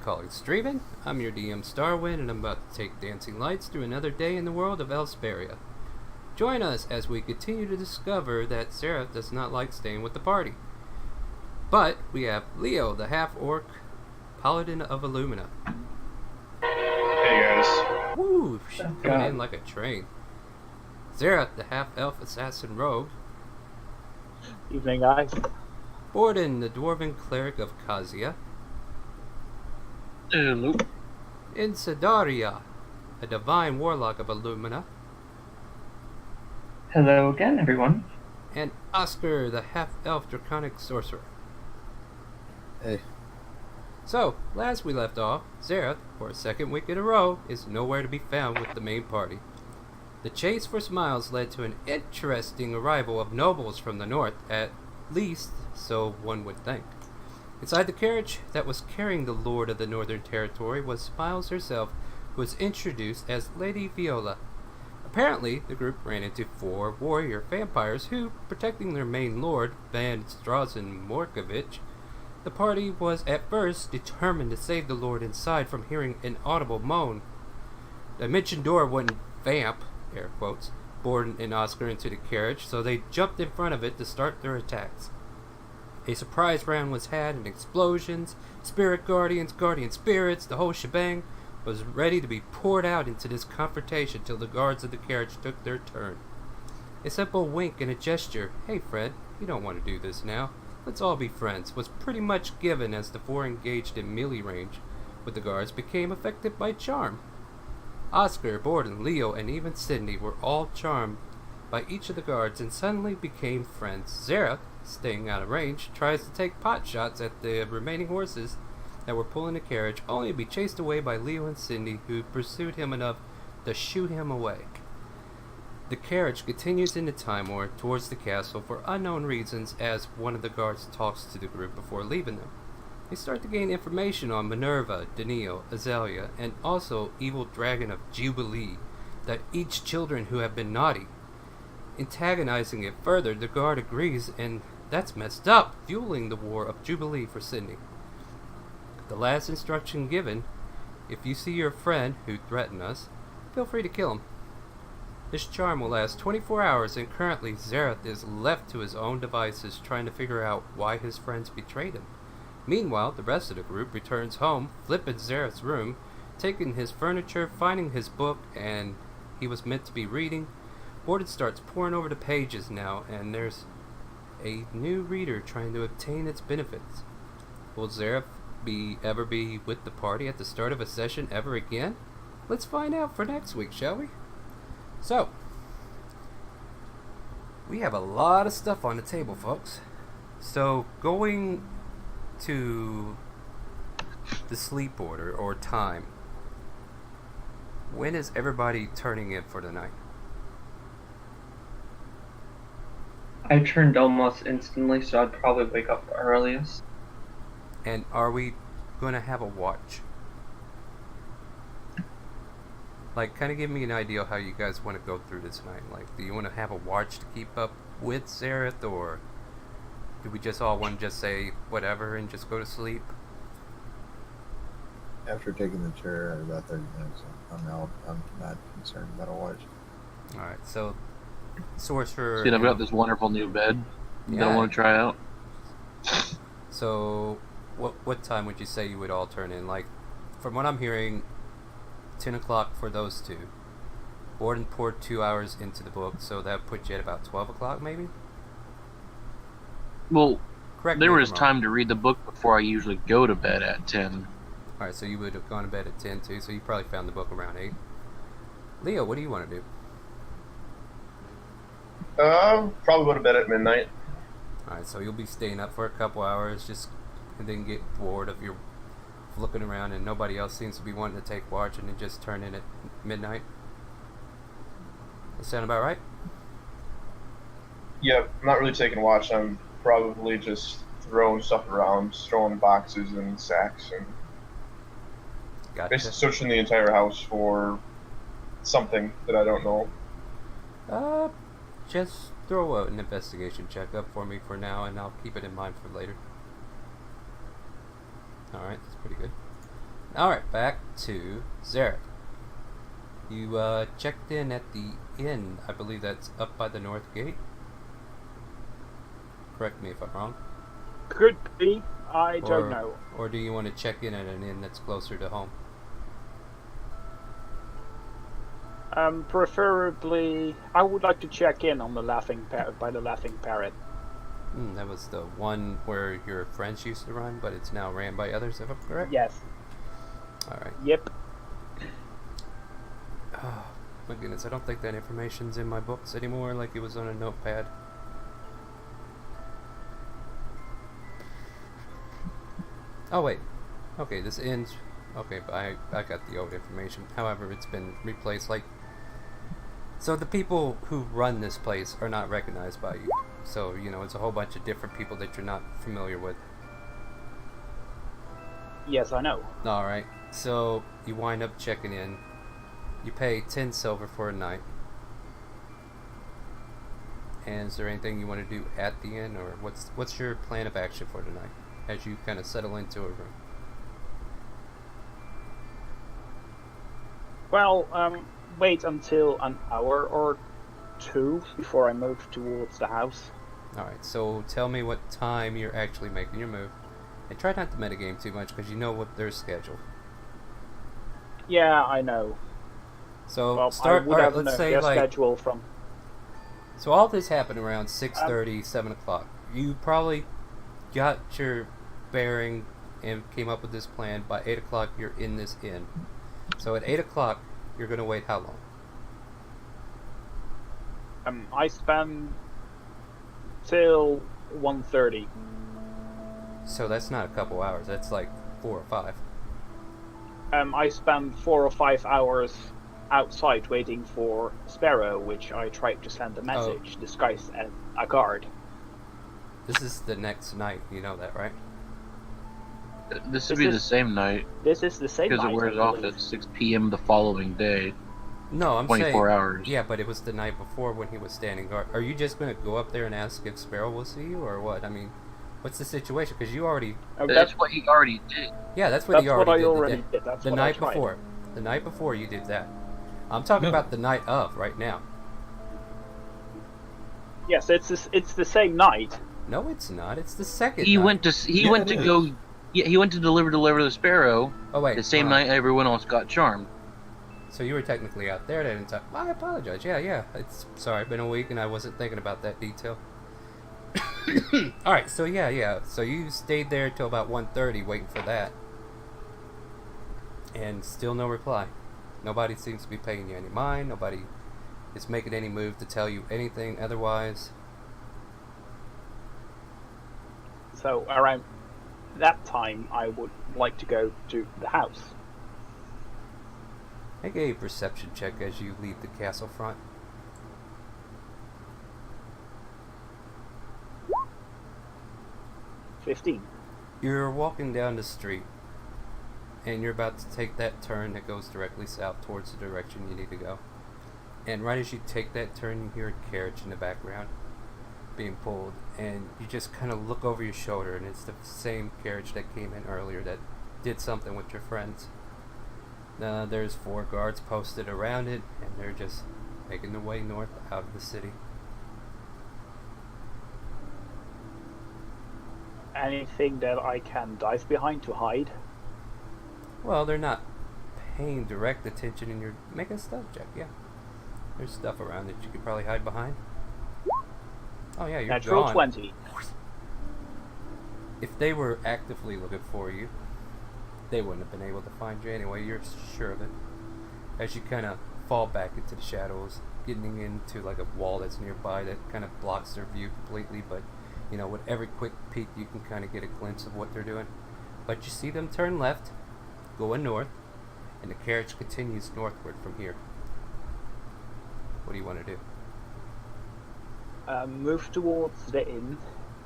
call it Streven. I'm your DM Starwind, and I'm about to take dancing lights through another day in the world of Elsperia. Join us as we continue to discover that Seraph does not like staying with the party. But we have Leo, the half-orc paladin of Illumina. Hey guys. Woo! Coming in like a train. Zerath, the half-elf assassin rogue. Evening, guys. Borden, the dwarven cleric of Kazia. Hello. Insadaria, a divine warlock of Illumina. Hello again, everyone. And Oscar, the half-elf draconic sorcerer. Hey. So, last we left off, Zerath, for a second week in a row, is nowhere to be found with the main party. The chase for Smiles led to an interesting arrival of nobles from the north, at least so one would think. Inside the carriage that was carrying the Lord of the Northern Territory was Smiles herself, who was introduced as Lady Viola. Apparently, the group ran into 4 warrior vampires who, protecting their main lord, Van Strazen Morkovich. The party was at first determined to save the lord inside from hearing an audible moan. The mentioned door wouldn't vamp, air quotes, Borden and Oscar into the carriage, so they jumped in front of it to start their attacks. A surprise round was had, and explosions, spirit guardians, guardian spirits, the whole shebang was ready to be poured out into this confrontation till the guards of the carriage took their turn. A simple wink and a gesture, "Hey Fred, you don't want to do this now. Let's all be friends," was pretty much given as the 4 engaged in melee range with the guards became affected by charm. Oscar, Borden, Leo, and even Sydney were all charmed by each of the guards and suddenly became friends. Zerath, staying out of range, tries to take pot shots at the remaining horses that were pulling the carriage, only to be chased away by Leo and Cindy, who pursued him enough to shoot him away. The carriage continues into Timor towards the castle for unknown reasons as one of the guards talks to the group before leaving them. They start to gain information on Minerva, Danio, Azalea, and also Evil Dragon of Jubilee, that each children who have been naughty. Antagonizing it further, the guard agrees, and that's messed up, fueling the war of Jubilee for Sydney. The last instruction given, if you see your friend who threatened us, feel free to kill him. This charm will last 24 hours, and currently Zerath is left to his own devices trying to figure out why his friends betrayed him. Meanwhile, the rest of the group returns home, flipping Zerath's room, taking his furniture, finding his book, and he was meant to be reading. Borden starts poring over the pages now, and there's a new reader trying to obtain its benefits. Will Zerath ever be with the party at the start of a session ever again? Let's find out for next week, shall we? So, we have a lot of stuff on the table, folks. So, going to the sleep order or time, when is everybody turning in for the night? I turned almost instantly, so I'd probably wake up the earliest. And are we going to have a watch? Like, kind of give me an idea of how you guys want to go through this night. Like, do you want to have a watch to keep up with Zerath, or do we just all want to just say whatever and just go to sleep? After taking the chair at about 30 minutes, I'm out. I'm not concerned about a watch. Alright, so sorcerer. See, I've got this wonderful new bed that I want to try out. So, what time would you say you would all turn in? Like, from what I'm hearing, 10 o'clock for those two. Borden poured 2 hours into the book, so that put you at about 12 o'clock, maybe? Well, Correct there me if was I'm wrong. time to read the book before I usually go to bed at 10. Alright, so you would have gone to bed at 10 too, so you probably found the book around 8. Leo, what do you want to do? Probably go to bed at midnight. Alright, so you'll be staying up for a couple hours, and then get bored of your looking around and nobody else seems to be wanting to take watch, and then just turn in at midnight. That sound about right? Yeah, I'm not really taking watch. I'm probably just throwing stuff around, just throwing boxes and sacks, and Gotcha. basically searching the entire house for something that I don't know. Just throw an investigation check up for me for now, and I'll keep it in mind for later. Alright, that's pretty good. Alright, back to Zareth. You checked in at the inn. I believe that's up by the north gate. Correct me if I'm wrong. Could be. I don't know. Or do you want to check in at an inn that's closer to home? Preferably, I would like to check in on the by the Laughing Parrot. That was the one where your friends used to run, but it's now ran by others, if I'm correct? Yes. Alright. Yep. Oh, my goodness, I don't think that information's in my books anymore like it was on a notepad. Oh, wait. Okay, this ends... Okay, but I got the old information. However, it's been replaced, like... So the people who run this place are not recognized by you. So, you know, it's a whole bunch of different people that you're not familiar with. Yes, I know. Alright, so you wind up checking in. You pay 10 silver for a night. And is there anything you want to do at the inn, or what's your plan of action for tonight as you kind of settle into a room? Well, wait until an hour or two before I move towards the house. Alright, so tell me what time you're actually making your move. And try not to metagame too much because you know what their schedule. Yeah, I know. So Well, start. I would Alright, have let's say their like. schedule from. So all this happened around 6:30, 7 o'clock. You probably got your bearing and came up with this plan. By 8 o'clock, you're in this inn. So at 8 o'clock, you're going to wait how long? I spend till 1:30. So that's not a couple hours. That's like 4 or 5. I spend 4 or 5 hours outside waiting for Sparrow, which I tried to send a message disguised as a guard. This is the next night. You know that, right? This would be the same night This is the same because night, it wears I off believe. at 6 p.m. the following day. No, I'm 24 saying, hours. Yeah, but it was the night before when he was standing guard. Are you just going to go up there and ask if Sparrow will see you, or what? I mean, what's the situation? Because you already... That's what he already did. Yeah, that's what he already did. That's the what I night tried. before. The night before you did that. I'm talking about the night of, right now. Yes, it's the same night. No, it's not. It's the second He night. went to go. Yeah, he went to deliver the Sparrow. Oh, wait. The same hold on. night everyone else got charmed. So you were technically out there that entire... I apologize. Yeah. It's sorry, it's been a week and I wasn't thinking about that detail. Alright, so yeah. So you stayed there till about 1:30 waiting for that. And still no reply. Nobody seems to be paying you any mind. Nobody is making any move to tell you anything otherwise. So around that time, I would like to go to the house. Make a perception check as you leave the castle front. 15. You're walking down the street, and you're about to take that turn that goes directly south towards the direction you need to go. And right as you take that turn, you hear a carriage in the background being pulled, and you just kind of look over your shoulder, and it's the same carriage that came in earlier that did something with your friends. There's 4 guards posted around it, and they're just making their way north out of the city. Anything that I can dive behind to hide? Well, they're not paying direct attention, and you're making a stealth check, yeah. There's stuff around that you could probably hide behind. Oh yeah, you're Natural gone. 20. If they were actively looking for you, they wouldn't have been able to find you anyway, you're sure of it. As you kind of fall back into the shadows, getting into like a wall that's nearby that kind of blocks their view completely, but you know, with every quick peek you can kind of get a glimpse of what they're doing. But you see them turn left, going north, and the carriage continues northward from here. What do you want to do? Move towards the inn,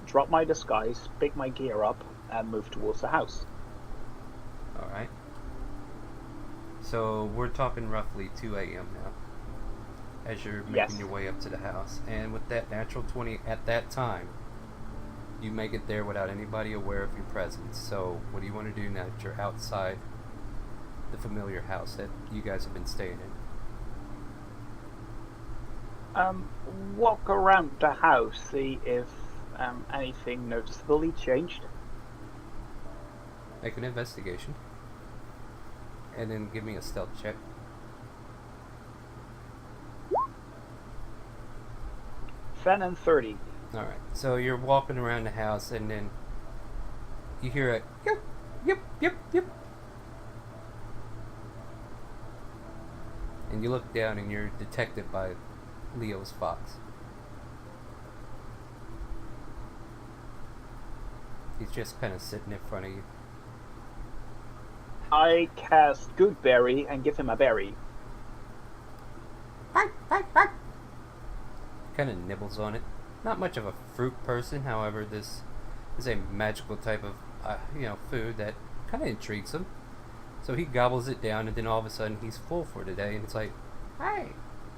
drop my disguise, pick my gear up, and move towards the house. Alright. So we're talking roughly 2 a.m. now, as you're making Yes. your way up to the house. And with that natural 20 at that time, you make it there without anybody aware of your presence. So what do you want to do now that you're outside the familiar house that you guys have been staying in. Walk around the house, see if anything noticeably changed. Make an investigation. And then give me a stealth check. Fen and 30. Alright, so you're walking around the house and then you hear a yep, yep, yep, yep. And you look down and you're detected by Leo's fox. He's just kind of sitting in front of you. I cast Goodberry and give him a berry. Kind of nibbles on it. Not much of a fruit person, however, this is a magical type of food that kind of intrigues him. So he gobbles it down, and then all of a sudden he's full for today, and it's like, hey.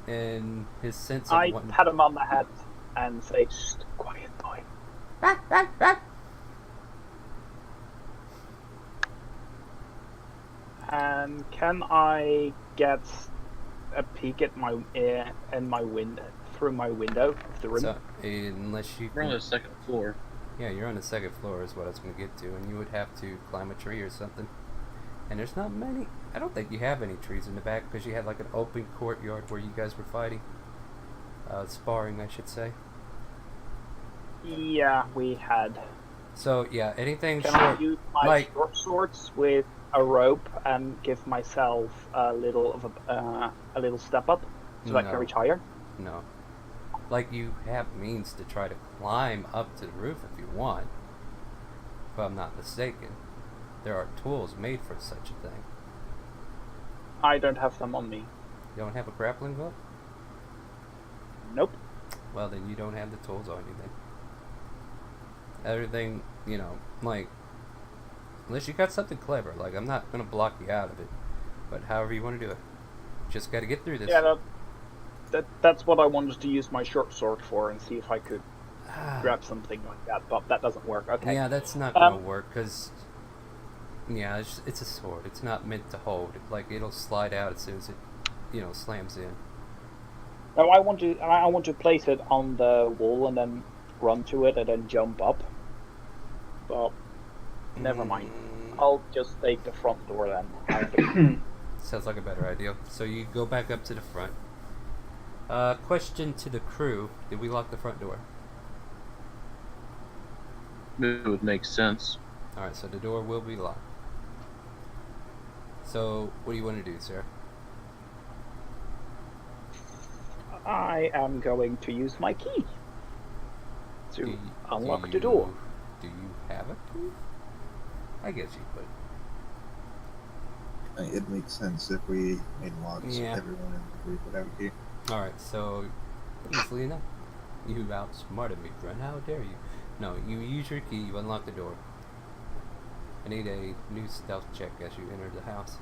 And his sense of I pat him on the head and say, "Shh, quiet boy." And can I get a peek at my window through my window of the room? So, unless you We're on the second floor. Yeah, you're on the second floor is what I was going to get to, and you would have to climb a tree or something. And there's not many. I don't think you have any trees in the back because you had like an open courtyard where you guys were fighting. Sparring, I should say. Yeah, we had. So, yeah, anything Can short. I use my like- short swords with a rope and give myself a little step up so I No. can reach higher? No. Like, you have means to try to climb up to the roof if you want. If I'm not mistaken. There are tools made for such a thing. I don't have them on me. You don't have a grappling hook? Nope. Well, then you don't have the tools on you then. Everything, like, unless you got something clever, like, I'm not going to block you out of it. But however you want to do it. Just got to get through this. Yeah, that's what I wanted to use my short sword for and see if I could grab something like that, but that doesn't work. Okay. Yeah, that's not going to work, because, it's a sword. It's not meant to hold. Like, it'll slide out as soon as it, slams in. No, I want to place it on the wall and then run to it and then jump up. Well, never mind. I'll just take the front door then. I think. Sounds like a better idea. So you go back up to the front. Question to the crew. Did we lock the front door? It would make sense. Alright, so the door will be locked. So, what do you want to do, sir? I am going to use my key to unlock the door. Do you have a key? I guess you could. It makes sense if we made locks. Yeah. Everyone in the group would have a key. Alright, so, easily enough. You outsmarted me, friend. How dare you? No, you use your key, you unlock the door. I need a new stealth check as you enter the house.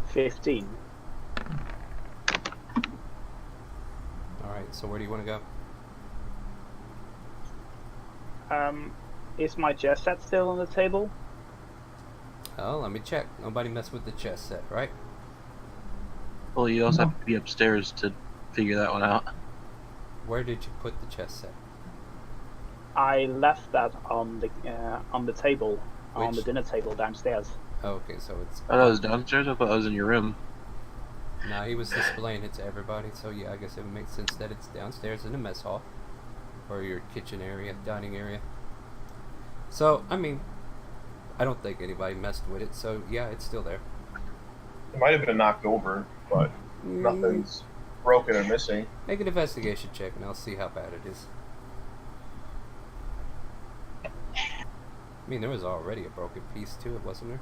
15. Alright, so where do you want to go? Is my chest set still on the table? Oh, let me check. Nobody messed with the chest set, right? Well, you also have to be upstairs to figure that one out. Where did you put the chest set? I left that on the table, on the Which- dinner table downstairs. Oh, okay, so it's... I thought it was downstairs. I thought it was in your room. Nah, he was displaying it to everybody, so yeah, I guess it would make sense that it's downstairs in the mess hall. Or your kitchen area, dining area. So, I mean, I don't think anybody messed with it, so yeah, it's still there. It might have been knocked over, but nothing's broken or missing. Make an investigation check and I'll see how bad it is. I mean, there was already a broken piece to it, wasn't there?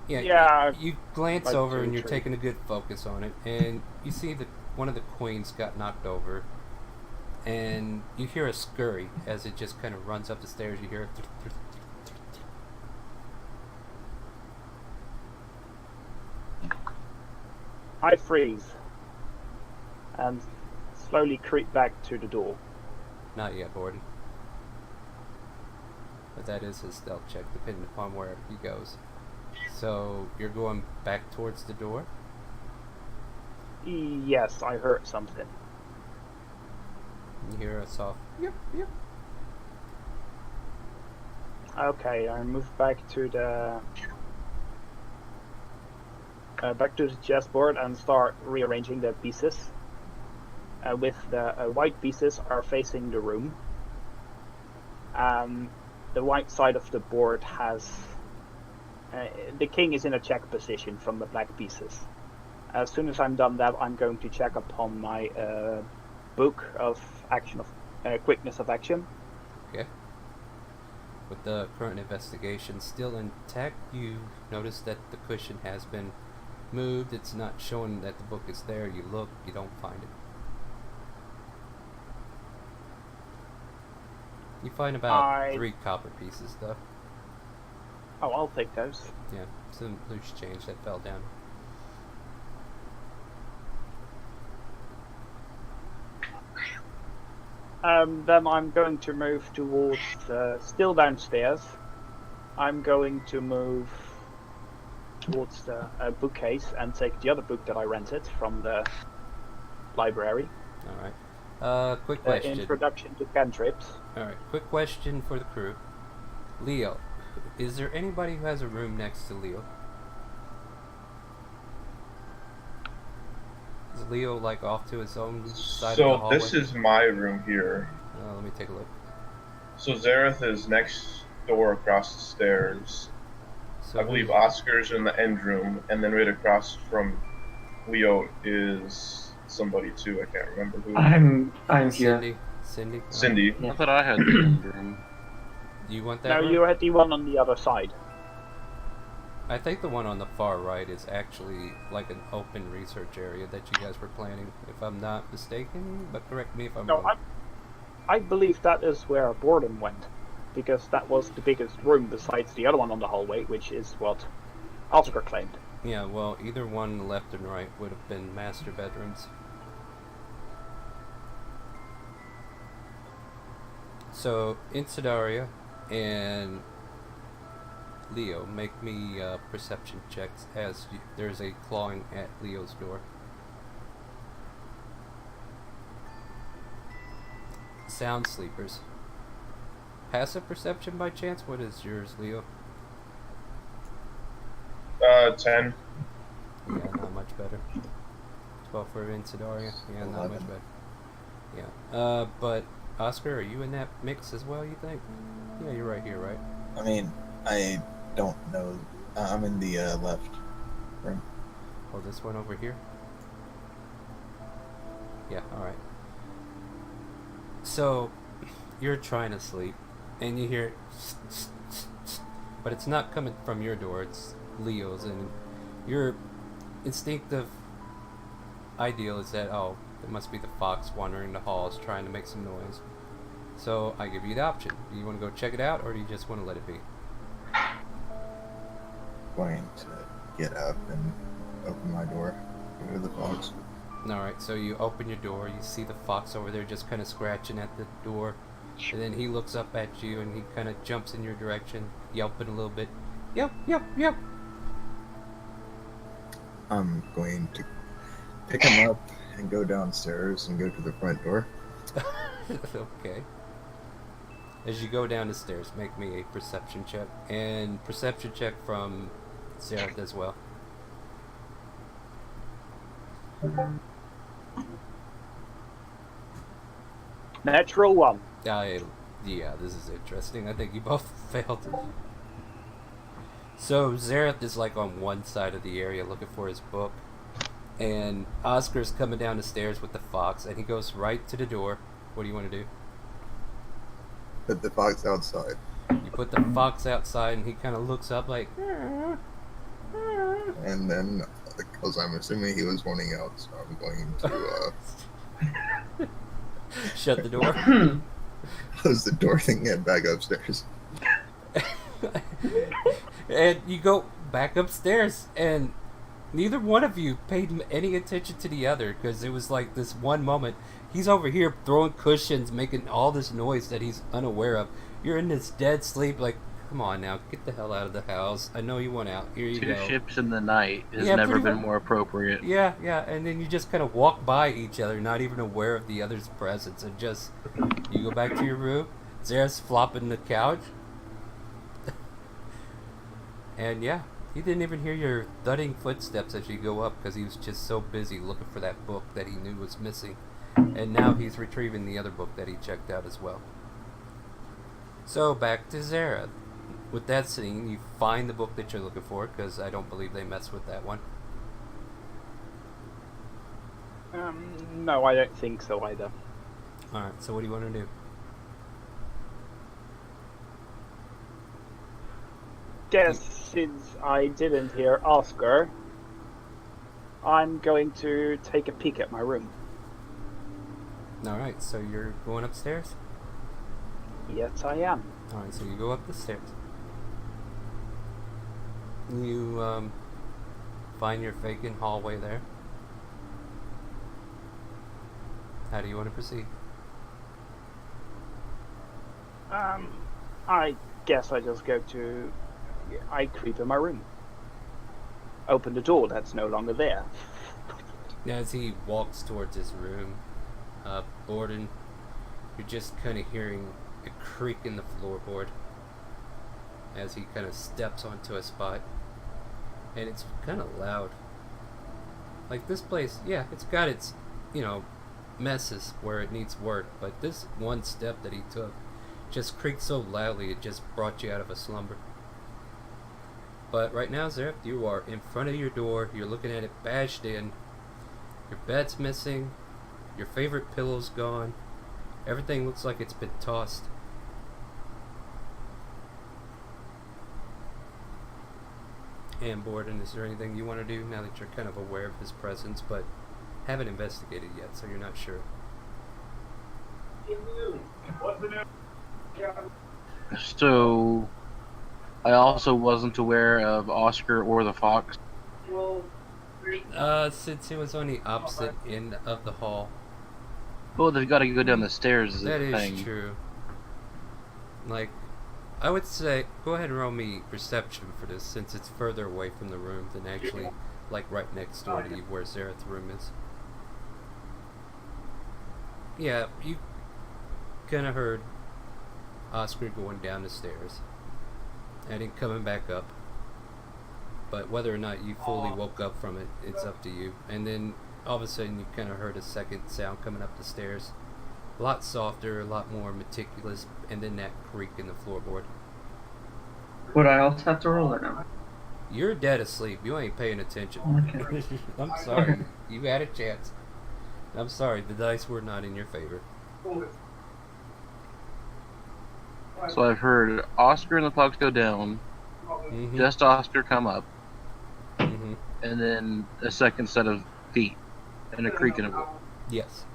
Yeah, Yeah, you glance like over two, and you're three. taking a good focus on it, and you see that one of the queens got knocked over, and you hear a scurry as it just kind of runs up the stairs. You hear it. I freeze and slowly creep back to the door. Not yet, Borden. But that is his stealth check, depending upon where he goes. So you're going back towards the door? Yes, I heard something. You hear a soft yep, yep. Okay, I move back to the chessboard and start rearranging the pieces. With the white pieces are facing the room. The white side of the board has the king is in a check position from the black pieces. As soon as I'm done that, I'm going to check upon my book of action of quickness of action. Okay. With the current investigation still intact, you notice that the cushion has been moved. It's not showing that the book is there. You look, you don't find it. You find about 3 copper pieces, though. Oh, I'll take those. Yeah, some loose change that fell down. Then I'm going to move towards, still downstairs. I'm going to move towards the bookcase and take the other book that I rented from the library. Alright. Quick question. Introduction to Cantrips. Alright, quick question for the crew. Leo, is there anybody who has a room next to Leo? Is Leo like off to his own side of the So hallway? this is my room here. Let me take a look. So Zareth is next door across the stairs. So I believe Oscar's in the end room, and then right across from Leo is somebody too. I can't remember who. I'm here. Cindy. Cindy. I thought I had the room. Do you want that No, room? you had the one on the other side. I think the one on the far right is actually like an open research area that you guys were planning, if I'm not mistaken, but correct me if I'm No, wrong. I believe that is where Borden went, because that was the biggest room besides the other one on the hallway, which is what Oscar claimed. Yeah, well, either one left and right would have been master bedrooms. So, Insidaria and Leo, make me perception checks as there's a clawing at Leo's door. Sound sleepers. Passive perception by chance? What is yours, Leo? 10. Yeah, not much better. 12 for Insidaria. Yeah, not much 11. better. Yeah. But Oscar, are you in that mix as well, you think? Yeah, you're right here, right? I mean, I don't know. I'm in the left room. Oh, this one over here? Yeah, alright. So, you're trying to sleep, and you hear but it's not coming from your door, it's Leo's, and your instinctive ideal is that, oh, it must be the fox wandering the halls trying to make some noise. So, I give you the option. Do you want to go check it out, or do you just want to let it be? Going to get up and open my door. Go to the fox. Alright, so you open your door, you see the fox over there just kind of scratching at the door, and then he looks up at you and he kind of jumps in your direction, yelping a little bit. Yep, yep, yep. I'm going to pick him up and go downstairs and go to the front door. Okay. As you go down the stairs, make me a perception check, and perception check from Zareth as well. Natural 1. Yeah, this is interesting. I think you both failed. So Zareth is like on one side of the area looking for his book, and Oscar's coming down the stairs with the fox, and he goes right to the door. What do you want to do? Put the fox outside. You put the fox outside, and he kind of looks up like, And then, because I'm assuming he was wanting out, so I'm going to shut the door. close the door and get back upstairs. And you go back upstairs, and neither one of you paid any attention to the other because it was like this one moment. He's over here throwing cushions, making all this noise that he's unaware of. You're in this dead sleep, like, come on now, get the hell out of the house. I know you want out. Here you Two go. ships in the night has Yeah, never pretty been much. more appropriate. Yeah, and then you just kind of walk by each other, not even aware of the other's presence, and just you go back to your room. Zara's flopping the couch, and yeah, he didn't even hear your thudding footsteps as you go up because he was just so busy looking for that book that he knew was missing, and now he's retrieving the other book that he checked out as well. So back to Zara. With that scene, you find the book that you're looking for because I don't believe they mess with that one. No, I don't think so either. Alright, so what do you want to do? Guess since I didn't hear Oscar, I'm going to take a peek at my room. Alright, so you're going upstairs? Yes, I am. Alright, so you go up the stairs. You find your vacant hallway there. How do you want to proceed? I guess I just go to... I creep in my room. Open the door that's no longer there. As he walks towards his room, Borden, you're just kind of hearing a creak in the floorboard as he kind of steps onto a spot. And it's kind of loud. Like this place, yeah, it's got its, messes where it needs work, but this one step that he took just creaked so loudly it just brought you out of a slumber. But right now, Zareth, you are in front of your door, you're looking at it bashed in, your bed's missing, your favorite pillow's gone, everything looks like it's been tossed. And Borden, is there anything you want to do now that you're kind of aware of his presence, but haven't investigated yet, so you're not sure? So, I also wasn't aware of Oscar or the Fox. Since it was on the opposite end of the hall. Well, they've got to go down the stairs. Is That the is thing. true. Like, I would say, go ahead and roll me perception for this, since it's further away from the room than actually, like, right next door to you where Zareth's room is. Yeah, you kind of heard Oscar going down the stairs and then coming back up. But whether or not you fully woke up from it, it's up to you. And then all of a sudden you kind of heard a second sound coming up the stairs. A lot softer, a lot more meticulous, and then that creak in the floorboard. Would I also have to roll or no? You're dead asleep. You ain't paying attention. Okay. I'm sorry. You had a chance. I'm sorry. The dice were not in your favor. So I've heard Oscar and the Fox go down, Mm-hmm. just Oscar come up, Mm-hmm. and then a second set of feet, and a creak in a book. Yes.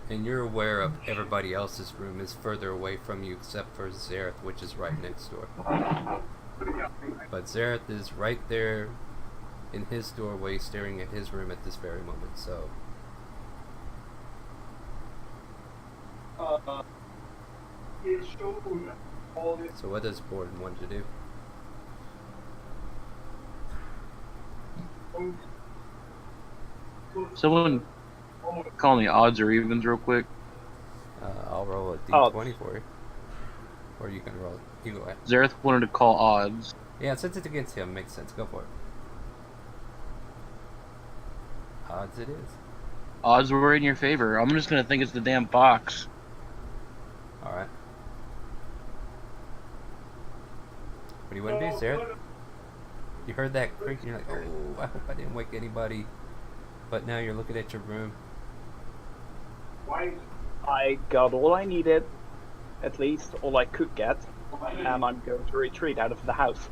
And you're aware of everybody else's room is further away from you except for Zareth, which is right next door. But Zareth is right there in his doorway staring at his room at this very moment, so... So what does Borden want to do? Someone call me odds or evens real quick. I'll roll a d20 for you. Or you can roll it. You go ahead. Zareth wanted to call odds. Yeah, since it's against him, makes sense. Go for it. Odds it is. Odds were in your favor. I'm just gonna think it's the damn Fox. Alright. What do you want to do, Sarah? You heard that creak and you're like, oh, I hope I didn't wake anybody. But now you're looking at your room. I got all I needed, at least all I could get, and I'm going to retreat out of the house.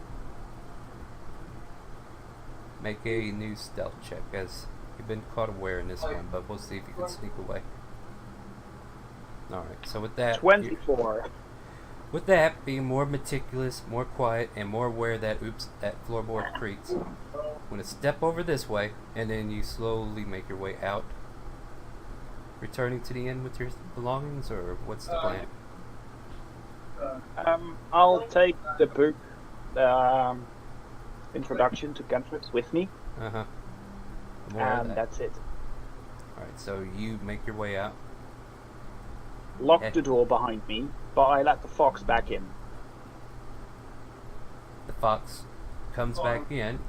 Make a new stealth check, as you've been caught aware in this one, but we'll see if you can sneak away. Alright, so with that... 24. With that, being more meticulous, more quiet, and more aware that that floorboard creaks. I'm gonna step over this way, and then you slowly make your way out. Returning to the inn with your belongings, or what's the plan? I'll take the book, Introduction to Cantrips, with me, Uh-huh. More of and that. that's it. Alright, so you make your way out. Lock Eh. the door behind me, but I let the fox back in. The fox comes back in.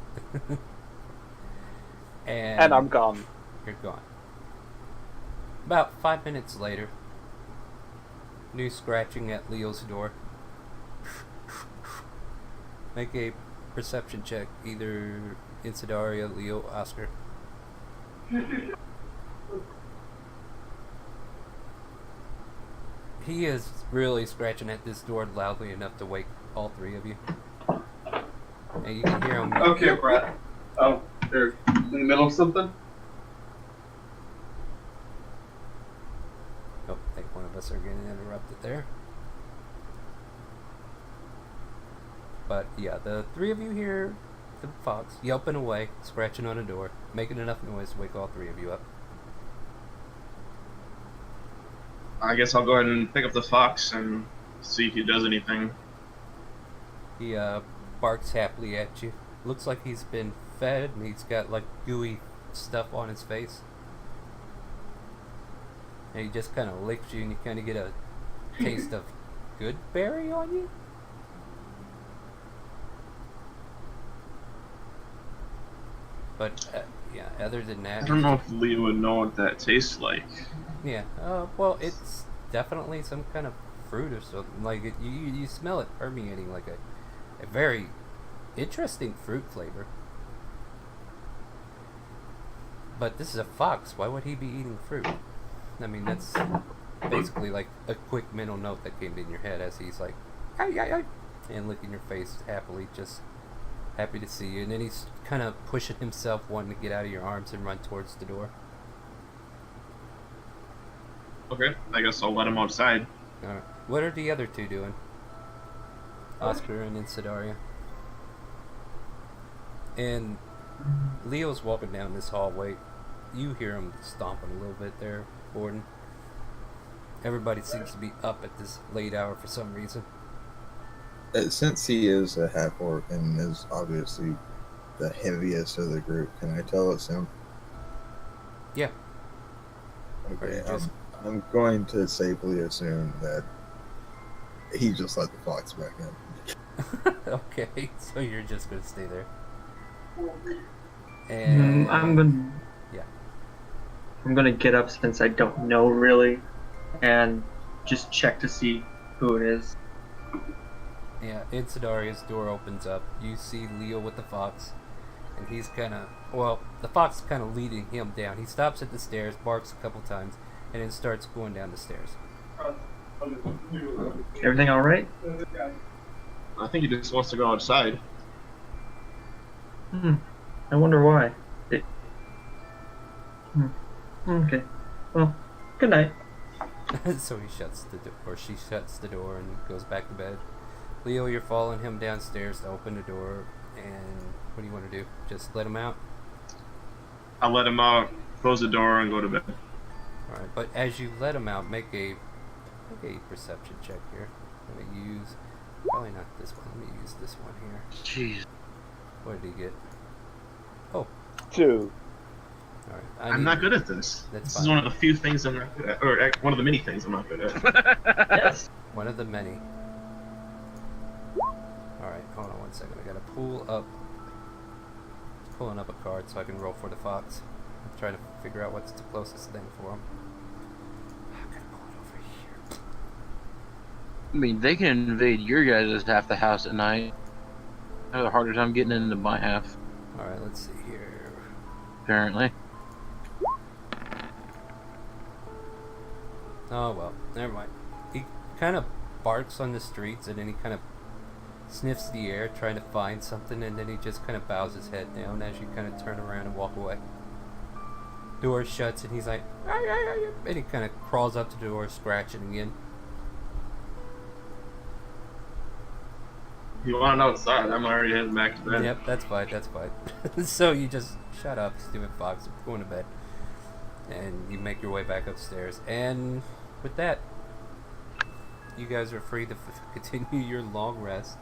And I'm gone. You're gone. About 5 minutes later, new scratching at Leo's door. Make a perception check, either Insidaria, Leo, Oscar. He is really scratching at this door loudly enough to wake all three of you. And you can hear him. Okay, Brett. Oh, they're in the middle of something? Oh, I think one of us are getting interrupted there. But yeah, the three of you hear the fox yelping away, scratching on a door, making enough noise to wake all three of you up. I guess I'll go ahead and pick up the fox and see if he does anything. He barks happily at you. Looks like he's been fed and he's got like gooey stuff on his face. And he just kind of licks you and you kind of get a taste of good berry on you. But yeah, other than that, I don't know if Leo would know what that tastes like. yeah. Well, it's definitely some kind of fruit or something. Like you smell it permeating like a very interesting fruit flavor. But this is a fox. Why would he be eating fruit? I mean, that's basically like a quick mental note that came in your head as he's like, ay, ay, ay, and licking your face happily, just happy to see you. And then he's kind of pushing himself, wanting to get out of your arms and run towards the door. Okay, I guess I'll let him outside. Alright. What are the other two doing? Oscar and Insidaria. And Leo's walking down this hallway. You hear him stomping a little bit there, Gordon. Everybody seems to be up at this late hour for some reason. Since he is a half orc and is obviously the heaviest of the group, can I tell it's him? Yeah. Okay, Or just- I'm going to safely assume that he just let the fox back in. Okay, so you're just gonna stay there. And Yeah. I'm gonna get up since I don't know really, and just check to see who it is. Yeah, Insidaria's door opens up. You see Leo with the fox, and he's kind of, well, the fox is kind of leading him down. He stops at the stairs, barks a couple times, and then starts going down the stairs. Everything all right? I think he just wants to go outside. I wonder why. Okay. Well, good night. So he shuts the door, or she shuts the door and goes back to bed. Leo, you're following him downstairs to open the door, and what do you want to do? Just let him out? I'll let him out, close the door, and go to bed. Alright, but as you let him out, make a perception check here. Let me use, probably not this one, let me use this one here. Jeez. What did he get? 2. Alright. I'm not good at this. That's This fine. is one of the few things I'm not good at, or one of the many things I'm not good at. Yes. One of the many. Alright, hold on 1 second. I gotta pulling up a card so I can roll for the fox. I'm trying to figure out what's the closest thing for him. I gotta pull it over here. I mean, they can invade your guys' half the house at night. I have a harder time getting into my half, Alright, let's see here. apparently. Oh well, never mind. He kind of barks on the streets and then he kind of sniffs the air trying to find something, and then he just kind of bows his head down as you kind of turn around and walk away. Door shuts and he's like, "Ay, ay, ay," and he kind of crawls up to the door, scratching again. You want it outside? I'm already heading back to bed. Yep, that's fine, that's fine. So you just shut up, stupid fox, going to bed. And you make your way back upstairs. And with that, you guys are free to continue your long rest.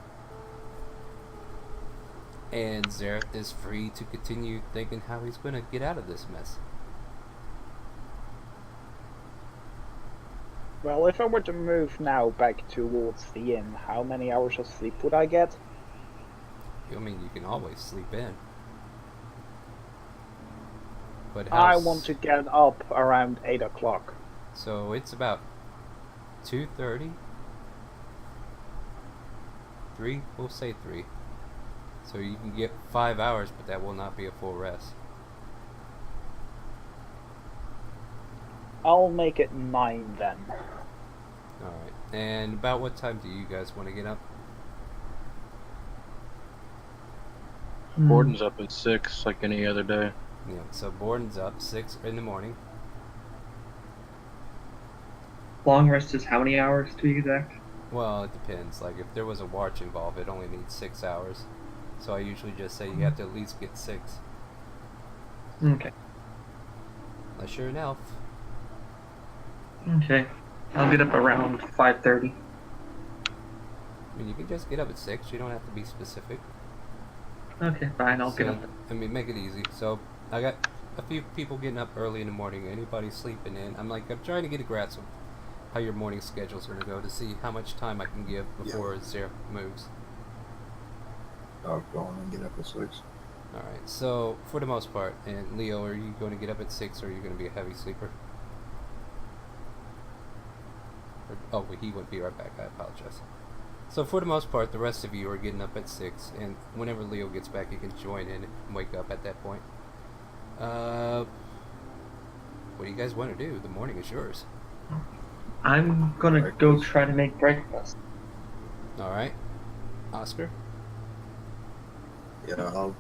And Zareth is free to continue thinking how he's going to get out of this mess. Well, if I were to move now back towards the inn, how many hours of sleep would I get? I mean, you can always sleep in. But I how's- want to get up around 8 o'clock. So it's about 2:30? 3? We'll say 3. So you can get 5 hours, but that will not be a full rest. I'll make it 9 then. Alright. And about what time do you guys want to get up? Borden's up at 6 like any other day. Yeah, so Borden's up 6 in the morning. Long rest is how many hours to be exact? Well, it depends. Like, if there was a watch involved, it only needs 6 hours. So I usually just say you have to at least get 6. Okay. Unless you're an elf. Okay. I'll get up around 5:30. I mean, you can just get up at 6. You don't have to be specific. Okay, fine. I'll get So, up. I mean, make it easy. So, I got a few people getting up early in the morning. Anybody sleeping in. I'm trying to get a grasp of how your morning schedules are going to go to see how much time I can give before Zero moves. I'll go on and get up at 6. Alright, so, for the most part, and Leo, are you going to get up at 6 or are you going to be a heavy sleeper? Oh, wait, he wouldn't be right back. I apologize. So for the most part, the rest of you are getting up at 6, and whenever Leo gets back, you can join in and wake up at that point. What do you guys want to do? The morning is yours. I'm gonna go try to make breakfast. All right, Oscar. Yeah,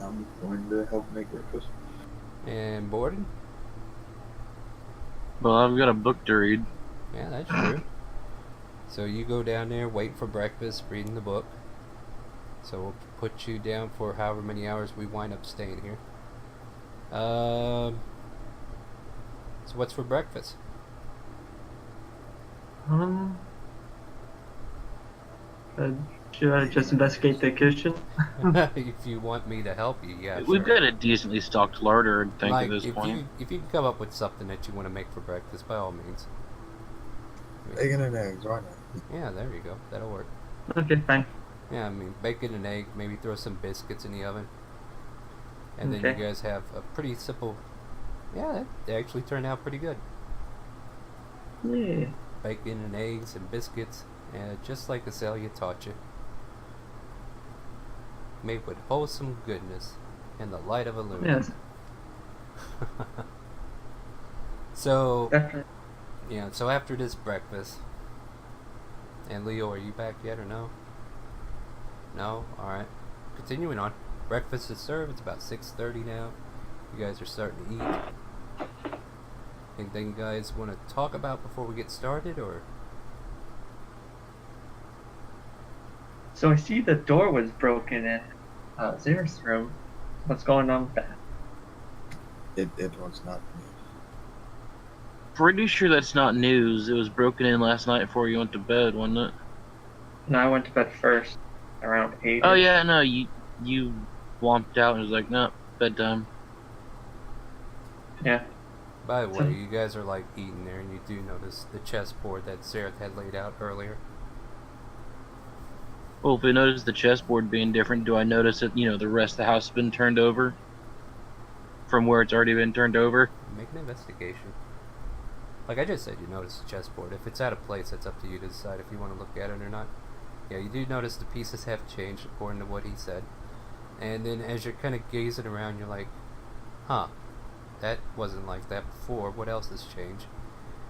I'm going to help make breakfast. And Borden. Well, I've got a book to read. Yeah, that's true. So you go down there, wait for breakfast, reading the book. So we'll put you down for however many hours we wind up staying here. So what's for breakfast? Should I just investigate the kitchen? If you want me to help you, yeah. We've sure. got a decently stocked larder, I think, Like, at this point. if you can come up with something that you want to make for breakfast, by all means. Bacon and eggs, why not? Yeah, there you go. That'll work. Okay, fine. Yeah, I mean, bacon and egg, maybe throw some biscuits in the oven. And then Okay. you guys have a pretty simple... Yeah, that actually turned out pretty good. Yeah. Bacon and eggs and biscuits, just like Azalea taught you. Made with wholesome goodness and the light of illumination. Yes. So, Definitely. yeah, so after this breakfast, and Leo, are you back yet or no? No? Alright. Continuing on. Breakfast is served. It's about 6:30 now. You guys are starting to eat. Anything you guys want to talk about before we get started, or? So I see the door was broken in Zara's room. What's going on with that? It was not me. Pretty sure that's not news. It was broken in last night before you went to bed, wasn't it? No, I went to bed first, around 8. Oh yeah, no, you womped out and was like, no, bedtime. Yeah. By the way, you guys are like eating there, and you do notice the chessboard that Zareth had laid out earlier. Well, if I notice the chessboard being different, do I notice that, the rest of the house has been turned over? From where it's already been turned over? Make an investigation. Like I just said, you notice the chessboard. If it's out of place, it's up to you to decide if you want to look at it or not. Yeah, you do notice the pieces have changed according to what he said. And then as you're kind of gazing around, you're like, huh, that wasn't like that before. What else has changed?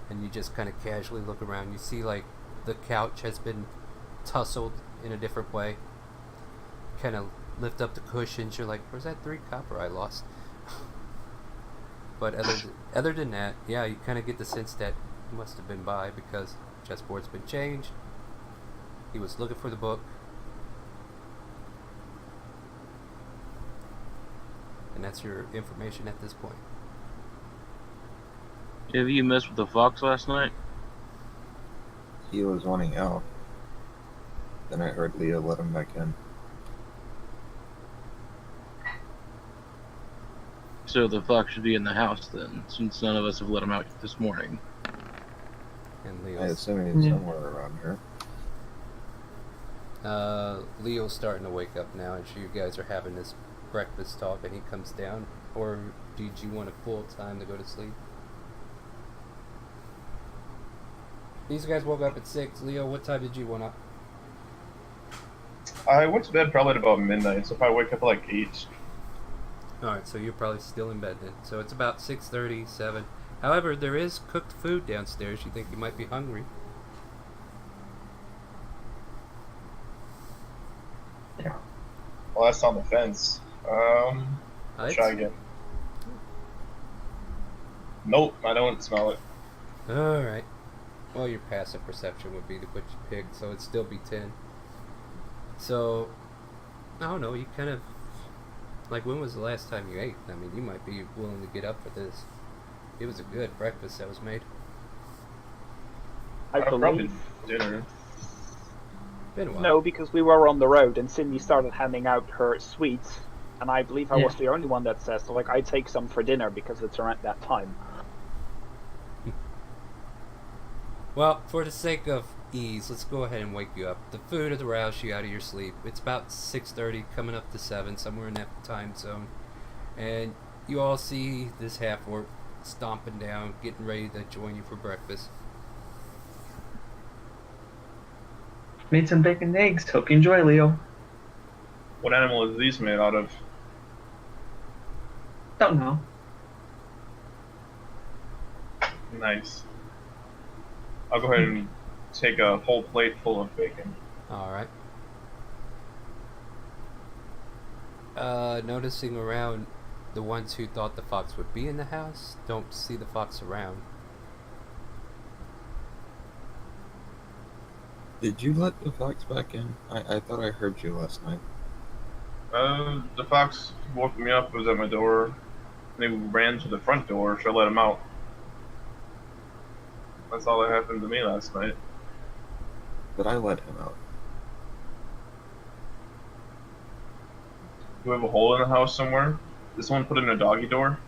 And you just kind of casually look around. You see, like, the couch has been tussled in a different way. Kind of lift up the cushions. You're like, where's that 3 copper I lost? But other than that, yeah, you kind of get the sense that he must have been by because chessboard's been changed. He was looking for the book, and that's your information at this point. Have you messed with the fox last night? He was wanting out. Then I heard Leo let him back in. So the fox should be in the house then, since none of us have let him out this morning. And I Leo's assume he's somewhere around here. Leo's starting to wake up now, and you guys are having this breakfast talk, and he comes down. Or did you want a full time to go to sleep? These guys woke up at 6. Leo, what time did you want up? I went to bed probably at about midnight, so if I wake up at like 8. Alright, so you're probably still in bed then. So it's about 6:30, 7. However, there is cooked food downstairs. You think you might be hungry. Well, that's on the fence. It's- Try again. Nope, I don't smell it. Alright. Well, your passive perception would be what you picked, so it'd still be 10. So, I don't know, you kind of... Like, when was the last time you ate? I mean, you might be willing to get up for this. It was a good breakfast that was made. I Probably believe. dinner. Been a while. No, because we were on the road and Cindy started handing out her sweets, and I believe I was the only one that says, like, I take some for dinner because it's around that time. Well, for the sake of ease, let's go ahead and wake you up. The food will rouse you out of your sleep. It's about 6:30, coming up to 7, somewhere in that time zone. And you all see this half-orc stomping down, getting ready to join you for breakfast. Made some bacon and eggs. Hope you enjoy, Leo. What animal is these made out of? Don't know. Nice. I'll go ahead and take a whole plate full of bacon. Alright. Noticing around the ones who thought the fox would be in the house, don't see the fox around. Did you let the fox back in? I thought I heard you last night. The fox woke me up, was at my door, and he ran to the front door, so I let him out. That's all that happened to me last night. But I let him out. Do we have a hole in the house somewhere? Did someone put in a doggy door?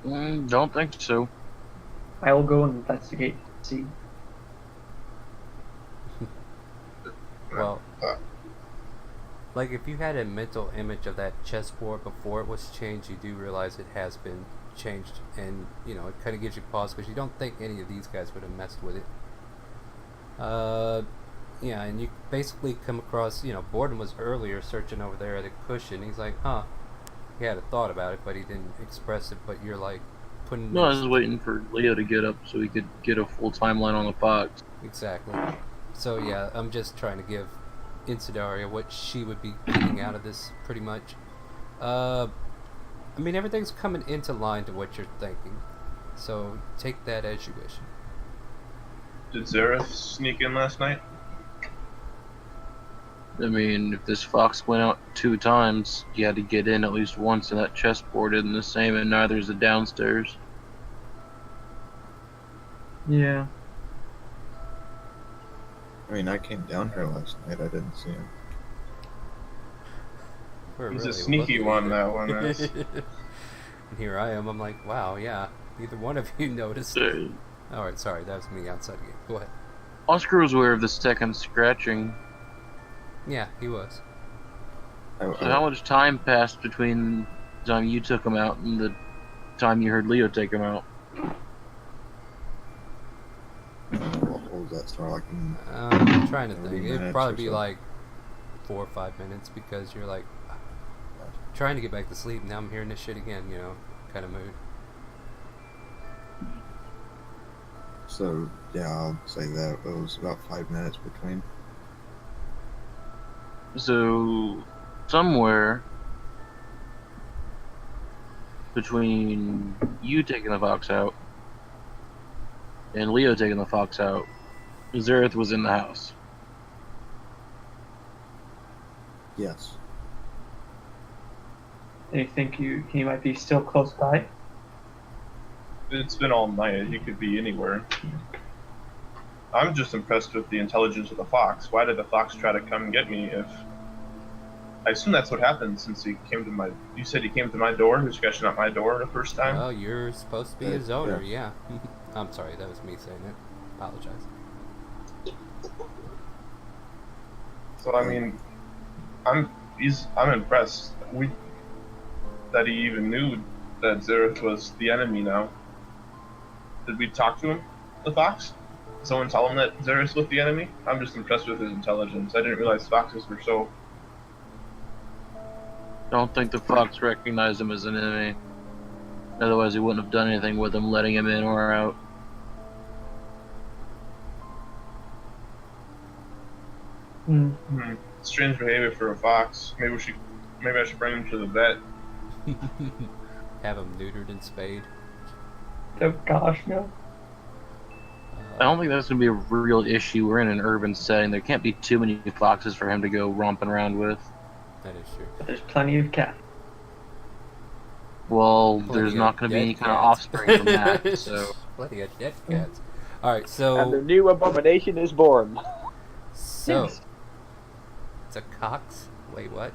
Don't think so. I will go investigate. See. Well, like if you had a mental image of that chessboard before it was changed, you do realize it has been changed, and you know it kind of gives you pause because you don't think any of these guys would have messed with it. Yeah, and you basically come across, you know, Borden was earlier searching over there at a cushion. He's like, huh. He had a thought about it, but he didn't express it. But you're like putting. No, I was waiting for Leo to get up so we could get a full timeline on the fox. Exactly. So yeah, I'm just trying to give in scenario what she would be getting out of this, pretty much. I mean, everything's coming into line to what you're thinking. So take that as you wish. Did Zareth sneak in last night? I mean, if this fox went out 2 times, you had to get in at least once, and that chessboard isn't the same, and neither is the downstairs. Yeah. I mean, I came down here last night. I didn't see him. We're He's really a sneaky lucky one, there. that one is. And here I am. I'm like, wow, yeah. Neither one of you noticed. Alright, sorry. That was me outside the game. Go ahead. Oscar was aware of the second scratching. Yeah, he was. So how much time passed between the time you took him out and the time you heard Leo take him out? What was that start like? I'm trying to 30 think. It'd minutes probably or be so. like 4 or 5 minutes because you're like trying to get back to sleep. Now I'm hearing this shit again, you know, kind of mood. So yeah, I'll say that it was about 5 minutes between. So, somewhere between you taking the fox out and Leo taking the fox out, Zareth was in the house. Yes. And you think he might be still close by? It's been all night. He could be anywhere. I'm just impressed with the intelligence of the fox. Why did the fox try to come get me if... I assume that's what happened since he came to my... You said he came to my door? He was scratching at my door the first time? Well, you're supposed to be his owner, yeah. yeah. I'm sorry, that was me saying it. Apologize. So, I mean, I'm impressed. That he even knew that Xerath was the enemy now. Did we talk to him, the fox? Did someone tell him that Xerath was the enemy? I'm just impressed with his intelligence. I didn't realize foxes were so... Don't think the fox recognized him as an enemy. Otherwise, he wouldn't have done anything with him, letting him in or out. Strange behavior for a fox. Maybe I should bring him to the vet. Have him neutered and spayed. Oh gosh, no. I don't think that's going to be a real issue. We're in an urban setting. There can't be too many foxes for him to go romping around with. That is true. But there's plenty of cats. Well, Plenty there's of not going to be dead any kind of cats. offspring from that, so... Plenty of dead cats. Alright, And the so... new abomination is born. So... Yes. It's a cox? Wait, what?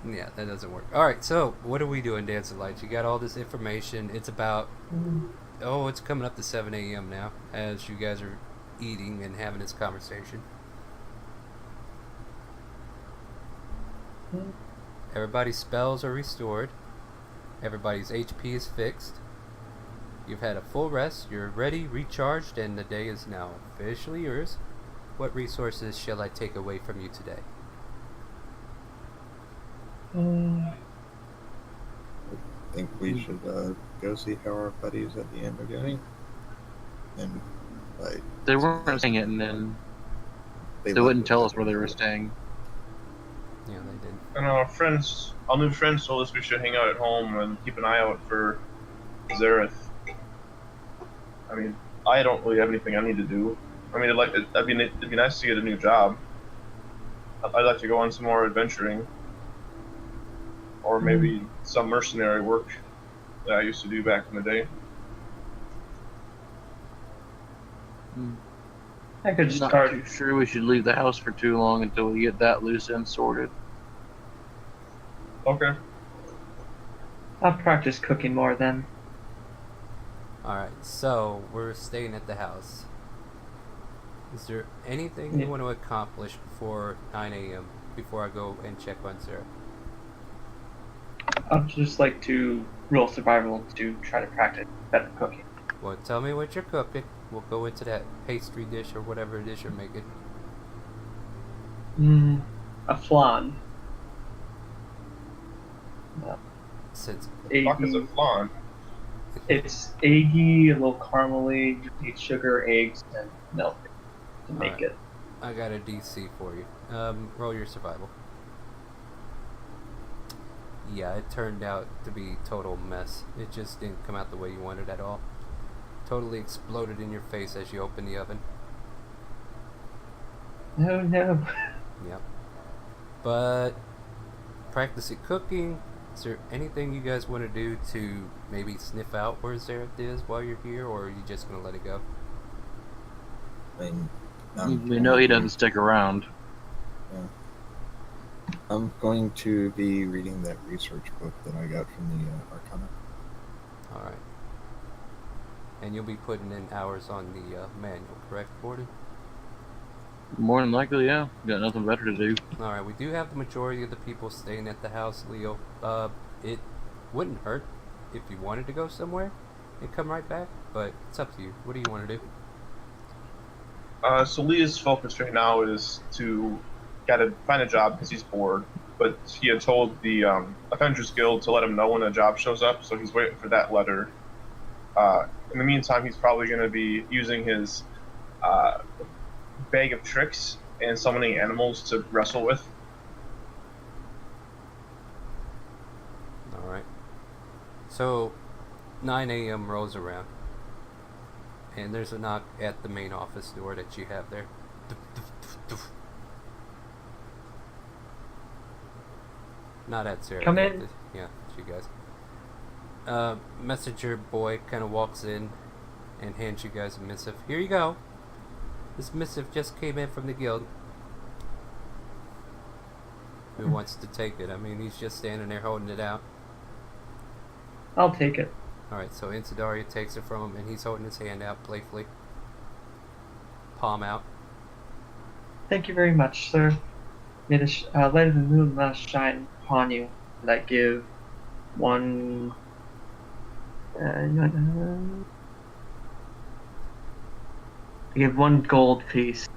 Yeah, that doesn't work. Alright, so, what are we doing, Dancing Lights? You got all this information. It's about... Oh, it's coming up to 7 a.m. now, as you guys are eating and having this conversation. Everybody's spells are restored. Everybody's HP is fixed. You've had a full rest. You're ready, recharged, and the day is now officially yours. What resources shall I take away from you today? I think we should go see how our buddies at the end are doing. And like They weren't saying it, and then they left wouldn't with tell us us where they were before. staying. Yeah, they did. And our new friends told us we should hang out at home and keep an eye out for Xerath. I mean, I don't really have anything I need to do. I mean, it'd be nice to get a new job. I'd like to go on some more adventuring. Or maybe some mercenary work that I used to do back in the day. I could Not start. too sure we should leave the house for too long until we get that loose end sorted. Okay. I'll practice cooking more then. Alright, so we're staying at the house. Is there anything you want to accomplish before 9 a.m. before I go and check on Sarah? I'd just like to roll survival to try to practice better cooking. Well, tell me what you're cooking. We'll go into that pastry dish or whatever it is you're making. A flan. Since Fuck is a Eggy. flan. It's eggy, a little caramely. You need sugar, eggs, and milk to make Alright. it. I got a DC for you. Roll your survival. Yeah, it turned out to be total mess. It just didn't come out the way you wanted at all. Totally exploded in your face as you opened the oven. Oh no. Yep. But practicing cooking, is there anything you guys want to do to maybe sniff out where Xerath is while you're here, or are you just going to let it go? I mean, We know he doesn't stick around. I'm going to be reading that research book that I got from the Arcana. Alright. And you'll be putting in hours on the manual, correct, Borden? More than likely, yeah. Got nothing better to do. Alright, we do have the majority of the people staying at the house, Leo. It wouldn't hurt if you wanted to go somewhere and come right back, but it's up to you. What do you want to do? So Leah's focus right now is to gotta find a job because he's bored. But he had told the Avengers Guild to let him know when a job shows up, so he's waiting for that letter. In the meantime, he's probably going to be using his bag of tricks and summoning animals to wrestle with. Alright. So, 9 a.m. rolls around. And there's a knock at the main office door that you have there. Not at Sarah. Come yet. in. Yeah, it's you guys. Messenger boy kind of walks in and hands you guys a missive. Here you go. This missive just came in from the guild. Who wants to take it? I mean, he's just standing there holding it out. I'll take it. Alright, so Insidaria takes it from him and he's holding his hand out playfully. Palm out. Thank you very much, sir. May the light of the moon not shine upon you, and I give one. I give one gold piece.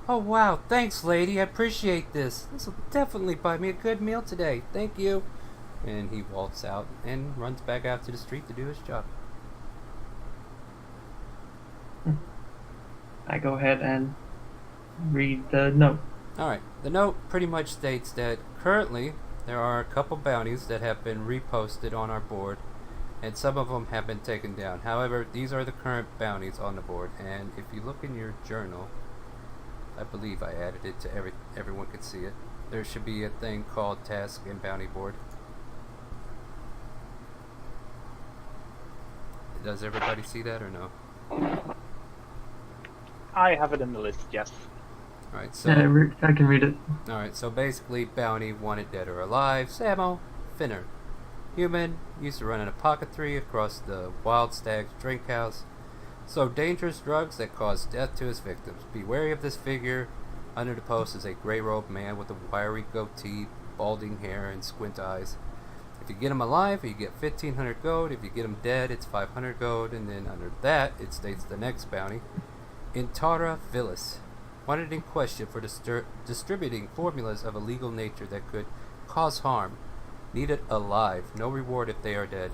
Oh wow, thanks lady, I appreciate this. This will definitely buy me a good meal today. Thank you. And he walks out and runs back out to the street to do his job. I go ahead and read the note. Alright, the note pretty much states that currently there are a couple bounties that have been reposted on our board, and some of them have been taken down. However, these are the current bounties on the board, and if you look in your journal, I believe I added it to everyone could see it. There should be a thing called Task and Bounty Board. Does everybody see that or no? I have it in the list, yes. Alright, so Yeah, I can read it. alright, so basically bounty, wanted dead or alive, Samo, Finner. Human, used to run in a pocket 3 across the Wild Stag's drink house. So dangerous drugs that cause death to his victims. Be wary of this figure. Under the post is a gray-robed man with a wiry goatee, balding hair, and squint eyes. If you get him alive, you get 1,500 gold. If you get him dead, it's 500 gold. And then under that, it states the next bounty. Intara Villis. Wanted in question for distributing formulas of a legal nature that could cause harm. Needed alive. No reward if they are dead.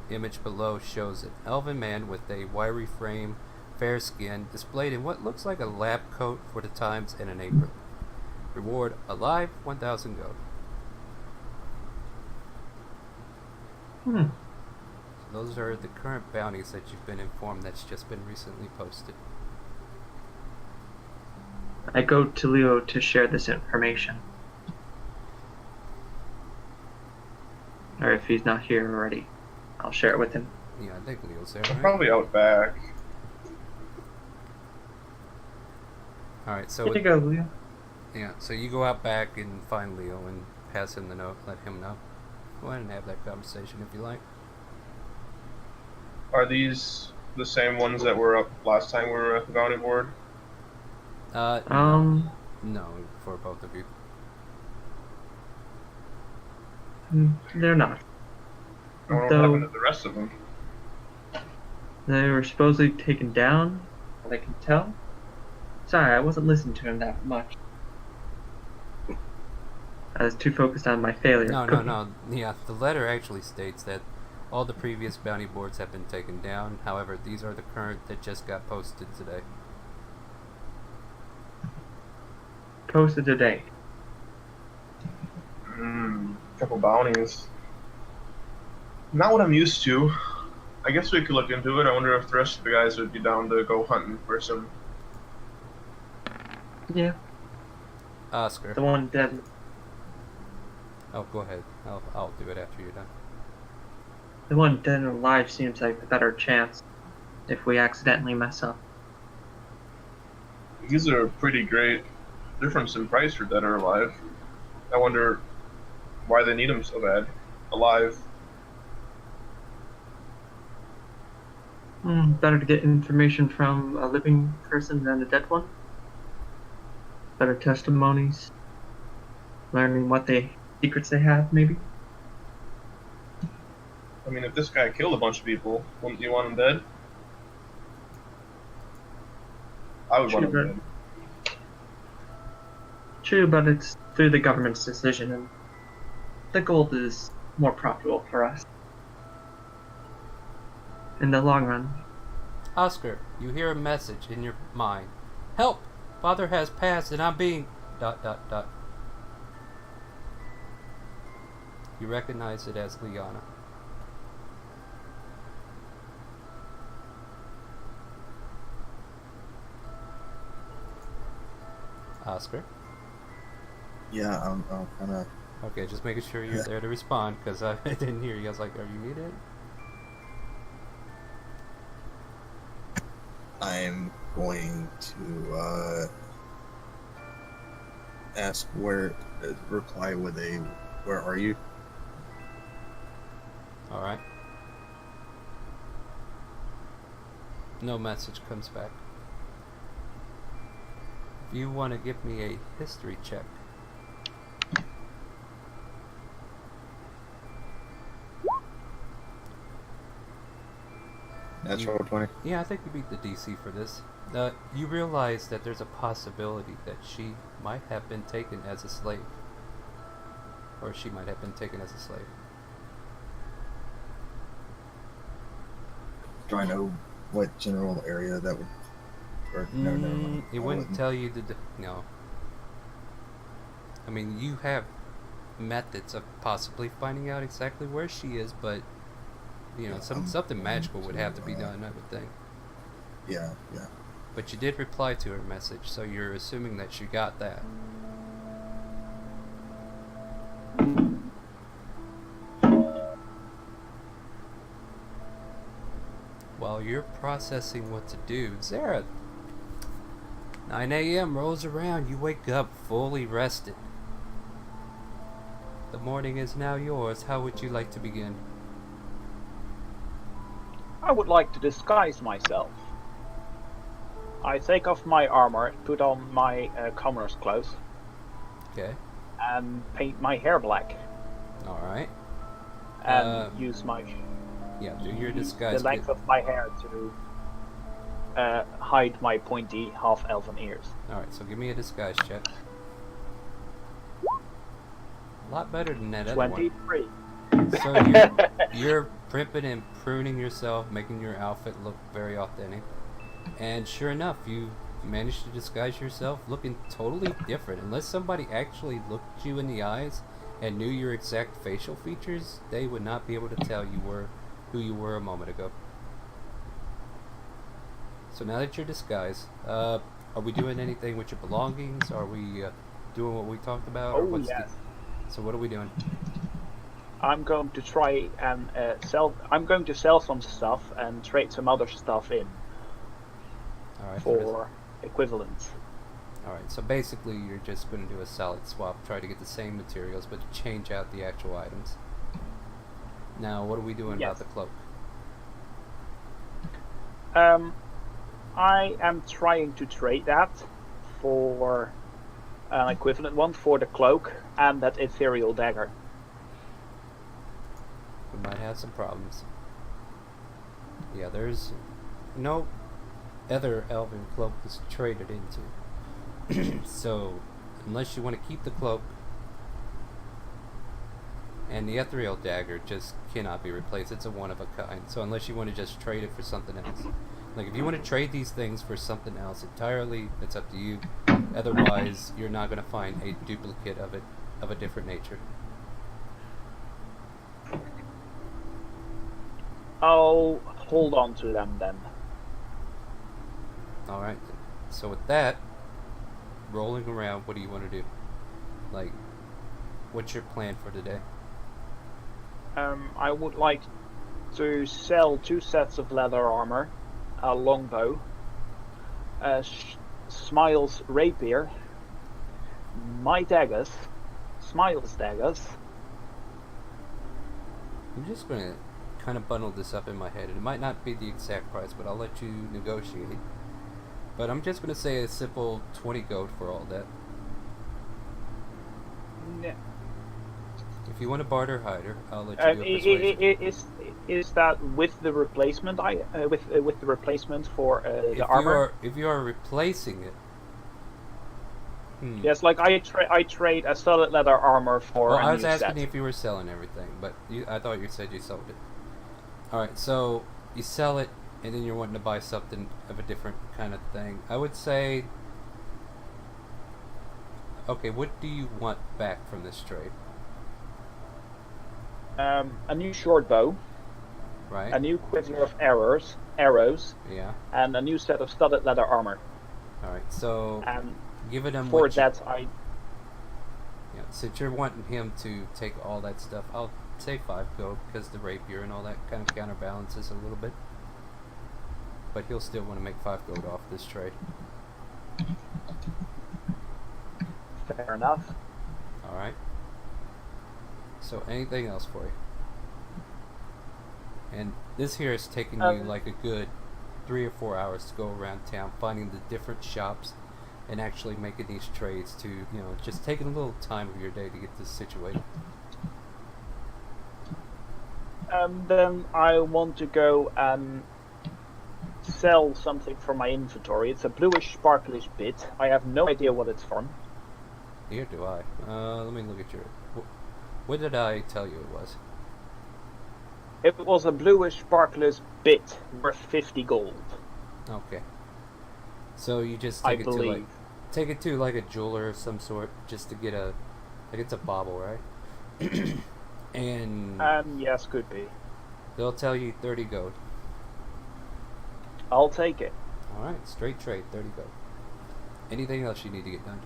Image below shows an elven man with a wiry frame, fair skin, displayed in what looks like a lab coat for the times and an apron. Reward alive, 1,000 gold. So those are the current bounties that you've been informed that's just been recently posted. I go to Leo to share this information. Or if he's not here already, I'll share it with him. Yeah, I think Leo's there, I'm right? probably out back. Alright, so Here you go, Leo. yeah, so you go out back and find Leo and pass him the note, let him know. Go ahead and have that conversation if you like. Are these the same ones that were up last time we were at the bounty board? No, for both of you. They're not. I don't know what Though happened to the rest of them. they were supposedly taken down, what I can tell. Sorry, I wasn't listening to him that much. I was too focused on my failure. No. Yeah, the letter actually states that all the previous bounty boards have been taken down. However, these are the current that just got posted today. Posted today. Couple bounties. Not what I'm used to. I guess we could look into it. I wonder if the rest of the guys would be down to go hunting for some. Yeah, Oscar. the one dead. Oh, go ahead. I'll do it after you're done. The one dead and alive seems like a better chance if we accidentally mess up. These are a pretty great difference in price for dead or alive. I wonder why they need them so bad. Alive. Better to get information from a living person than a dead one. Better testimonies. Learning what secrets they have, maybe. I mean, if this guy killed a bunch of people, wouldn't you want him dead? I would want him Sure. dead. True, but it's through the government's decision, and the gold is more profitable for us. In the long run. Oscar, you hear a message in your mind. Help! Father has passed and I'm being... ... You recognize it as Liana. Oscar? Yeah, I'm kind of. Okay, just making sure you're there to respond, because I didn't hear you. I was like, are you muted? I'm going to ask reply with a, where are you? Alright. No message comes back. If you want to give me a history check. Natural 20. Yeah, I think you beat the DC for this. You realize that there's a possibility that she might have been taken as a slave. Or she might have been taken as a slave. Do I know what general area that would? Or, no, never mind. It I wouldn't tell you no. I mean, you have methods of possibly finding out exactly where she is, but you know, something magical would have to be done, I would think. Yeah. But you did reply to her message, so you're assuming that she got that. While you're processing what to do, Zareth, 9 a.m. rolls around, you wake up fully rested. The morning is now yours. How would you like to begin? I would like to disguise myself. I take off my armor, put on my commoner's clothes, Okay. and paint my hair black, Alright. and use my Yeah, do your disguise. the length of my hair to hide my pointy half-elven ears. Alright, so give me a disguise check. A lot better than that other one. 23. So you're primping and pruning yourself, making your outfit look very authentic. And sure enough, you managed to disguise yourself looking totally different. Unless somebody actually looked you in the eyes and knew your exact facial features, they would not be able to tell you who you were a moment ago. So now that you're disguised, are we doing anything with your belongings? Are we doing what we talked about? Oh yes. So what are we doing? I'm going to try and sell. I'm going to sell some stuff and trade some other stuff in All right. for equivalents. Alright, so basically you're just going to do a solid swap, try to get the same materials, but change out the actual items. Now, what are we doing about Yes. the cloak? I am trying to trade that for an equivalent one for the cloak and that ethereal dagger. We might have some problems. Yeah, there's no other elven cloak is traded into. So, unless you want to keep the cloak, and the ethereal dagger just cannot be replaced. It's a one of a kind. So unless you want to just trade it for something else. Like if you want to trade these things for something else entirely, it's up to you. Otherwise, you're not going to find a duplicate of it of a different nature. I'll hold on to them then. Alright. So with that, rolling around, what do you want to do? Like, what's your plan for today? I would like to sell 2 sets of leather armor, a longbow, Smiles rapier, my daggers, Smiles daggers. I'm just going to kind of bundle this up in my head. It might not be the exact price, but I'll let you negotiate. But I'm just going to say a simple 20 gold for all that. If you want to barter hider, I'll let you do a persuasion. Is that with the replacement? With the replacement for the armor? If you are replacing it. Yes, like I trade a solid leather armor for. Well, a I was new asking set. if you were selling everything, but I thought you said you sold it. All right, so you sell it, and then you're wanting to buy something of a different kind of thing. I would say. Okay, what do you want back from this trade? A new short bow, Right? a new quiver of arrows, Yeah. and a new set of studded leather armor. All right. So And give them for what that, yeah, Since you're wanting him to take all that stuff, I'll say 5 gold because the rapier and all that kind of counterbalances a little bit. But he'll still want to make 5 gold off this trade. Fair enough. Alright. So anything else for you? And this here is taking you like a good 3 or 4 hours to go around town, finding the different shops and actually making these trades to, just taking a little time of your day to get this situated. Then I want to go and sell something from my inventory. It's a bluish, sparklish bit. I have no idea what it's from. Neither do I. Let me look at your... What did I tell you it was? It was a bluish, sparklish bit worth 50 gold. Okay. So you just I take it believe. take it to like a jeweler of some sort, just to get it's a bauble, right? And Yes, could be. they'll tell you 30 gold. I'll take it. Alright, straight trade, 30 gold. Anything else you need to get done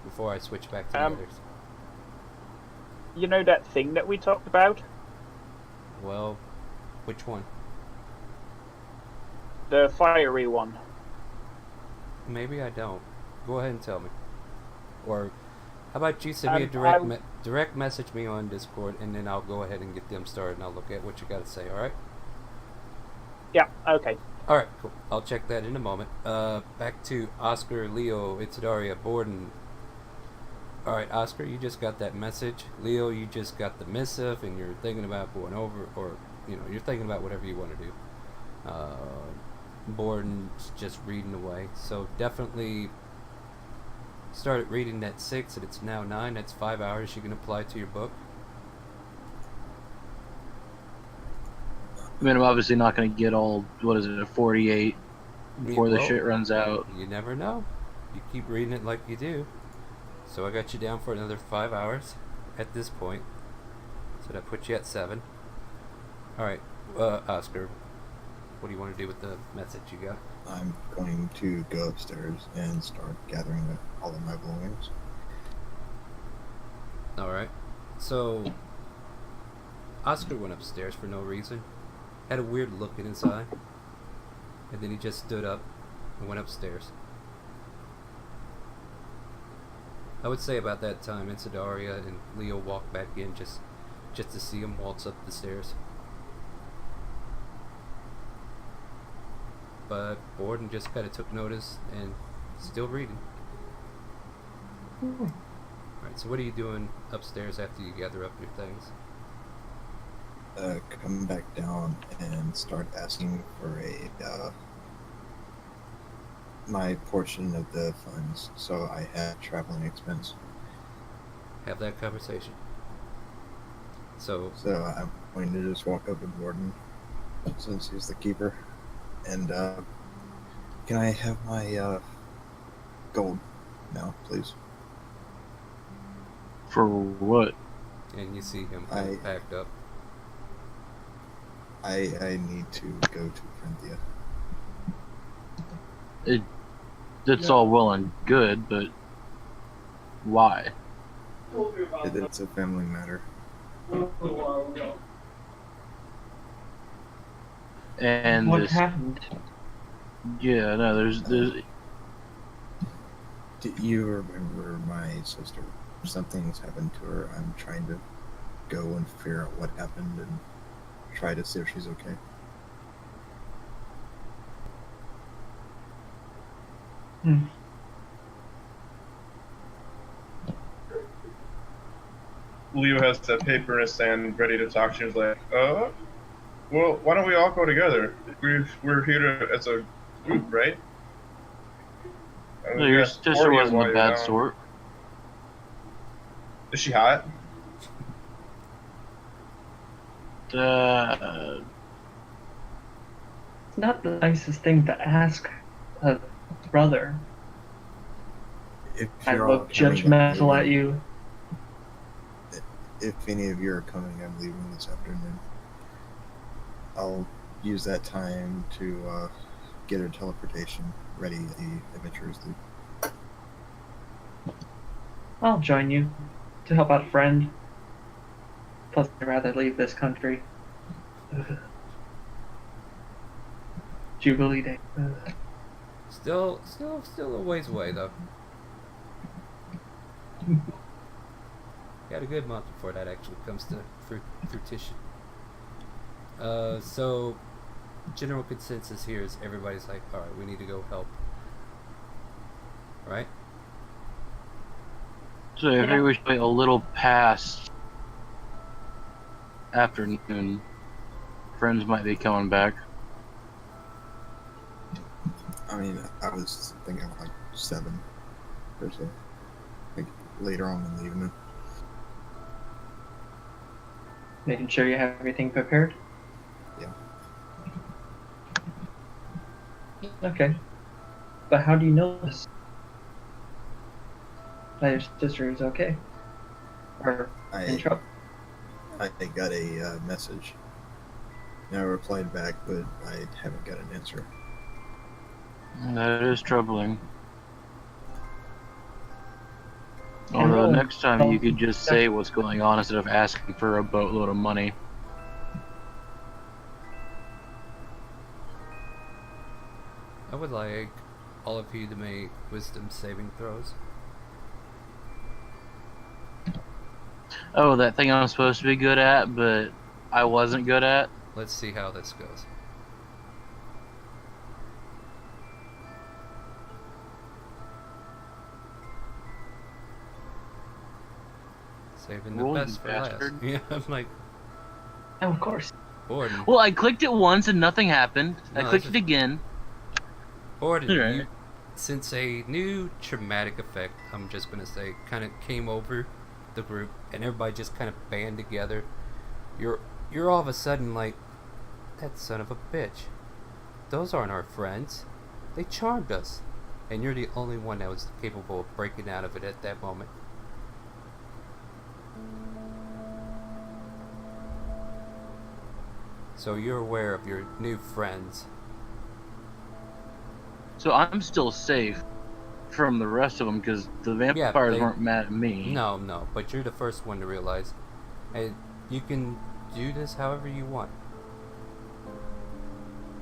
before I switch back to the others? You know that thing that we talked about? Well, which one? The fiery one. Maybe I don't. Go ahead and tell me. Or how about you send me a direct message me on Discord, and then I'll go ahead and get them started, and I'll look at what you got to say. All right? Yeah. Okay. All right. Cool. I'll check that in a moment. Back to Oscar, Leo, Itadaria, Borden. All right, Oscar, you just got that message. Leo, you just got the missive, and you're thinking about going over, or you're thinking about whatever you want to do. Borden's just reading away, so definitely started reading at 6 and it's now 9. That's 5 hours you can apply to your book. I mean, I'm obviously not going to get all, 48 before the shit runs out. You never know. You keep reading it like you do. So I got you down for another 5 hours at this point. So that puts you at 7. Alright, Oscar, what do you want to do with the message you got? I'm going to go upstairs and start gathering up all of my belongings. Alright. So, Oscar went upstairs for no reason. Had a weird look in his eye. And then he just stood up and went upstairs. I would say about that time, Insidaria and Leo walked back in just to see him waltz up the stairs. But Borden just kind of took notice and still reading. Alright, so what are you doing upstairs after you gather up your things? Come back down and start asking for my portion of the funds, so I have traveling expense. Have that conversation. So I'm going to just walk up to Gordon, since he's the keeper, and can I have my gold now, please? For what? and you see him packed up. I need to go to Corinthia. It's all well and good, but why? It's a family matter. And what happened? Yeah, no, there's. Do you remember my sister? Something's happened to her. I'm trying to go and figure out what happened and try to see if she's okay. Leo has that paper in his hand, ready to talk to you. He's like, well, why don't we all go together? We're here as a group, right? No, your sister wasn't a bad sort. Is she hot? It's not the nicest thing to ask a brother. If I you're all look coming, judgmental at you. If any of you are coming, I'm leaving this afternoon. I'll use that time to get her teleportation ready. The adventurers do. I'll join you to help out a friend. Plus, I'd rather leave this country. Ugh. Jubilee Day. Ugh. Still a ways away though. Got a good month before that actually comes to fruition. So general consensus here is everybody's like, all right, we need to go help. Right? So I think we should wait a little past afternoon. Friends might be coming back. I mean, I was thinking like 7 or so. Like later on in the evening. Making sure you have everything prepared? Yeah. Okay. But how do you know this? That your sister is okay? Or in trouble? I got a message. And I replied back, but I haven't got an answer. That is troubling. Although next time you could just say what's going on instead of asking for a boatload of money. I would like all of you to make wisdom saving throws. Oh, that thing I'm supposed to be good at, but I wasn't good at? Let's see how this goes. Saving the Roll, you best for bastard. last. Yeah, I'm like, Oh, of course. Borden. Well, I clicked it once and nothing happened. I No, clicked that's it again. Borden, Alright. you, since a new traumatic effect, I'm just gonna say, kind of came over the group, and everybody just kind of band together. You're all of a sudden like, that son of a bitch. Those aren't our friends. They charmed us, and you're the only one that was capable of breaking out of it at that moment. So you're aware of your new friends. So I'm still safe from the rest of them because the vampires weren't mad at me. No, but you're the first one to realize, and you can do this however you want.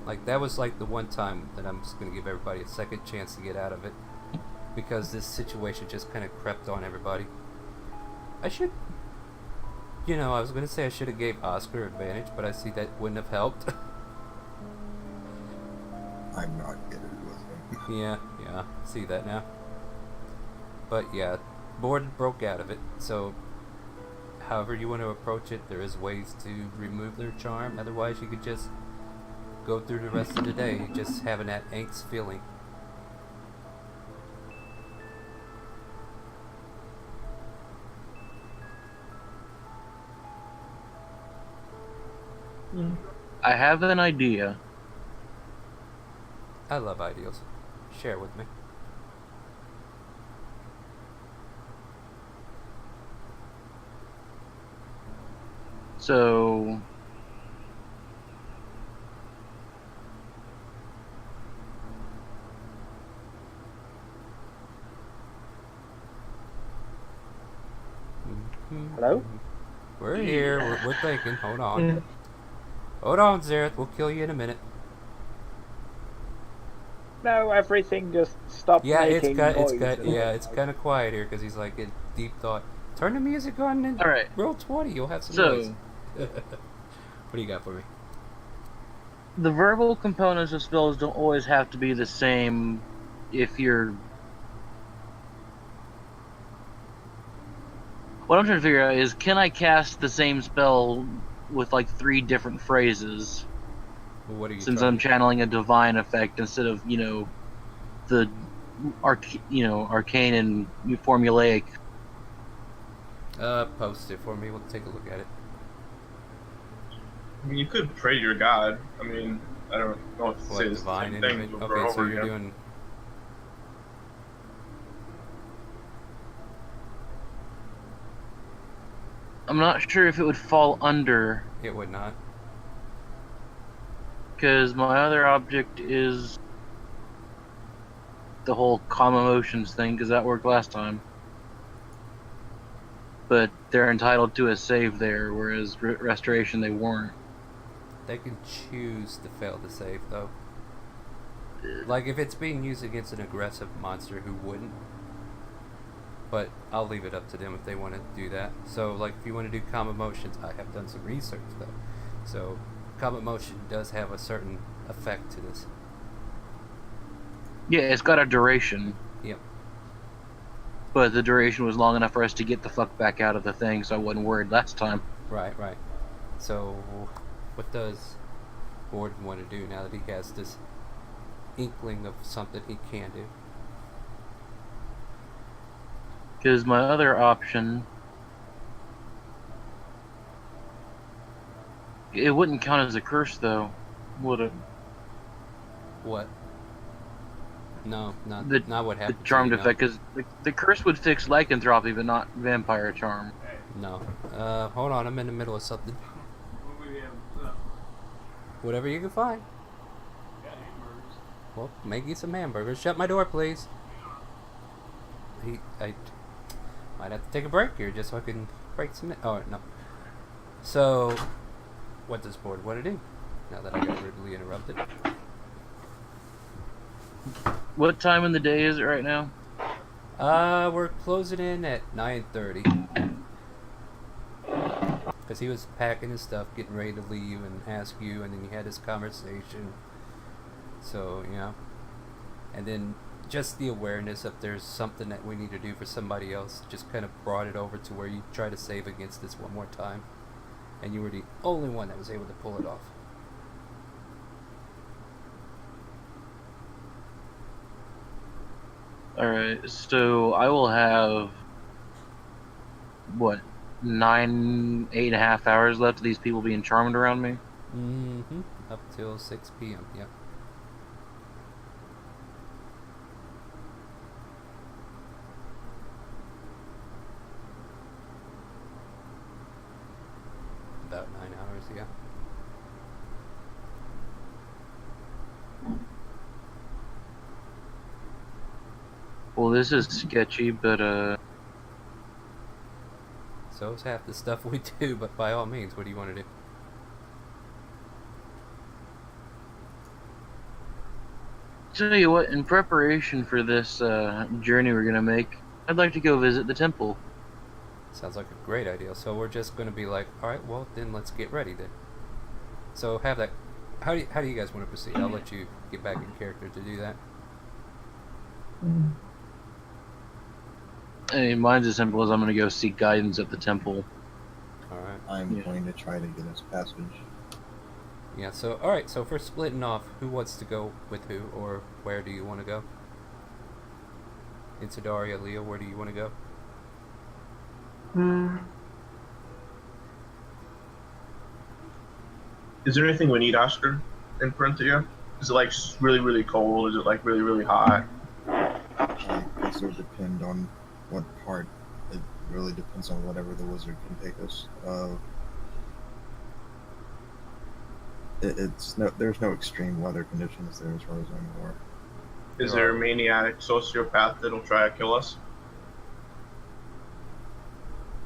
Like, that was like the one time that I'm just gonna give everybody a second chance to get out of it, because this situation just kind of crept on everybody. I was gonna say I should have gave Oscar advantage, but I see that wouldn't have helped. I'm not good at wisdom. Yeah, see that now. But yeah, Borden broke out of it, so however you want to approach it, there is ways to remove their charm. Otherwise, you could just go through the rest of the day just having that angst feeling. I have an idea. I love ideals. Share with me. So Hello? We're here. We're thinking. Hold on. Hold on, Zareth. We'll kill you in a minute. No, everything just stopped Yeah, making noise. it's kind of quiet here because he's like in deep thought. Turn the music on and Alright. roll 20. You'll have some So- noise. What do you got for me? the verbal components of spells don't always have to be the same if you're... What I'm trying to figure out is, can I cast the same spell with like 3 different phrases? Well, what are you Since trying I'm to- channeling a divine effect instead of, the arcane and formulaic. Post it for me. We'll take a look at it. I mean, you could pray to your god. I mean, I don't know if to What, say the divine same thing individual? over and Okay, so over you're again. doing... I'm not sure if it would fall under, It would not. because my other object is the whole calm emotions thing, because that worked last time. but they're entitled to a save there, whereas restoration they weren't. They can choose to fail to save, though. Like, if it's being used against an aggressive monster, who wouldn't? But I'll leave it up to them if they want to do that. So, like, if you want to do calm emotions, I have done some research, though. So, calm emotion does have a certain effect to this. Yeah, it's got a duration. Yep. But the duration was long enough for us to get the fuck back out of the thing, so I wasn't worried last time. Right. So, what does Gordon want to do now that he has this inkling of something he can do? Because my other option... It wouldn't count as a curse, though, would it? What? No, not what The happened. charmed to you, effect, because the curse would fix lycanthropy, but not vampire charm. No. Hold on, I'm in the middle of something. Whatever you can find. Well, make you some hamburgers. Shut my door, please. I might have to take a break here just so I can break some. Oh no. So, what does board want to do? Now that I got rudely interrupted. What time in the day is it right now? We're closing in at 9:30. Because he was packing his stuff, getting ready to leave and ask you, and then you had this conversation. So, yeah. And then just the awareness of there's something that we need to do for somebody else just kind of brought it over to where you try to save against this one more time. And you were the only one that was able to pull it off. Alright, so I will have, what, 8.5 hours left of these people being charmed around me? Mm-hmm. Up till 6 p.m., yep. About 9 hours, yeah. Well, this is sketchy, but, So it's half the stuff we do, but by all means, what do you want to do? tell you what, in preparation for this, journey we're gonna make, I'd like to go visit the temple. Sounds like a great idea. So we're just going to be like, alright, well, then let's get ready then. So have that... How do you guys want to proceed? I'll let you get back in character to do that. I mean, mine's as simple as I'm gonna go seek guidance at the temple. Alright. I'm going to try to get us passage. Yeah, so, alright, so for splitting off, who wants to go with who, or where do you want to go? In Sidaria, Leo, where do you want to go? Is there anything we need, Oscar, in Parentia? Is it like really, really cold? Is it like really, really hot? I guess it would depend on what part. It really depends on whatever the wizard can take us. There's no extreme weather conditions there as far as I'm aware. Is there a maniac sociopath that'll try to kill us?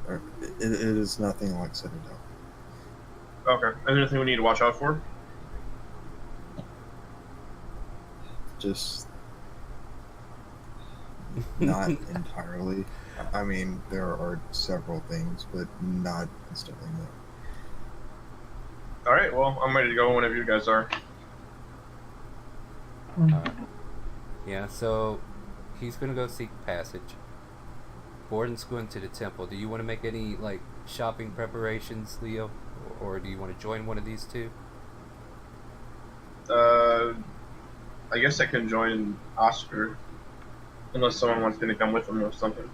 It is nothing like Citadel. Okay. Is there anything we need to watch out for? Just not entirely. I mean, there are several things, but not instantly. No. All right. Well, I'm ready to go whenever you guys are. Alright. Yeah, so he's going to go seek passage. Gordon's going to the temple. Do you want to make any, like, shopping preparations, Leo? Or do you want to join one of these two? I guess I can join Oscar, unless someone wants me to come with him or something.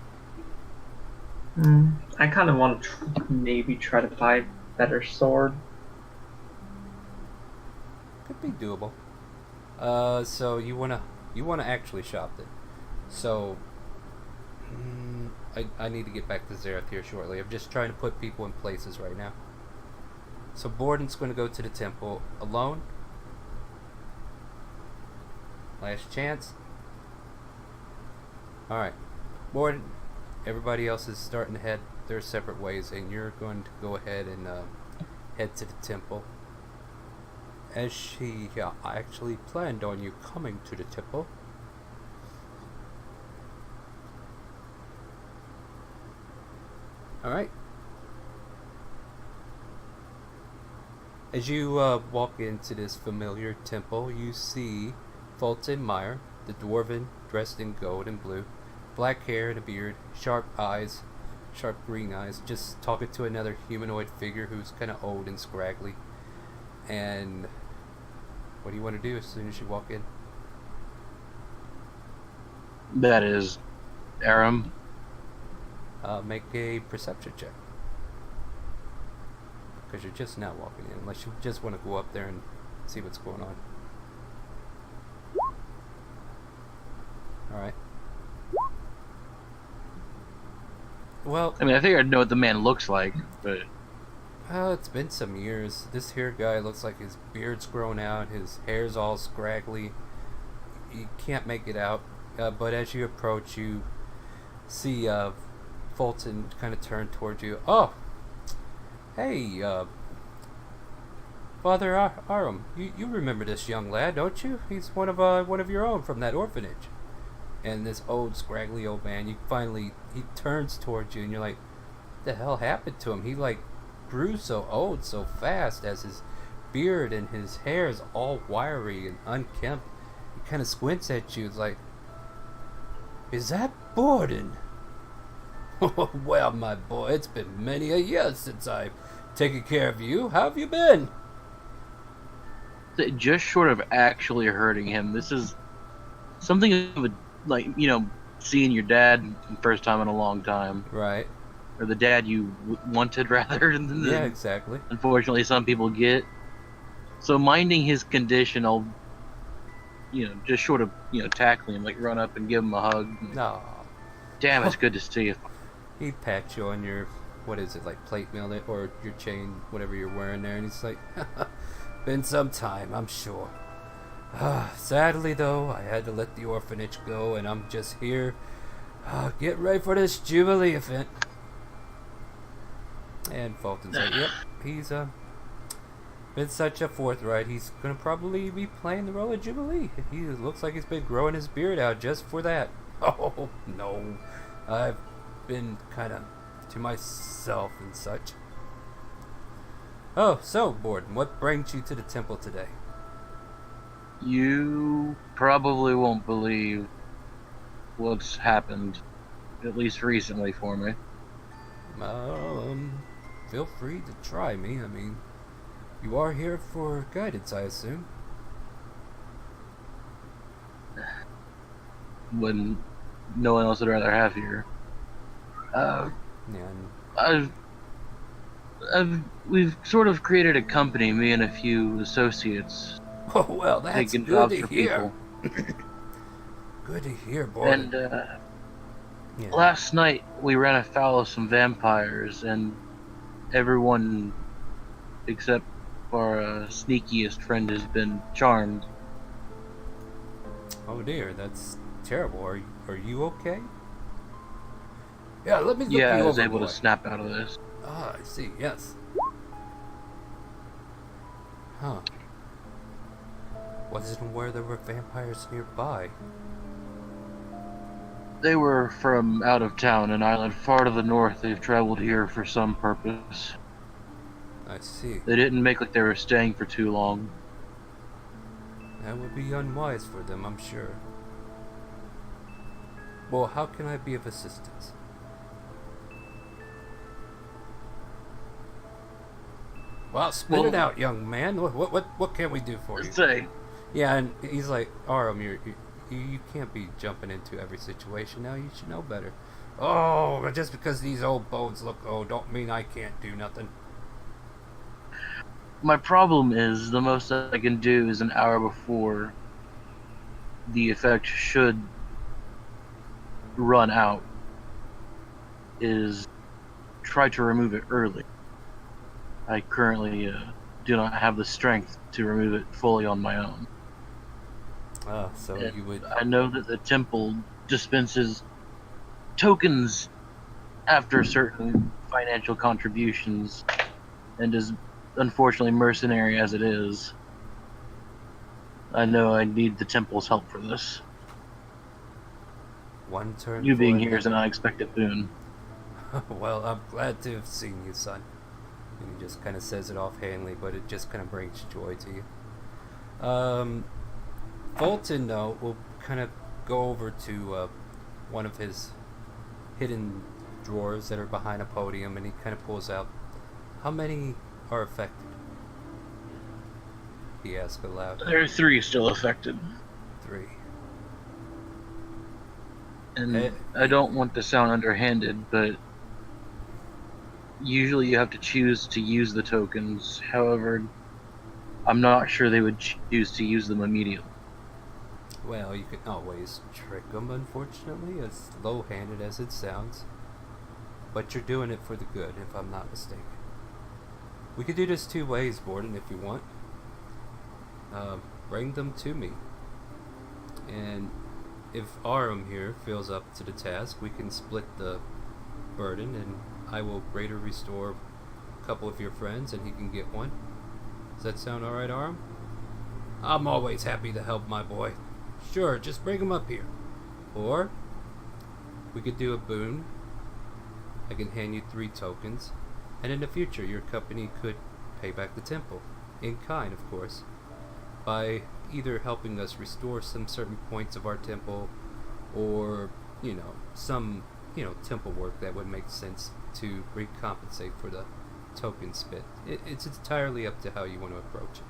I kind of want to maybe try to buy a better sword. Could be doable. So you wanna actually shop then. So I need to get back to Zareth here shortly. I'm just trying to put people in places right now. So Borden's going to go to the temple alone. Last chance. Alright. Borden, everybody else is starting to head their separate ways, and you're going to go ahead and head to the temple. As she actually planned on you coming to the temple. Alright. As you walk into this familiar temple, you see Fulton Meyer, the dwarven, dressed in gold and blue, black hair and a beard, sharp eyes, sharp green eyes, just talking to another humanoid figure who's kind of old and scraggly. And what do you want to do as soon as you walk in? That is Aram. Make a perception check. Because you're just now walking in, unless you just want to go up there and see what's going on. Alright. Well, I mean, I think I know what the man looks like, but it's been some years. This here guy looks like his beard's grown out, his hair's all scraggly. You can't make it out. But as you approach, you see Fulton kind of turn towards you. Oh! Hey, Father Aram, you remember this young lad, don't you? He's one of your own from that orphanage. And this old, scraggly old man, he turns towards you, and you're like, what the hell happened to him? He, grew so old so fast, as his beard and his hair is all wiry and unkempt. He kind of squints at you, it's like, is that Borden? Well, my boy, it's been many a year since I've taken care of you. How have you been? just short of actually hurting him, this is something of a, seeing your dad the first time in a long time. Right. Or the dad you wanted, rather than Yeah, exactly. unfortunately some people get. So minding his condition, I'll, just short of, tackling him, run up and give him a hug. No. Damn, it's good to see you. He pats you on your, plate mail or your chain, whatever you're wearing there, and he's like, been some time, I'm sure. Sadly, though, I had to let the orphanage go, and I'm just here, get ready for this Jubilee event. And Fulton's like, yep, he's been such a forthright, he's gonna probably be playing the role of Jubilee. He looks like he's been growing his beard out just for that. Oh, no. I've been kind of to myself and such. Oh, so, Borden, what brings you to the temple today? You probably won't believe what's happened, at least recently, for me. Feel free to try me. I mean, you are here for guidance, I assume. When no one else would rather have here. We've sort of created a company, me and a few associates. Oh, well, that's taking good jobs to for hear. people. Good to hear, Borden. And last night we ran afoul of some vampires, and everyone except our sneakiest friend has been charmed. Oh dear, that's terrible. Are you okay? Yeah, let me look you over. Yeah, I was able boy. to snap out of this. Ah, I see, yes. Huh. Wasn't aware there were vampires nearby. They were from out of town, an island far to the north. They've traveled here for some purpose. I see. They didn't make like they were staying for too long. That would be unwise for them, I'm sure. Well, how can I be of assistance? Well, spit it out, young man. What can we do for you? Say, Yeah, and he's like, Aram, you can't be jumping into every situation now. You should know better. Oh, but just because these old bones look old, don't mean I can't do nothing. my problem is the most I can do is an hour before the effect should run out is try to remove it early. I currently do not have the strength to remove it fully on my own. So And you would... I know that the temple dispenses tokens after certain financial contributions, and as unfortunately mercenary as it is, I know I need the temple's help for this. One turn You for being here is an another. unexpected boon. Well, I'm glad to have seen you, son. And he just kind of says it offhandedly, but it just kind of brings joy to you. Fulton, though, will kind of go over to one of his hidden drawers that are behind a podium, and he kind of pulls out, how many are affected? He asks aloud. There are 3 still affected. 3. And I don't want to sound underhanded, but usually you have to choose to use the tokens. However, I'm not sure they would choose to use them immediately. Well, you can always trick them, unfortunately, as low-handed as it sounds. But you're doing it for the good, if I'm not mistaken. We could do this 2 ways, Borden, if you want. Bring them to me. And if Arum here feels up to the task, we can split the burden, and I will greater restore a couple of your friends, and he can get one. Does that sound alright, Arum? I'm always happy to help my boy. Sure, just bring him up here. Or, we could do a boon. I can hand you 3 tokens, and in the future your company could pay back the temple. In kind, of course. By either helping us restore some certain points of our temple, or, some, temple work that would make sense to recompensate for the token spent. It's entirely up to how you want to approach it.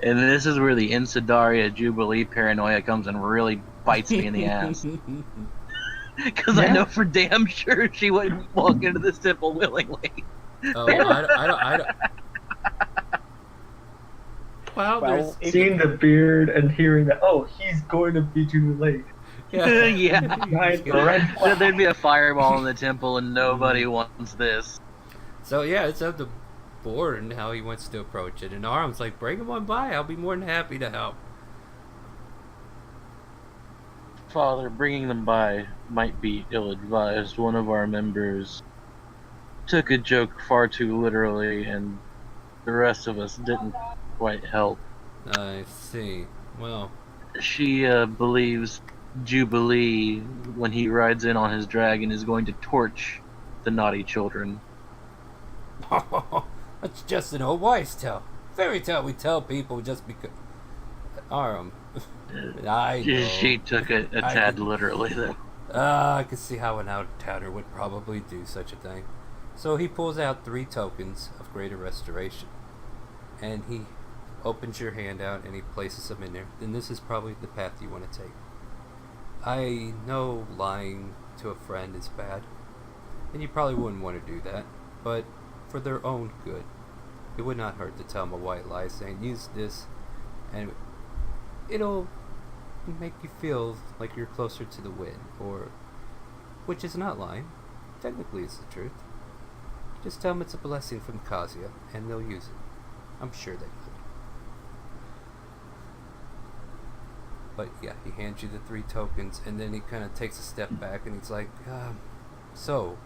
And this is where the Insidaria Jubilee paranoia comes and really bites me in the ass. Because I know for damn sure she wouldn't walk into this temple willingly. Oh, I don't. Well, there's... Seeing the beard and hearing that, oh, he's going to be too late. Yeah. Behind the red flag. There'd be a fireball in the temple and nobody wants this. So yeah, it's up to Borden how he wants to approach it. And Arum's like, bring him on by, I'll be more than happy to help. Father, bringing them by might be ill-advised. One of our members took a joke far too literally, and the rest of us didn't quite help. I see. Well... She believes Jubilee, when he rides in on his dragon, is going to torch the naughty children. That's just an old wives' tale. Fairy tale we tell people just because... Arum. I know. She took it a tad literally, though. I could see how an out-towner would probably do such a thing. So he pulls out 3 tokens of greater restoration. And he opens your hand out and he places them in there. Then this is probably the path you want to take. I know lying to a friend is bad. And you probably wouldn't want to do that. But for their own good, it would not hurt to tell them a white lie saying, use this, and it'll make you feel like you're closer to the win, or, which is not lying, technically it's the truth. Just tell them it's a blessing from Kazuya, and they'll use it. I'm sure they will. But yeah, he hands you the 3 tokens, and then he kind of takes a step back, and he's like, so,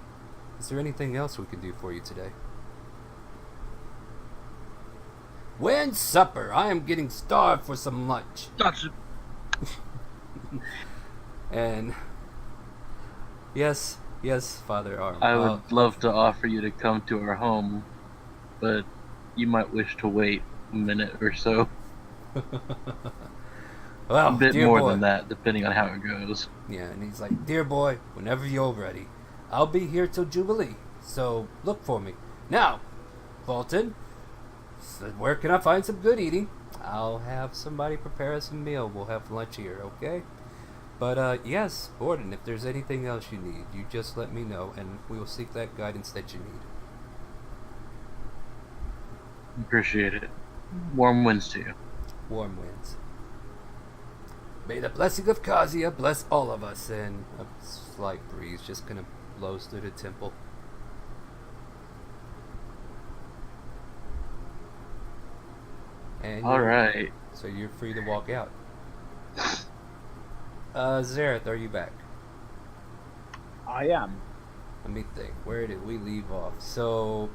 is there anything else we can do for you today? When's supper? I am getting starved for some lunch. And yes, Father Arm. I would love to offer you to come to our home, but you might wish to wait a minute or so. Well, a bit dear more boy. than that, depending on how it goes. Yeah, and he's like, dear boy, whenever you're ready, I'll be here till Jubilee, so look for me. Now, Fulton, so where can I find some good eating? I'll have somebody prepare us a meal. We'll have lunch here, okay? But, yes, Borden, if there's anything else you need, you just let me know, and we will seek that guidance that you need. Appreciate it. Warm winds to you. Warm winds. May the blessing of Kazuya bless all of us, and a slight breeze just kind of blows through the temple. And Alright. so you're free to walk out. Zareth, are you back? I am. Let me think. Where did we leave off? So,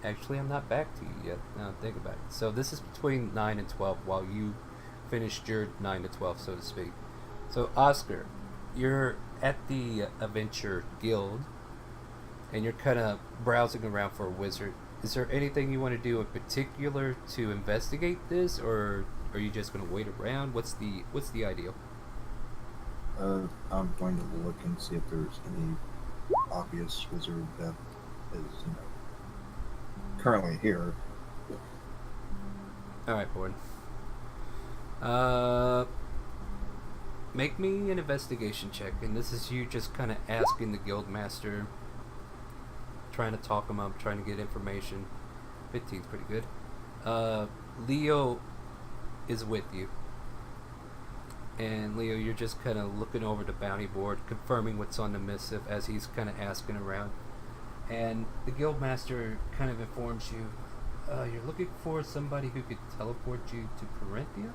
actually, I'm not back to you yet. Now think about it. So this is between 9 and 12, while you finished your 9 to 12, so to speak. So Oscar, you're at the Adventure Guild, and you're kind of browsing around for a wizard. Is there anything you want to do in particular to investigate this, or are you just going to wait around? What's the ideal? I'm going to look and see if there's any obvious wizard that is, currently here. All right, Borden. Make me an investigation check, and this is you just kind of asking the guild master, trying to talk him up, trying to get information. 15's pretty good. Leo is with you. And Leo, you're just kind of looking over the bounty board, confirming what's on the missive as he's kind of asking around. And the guildmaster kind of informs you, you're looking for somebody who could teleport you to Corinthia?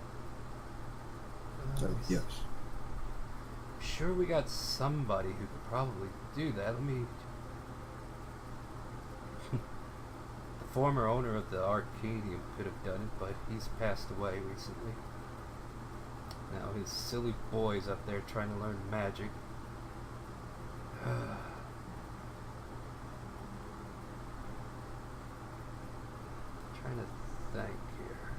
Yes. I'm sure we got somebody who could probably do that. Let me... The former owner of the Arcadium could have done it, but he's passed away recently. Now his silly boy's up there trying to learn magic. Trying to think here.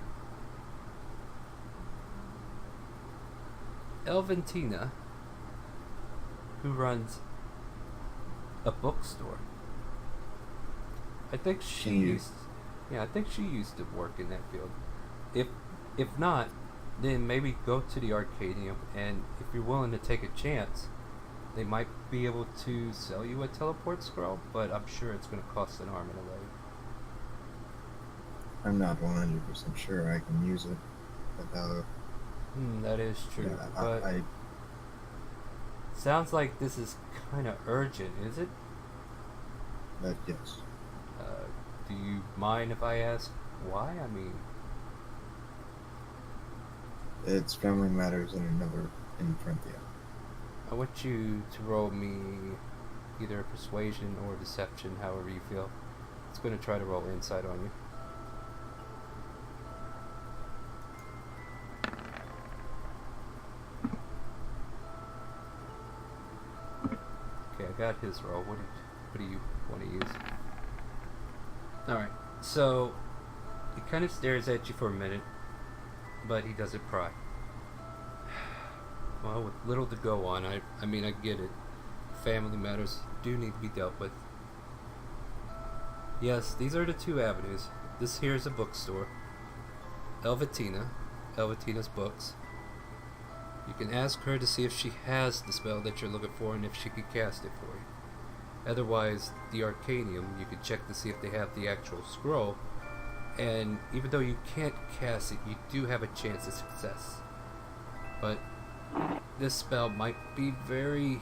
Elventina, who runs a bookstore. I think she used to work in that field. If not, then maybe go to the Arcadium, and if you're willing to take a chance, they might be able to sell you a teleport scroll, but I'm sure it's going to cost an arm and a leg. I'm not 100% sure I can use it, but That is true, yeah, but I sounds like this is kind of urgent, is it? yes. Do you mind if I ask why? I mean... It's family matters in Corinthia. I want you to roll me either persuasion or deception, however you feel. It's going to try to roll insight on you. Okay, I got his roll. What do you want to use? Alright, so he kind of stares at you for a minute, but he doesn't pry. Well, with little to go on, I mean, I get it. Family matters do need to be dealt with. Yes, these are the two avenues. This here is a bookstore. Elvatina's books. You can ask her to see if she has the spell that you're looking for and if she could cast it for you. Otherwise, the Arcanium, you can check to see if they have the actual scroll. And even though you can't cast it, you do have a chance of success. But this spell might be very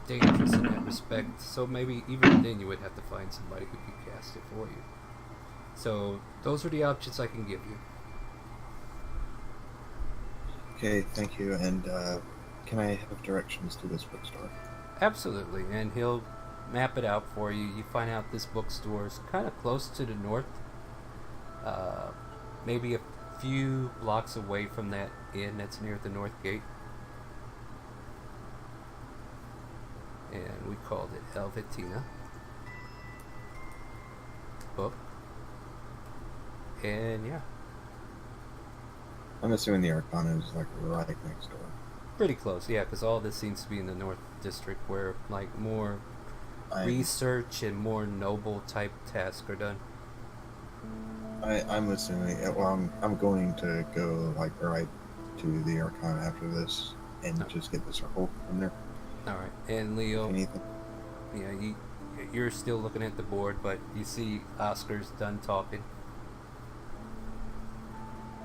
dangerous in that respect, so maybe even then you would have to find somebody who could cast it for you. So those are the options I can give you. Okay, thank you. And can I have directions to this bookstore? Absolutely, and he'll map it out for you. You find out this bookstore is kind of close to the north, maybe a few blocks away from that inn that's near the north gate. And we called it Elvatina book. And yeah, I'm assuming the Arcana is like right next door. pretty close, yeah, because all this seems to be in the North District where like more research and more noble type tasks are done. I'm assuming. Well, I'm going to go like right to the Arcana after this and just get the circle from there. All right, and Leo, Anything? yeah, you're still looking at the board, but you see Oscar's done talking.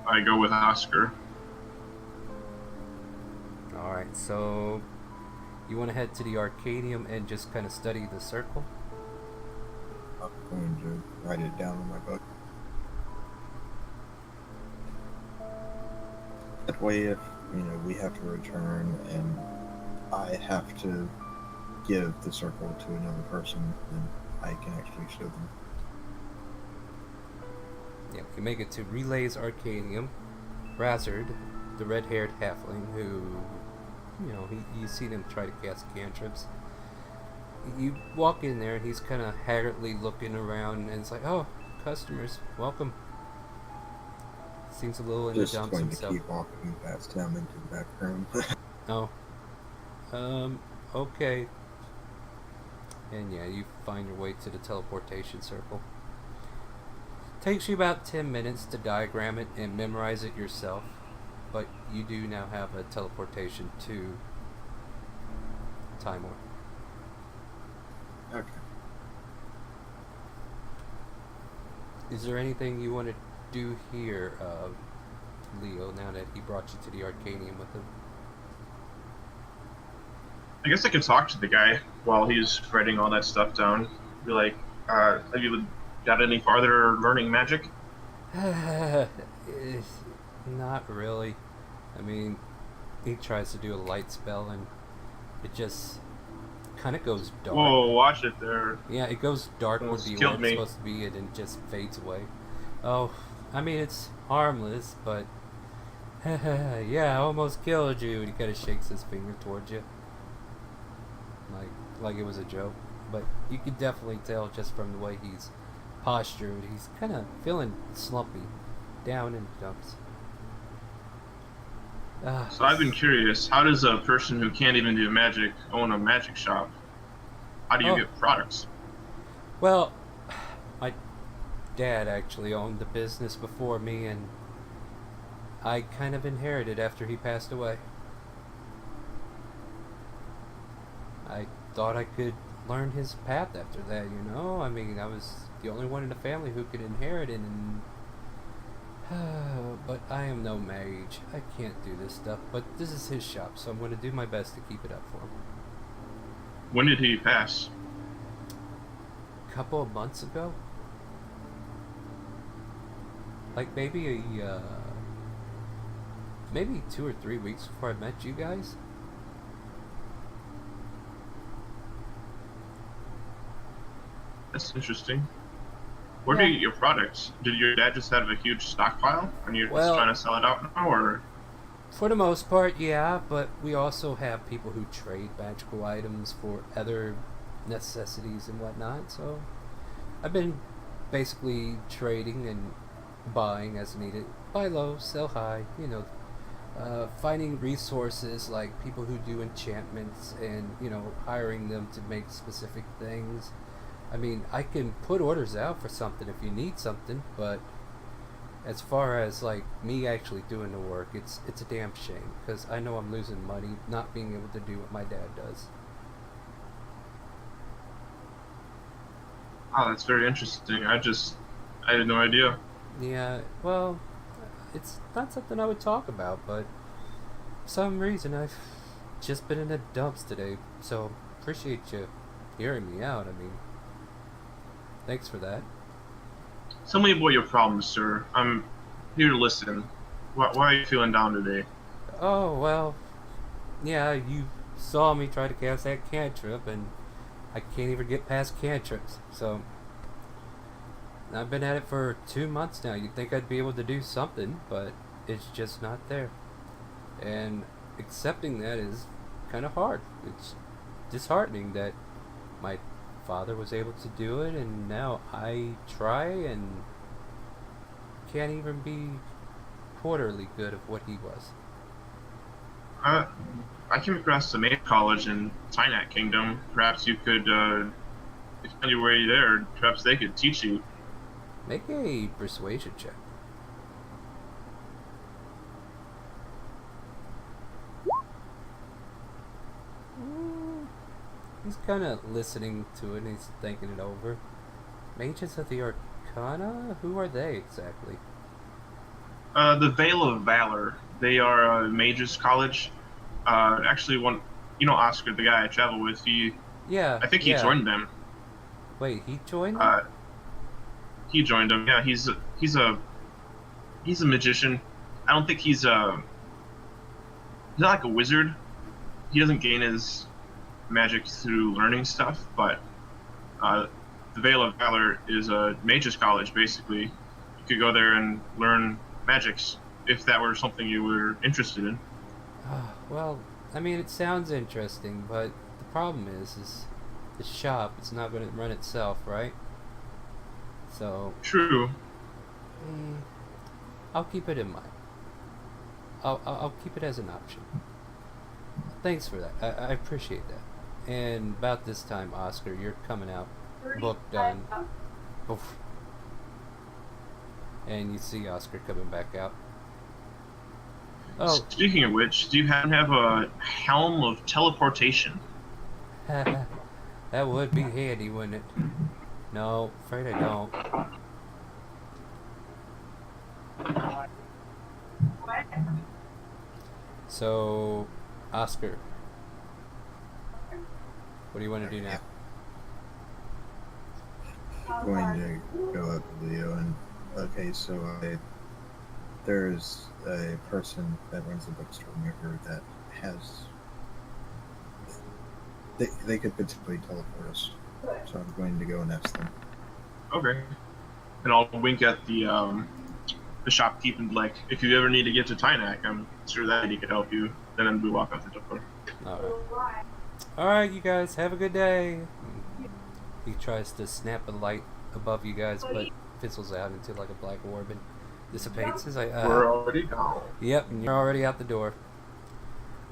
I go with Oscar. All right, so you want to head to the Arcadium and just kind of study the circle? I'm going to write it down in my book. That way, if we have to return and I have to give the circle to another person, then I can actually show them. Yeah, you make it to Relays Arcanium. Razard, the red-haired halfling who, you see him try to cast cantrips. You walk in there, and he's kind of haggardly looking around, and it's like, oh, customers, welcome. Seems a little in Just the dumps going himself. to keep walking past him into the back room. Oh. Okay. And yeah, you find your way to the teleportation circle. Takes you about 10 minutes to diagram it and memorize it yourself, but you do now have a teleportation to Timor. Okay. Is there anything you want to do here, Leo, now that he brought you to the Arcanium with him? I guess I could talk to the guy while he's writing all that stuff down. Be like, have you got any farther learning magic? Not really. I mean, he tries to do a light spell and it just kind of goes dark. Whoa, watch it there. Yeah, it goes dark where Almost the killed orb's me. supposed to be and it just fades away. Oh, I mean, it's harmless, but yeah, I almost killed you. And he kind of shakes his finger towards you. Like it was a joke. But you can definitely tell just from the way he's postured, he's kind of feeling slumpy, down in the dumps. So I've been curious, how does a person who can't even do magic own a magic shop? How do you get products? Well, my dad actually owned the business before me, and I kind of inherited after he passed away. I thought I could learn his path after that, I mean, I was the only one in the family who could inherit it, and but I am no mage. I can't do this stuff, but this is his shop, so I'm going to do my best to keep it up for him. When did he pass? A couple of months ago? Like maybe maybe 2 or 3 weeks before I met you guys? That's interesting. Where do you get your products? Did your dad just have a huge stockpile and you're just trying to sell it out now, or? For the most part, yeah, but we also have people who trade magical items for other necessities and whatnot, so I've been basically trading and buying as needed. Buy low, sell high, finding resources like people who do enchantments and, hiring them to make specific things. I mean, I can put orders out for something if you need something, but as far as like me actually doing the work, it's a damn shame because I know I'm losing money not being able to do what my dad does. Oh, that's very interesting. I had no idea. Yeah, well, it's not something I would talk about, but for some reason I've just been in the dumps today, so appreciate you hearing me out. I mean, thanks for that. Tell me about your problems, sir. I'm here to listen. Why are you feeling down today? Oh, well, yeah, you saw me try to cast that cantrip, and I can't even get past cantrips, so I've been at it for 2 months now. You'd think I'd be able to do something, but it's just not there. And accepting that is kind of hard. It's disheartening that my father was able to do it, and now I try and can't even be quarterly good of what he was. I came across the main college in Tynat Kingdom. Perhaps you could find your way there. Perhaps they could teach you. Make a persuasion check. He's kind of listening to it and he's thinking it over. Mages of the Arcana? Who are they exactly? The Veil of Valor. They are a mages college. Actually, Oscar, the guy I travel with, I think he joined them. Wait, he joined them? He joined them. Yeah, he's a magician. I don't think he's not like a wizard. he doesn't gain his magic through learning stuff, but the Vale of Valor is a mage's college, basically. You could go there and learn magics if that were something you were interested in. Well, I mean, it sounds interesting, but the problem is the shop. It's not going to run itself, right? So True. I'll keep it in mind. I'll keep it as an option. Thanks for that. I appreciate that. And about this time, Oscar, you're coming out, book done. Oof. And you see Oscar coming back out. Oh, Speaking of which, do you happen to have a helm of teleportation? that would be handy, wouldn't it? No, afraid I don't. So, Oscar, what do you want to do now? Going to go up to Leo and okay, so there's a person that runs the bookstore near here that has they could potentially teleport us. So I'm going to go and ask them. Okay. And I'll wink at the shopkeep and like, if you ever need to get to Tynak, I'm sure that he could help you. Then we walk out the door. Alright. Alright, you guys, have a good day. He tries to snap a light above you guys, but fizzles out into like a black orb and dissipates. He's like, We're already gone. Yep, and you're already out the door.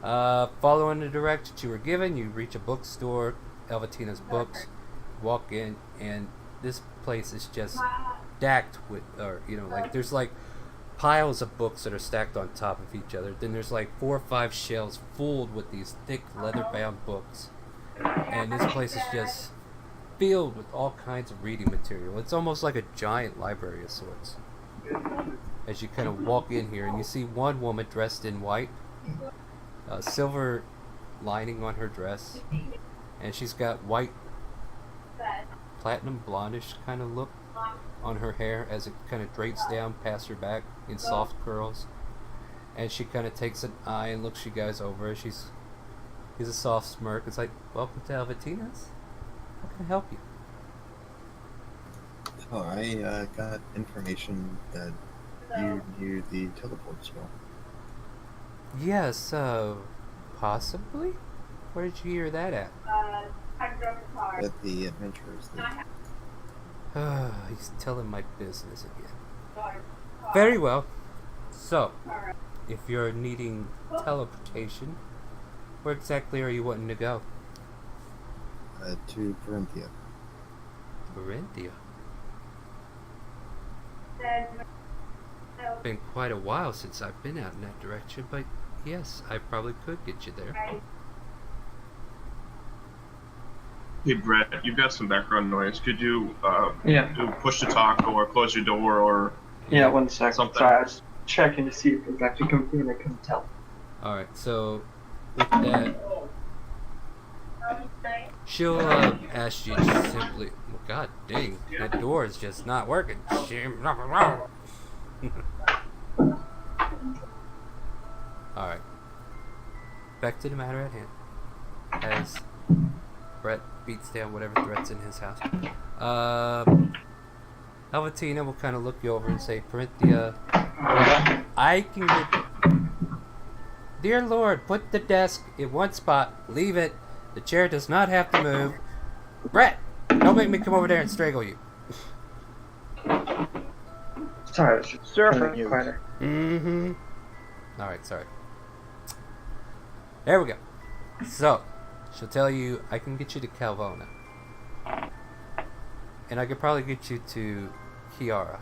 Following the directions you were given, you reach a bookstore, Elvatina's Books. Walk in, and this place is just stacked with, like there's like piles of books that are stacked on top of each other. Then there's like 4 or 5 shelves full with these thick leather-bound books, and this place is just filled with all kinds of reading material. It's almost like a giant library of sorts. As you kind of walk in here, and you see one woman dressed in white, silver lining on her dress, and she's got white, platinum blondish kind of look on her hair as it kind of drapes down past her back in soft curls. And she kind of takes an eye and looks you guys over. She's a soft smirk. It's like, welcome to Alvatina's. How can I help you? Oh, I got information that you knew the teleport spell. Yes, possibly? Where did you hear that at? At the adventurers thing. He's telling my business again. Very well. So, if you're needing teleportation, where exactly are you wanting to go? To Corinthia. Corinthia? It's been quite a while since I've been out in that direction, but yes, I probably could get you there. Hey Brett, you've got some background noise. Could you Yeah. push to talk or close your door or Yeah, 1 second. something? Sorry, I was checking to see if it was actually coming through and I couldn't tell. Alright, so with that, she'll ask you to simply. Well, god dang, that door is just not working. Alright. Back to the matter at hand. As Brett beats down whatever threats in his house. Alvatina will kind of look you over and say, Corinthia, I can get. Dear Lord, put the desk in one spot. Leave it. The chair does not have to move. Brett, don't make me come over there and strangle you. Sorry, I was just Surfing you. quieter. Mm-hmm. Alright, sorry. There we go. So, she'll tell you, I can get you to Calvona. And I could probably get you to Kiara.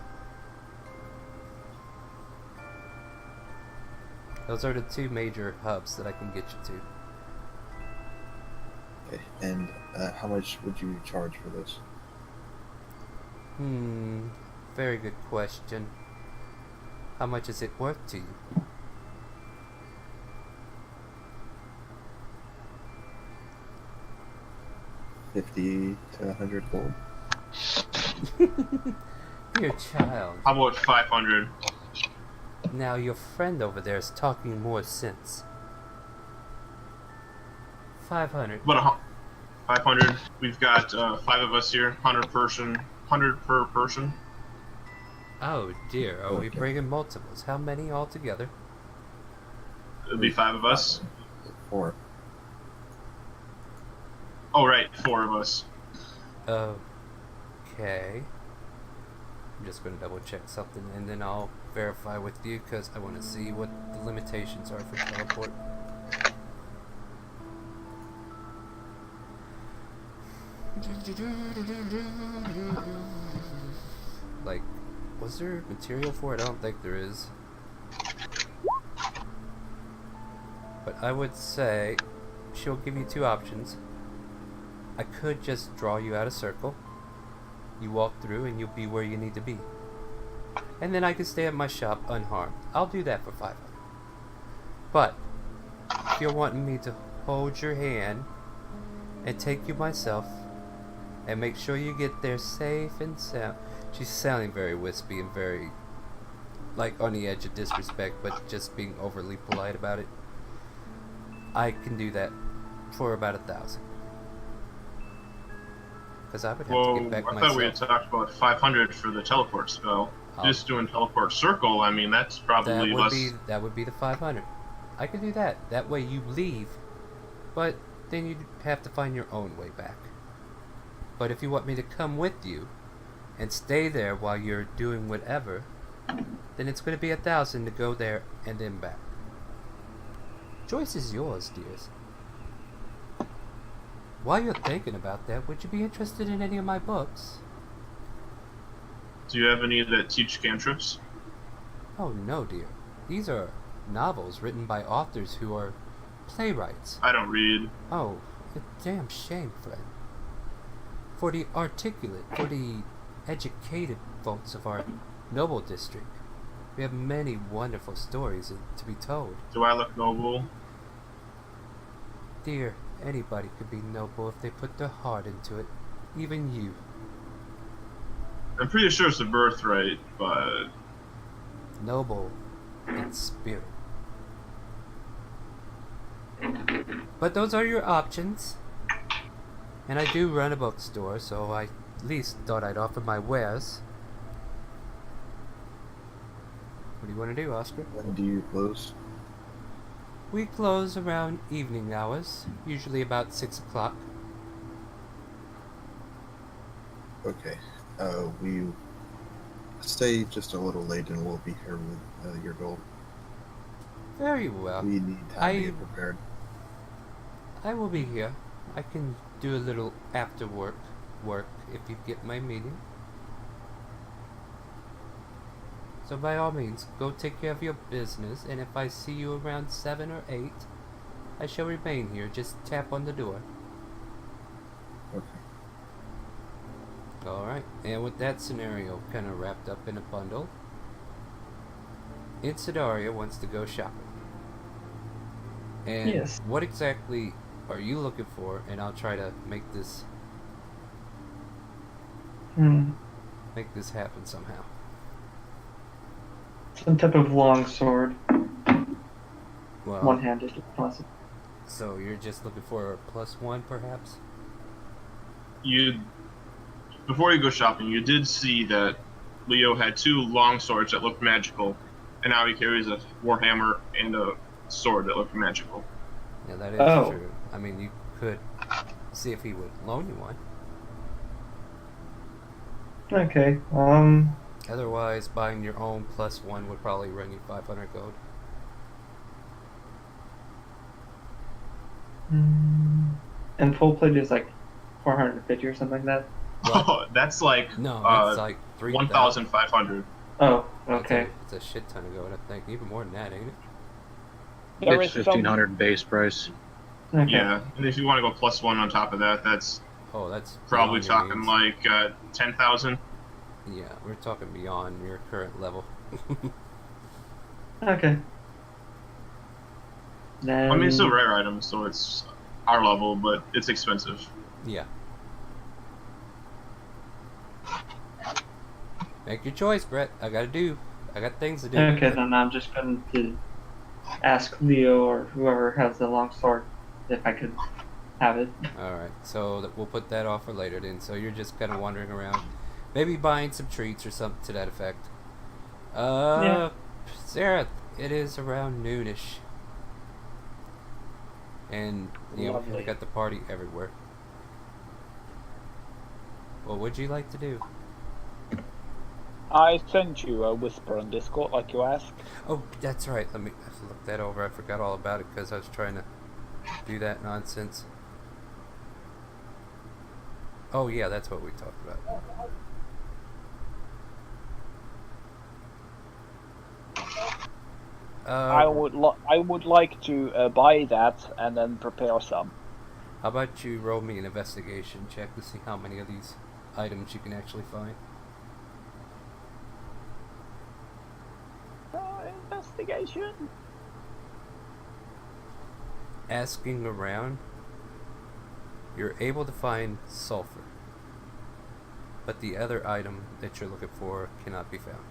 Those are the 2 major hubs that I can get you to. Okay, and how much would you charge for this? Very good question. How much is it worth to you? $50 to 100 gold. Dear child. How about 500? Now your friend over there is talking more sense. 500. About 500. We've got 5 of us here. 100 per person. Oh dear, are we Okay. bringing multiples? How many altogether? It'll be 5 of us. 4. Oh, right, 4 of us. Okay. I'm just going to double check something and then I'll verify with you because I want to see what the limitations are for teleport. Like, was there material for it? I don't think there is. But I would say she'll give you 2 options. I could just draw you out a circle. You walk through and you'll be where you need to be. And then I can stay at my shop unharmed. I'll do that for 500. But if you're wanting me to hold your hand and take you myself and make sure you get there safe and sound. She's sounding very wispy and very like on the edge of disrespect, but just being overly polite about it. I can do that for about 1,000. Because I would have Well, to get back I myself. thought we had talked about 500 for the teleport spell. Oh. Just doing teleport circle, I mean, that's probably less. That would be the 500. I can do that. That way you leave, but then you'd have to find your own way back. But if you want me to come with you and stay there while you're doing whatever, then it's going to be 1,000 to go there and then back. Choice is yours, dears. While you're thinking about that, would you be interested in any of my books? Do you have any that teach cantrips? Oh no, dear. These are novels written by authors who are playwrights. I don't read. Oh, a damn shame, friend. For the articulate, for the educated folks of our noble district, we have many wonderful stories to be told. Do I look noble? Dear, anybody could be noble if they put their heart into it. Even you. I'm pretty sure it's a birthright, but Noble in spirit. But those are your options. And I do run a bookstore, so I at least thought I'd offer my wares. What do you want to do, Oscar? When do you close? We close around evening hours, usually about 6 o'clock. Okay. We stay just a little late and we'll be here with your gold. Very well. We need time to get prepared. I will be here. I can do a little after work if you get my meeting. So by all means, go take care of your business, and if I see you around 7 or 8, I shall remain here. Just tap on the door. Okay. Alright, and with that scenario kind of wrapped up in a bundle, Insidaria wants to go shopping. And Yes. what exactly are you looking for? And I'll try to make this happen somehow. Some type of long sword, Well, one-handed if possible. so you're just looking for a +1 perhaps? before you go shopping, you did see that Leo had 2 long swords that looked magical, and now he carries a warhammer and a sword that looked magical. Yeah, that is Oh. true. I mean, you could see if he would loan you one. Okay. Otherwise, buying your own +1 would probably run you 500 gold. And full plate is like 450 or something like that. Oh, that's like No, that's like 3,000. 1,500. Oh, That's okay. It's a shit ton of gold, I think. Even more than that, ain't it? There It's is some 1,500 base price. Okay. Yeah, and if you want to go +1 on top of that, that's Oh, that's probably beyond your talking means. like 10,000. Yeah, we're talking beyond your current level. Okay. Then, I mean, it's still rare items, so it's our level, but it's expensive. Yeah. Make your choice, Brett. I got things to do. Okay, then I'm just going to ask Leo or whoever has the long sword if I could have it. Alright, so we'll put that off for later then. So you're just kind of wandering around. Maybe buying some treats or something to that effect. Yeah. Sarah, it is around noonish. And, you know, Lovely. we got the party everywhere. What would you like to do? I sent you a whisper on Discord, like you asked. Oh, that's right. Let me look that over. I forgot all about it because I was trying to do that nonsense. Oh, yeah, that's what we talked about. I would like to buy that and then prepare some. How about you roll me an investigation check to see how many of these items you can actually find? Investigation. Asking around, you're able to find sulfur, but the other item that you're looking for cannot be found.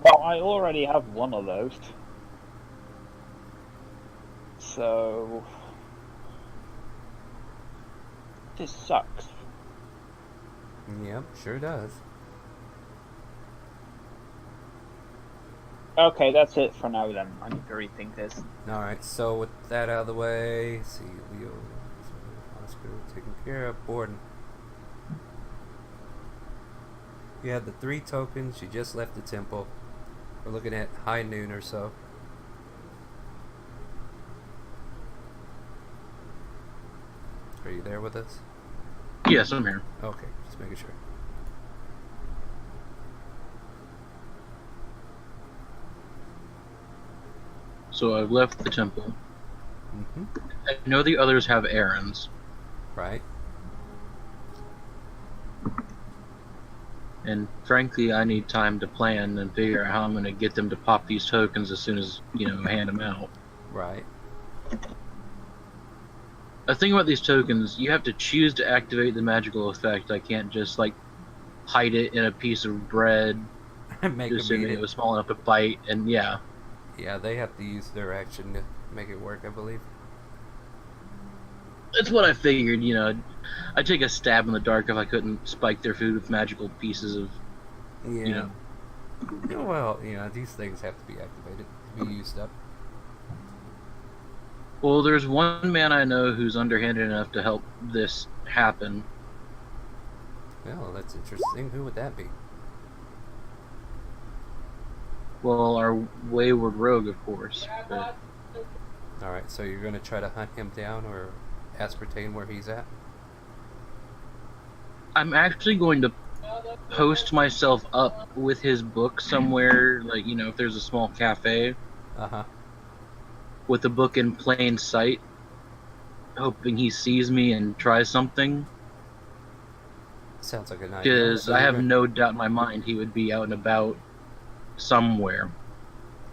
Well, I already have one of those. So this sucks. Yep, sure does. Okay, that's it for now then. I need to rethink this. Alright, so with that out of the way, let's see, Leo, Oscar, taken care of, Borden. You have the 3 tokens, you just left the temple. We're looking at high noon or so. Are you there with us? Yes, I'm here. Okay, just making sure. So I've left the temple. Mm-hmm. I know the others have errands, Right. and frankly, I need time to plan and figure out how I'm going to get them to pop these tokens as soon as, I hand them out. Right. The thing about these tokens, you have to choose to activate the magical effect. I can't just, hide it in a piece of bread, Make them assuming eat it it. was small enough to bite, and yeah. Yeah, they have to use their action to make it work, I believe. That's what I figured, I'd take a stab in the dark if I couldn't spike their food with magical pieces of, Yeah. Yeah, well, these things have to be activated to be used up. Well, there's one man I know who's underhanded enough to help this happen. Well, that's interesting. Who would that be? Well, our wayward rogue, of course. But Alright, so you're going to try to hunt him down or ascertain where he's at? I'm actually going to post myself up with his book somewhere, if there's a small cafe, Uh-huh. with the book in plain sight, hoping he sees me and tries something. Sounds like a nice Because I have no doubt in my mind he would be out and about somewhere.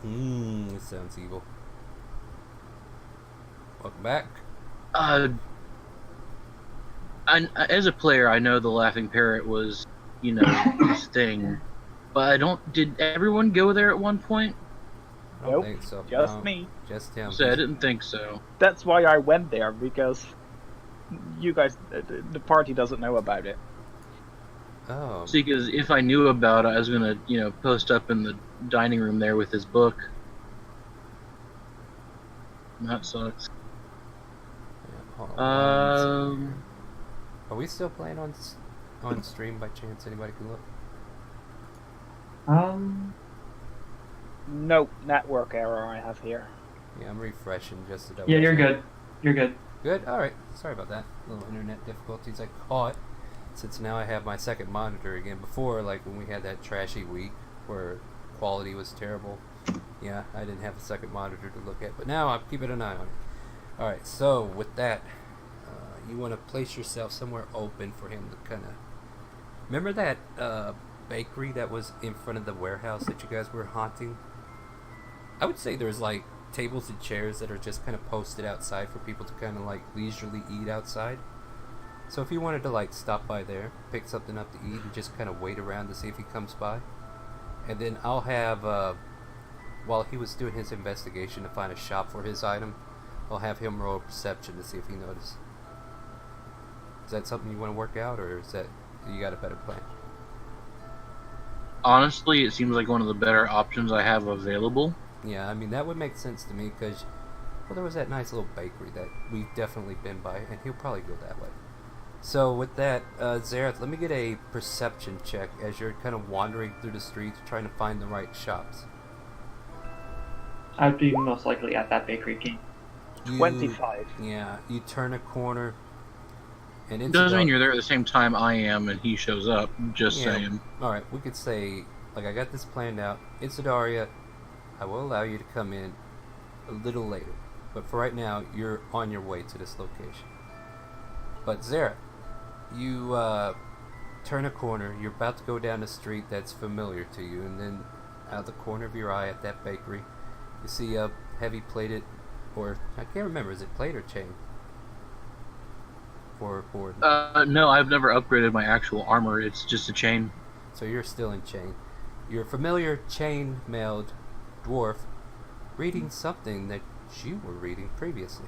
It sounds evil. Welcome back. As a player, I know the Laughing Parrot was, his thing. But did everyone go there at one point? I don't Nope, think so. just No, me. Just him. So I didn't think so. That's why I went there, because you guys, the party doesn't know about it. Oh. See, because if I knew about it, I was gonna, post up in the dining room there with his book. That sucks. Yeah, hold on. Um, Are we still playing on stream by chance? Anybody can look? Nope, network error I have here. Yeah, I'm refreshing just to double Yeah, you're check. good. You're good. Good? Alright. Sorry about that. Little internet difficulties I caught. Since now I have my second monitor again. Before, when we had that trashy week where quality was terrible, yeah, I didn't have a second monitor to look at. But now I'm keeping an eye on it. Alright, so with that, you want to place yourself somewhere open for him to kind of... Remember that bakery that was in front of the warehouse that you guys were haunting? I would say there's tables and chairs that are just kind of posted outside for people to kind of leisurely eat outside. So if you wanted to stop by there, pick something up to eat, and just kind of wait around to see if he comes by, and then I'll have while he was doing his investigation to find a shop for his item, I'll have him roll a perception to see if he noticed. Is that something you want to work out, or is that you got a better plan? Honestly, it seems like one of the better options I have available. Yeah, I mean, that would make sense to me because, well, there was that nice little bakery that we've definitely been by, and he'll probably go that way. So with that, Zareth, let me get a perception check as you're kind of wandering through the streets trying to find the right shops. I'd be most likely at that bakery king. 25. Yeah, you turn a corner, and it's Doesn't mean you're there at the same time I am and he shows up. Just Yeah. saying. Alright, we could say, like, I got this planned out. In Sidaria, I will allow you to come in a little later. But for right now, you're on your way to this location. But Zareth, you turn a corner, you're about to go down a street that's familiar to you, and then out of the corner of your eye at that bakery, you see a heavy plated, or I can't remember, is it plate or chain? For board. No, I've never upgraded my actual armor. It's just a chain. So you're still in chain. Your familiar chain-mailed dwarf reading something that you were reading previously.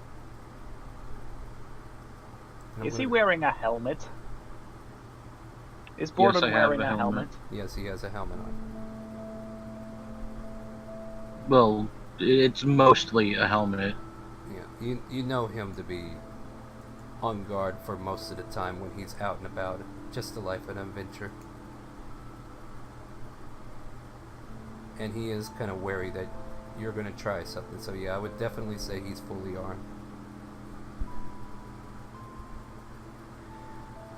And I'm Is he gonna- wearing a helmet? Is Borden I have wearing a a helmet. helmet? Yes, he has a helmet on. Well, it's mostly a helmet. Yeah, you know him to be on guard for most of the time when he's out and about. Just the life of an adventure. And he is kind of wary that you're going to try something. So yeah, I would definitely say he's fully armed.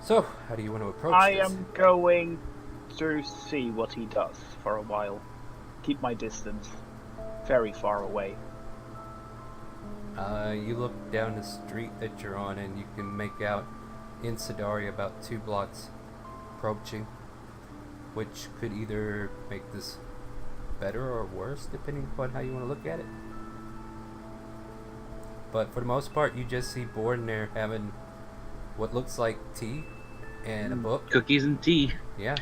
So, how do you want to approach I this? am going to see what he does for a while. Keep my distance very far away. You look down the street that you're on and you can make out in Sidaria about 2 blocks approaching, which could either make this better or worse depending upon how you want to look at it. But for the most part, you just see Borden there having what looks like tea and a book. Cookies and tea. Yeah.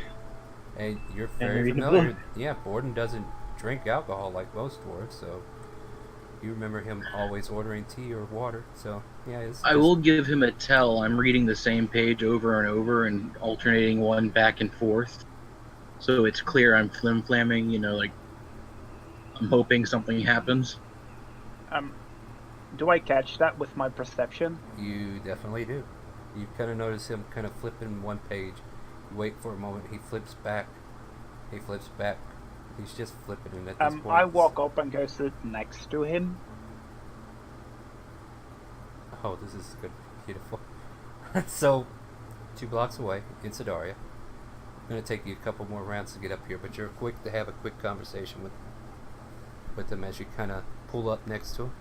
And you're And very reading a familiar. book. Yeah, Borden doesn't drink alcohol like most dwarves, so you remember him always ordering tea or water. So yeah, it's I just- will give him a tell. I'm reading the same page over and over and alternating one back and forth. So it's clear I'm flim-flamming, like I'm hoping something happens. Do I catch that with my perception? You definitely do. You kind of notice him kind of flipping one page. You wait for a moment. He flips back. He flips back. He's just flipping it at this point. I walk up and go sit next to him. Oh, this is good. Beautiful. So, 2 blocks away in Sidaria. Going to take you a couple more rounds to get up here, but you're quick to have a quick conversation with him as you kind of pull up next to him.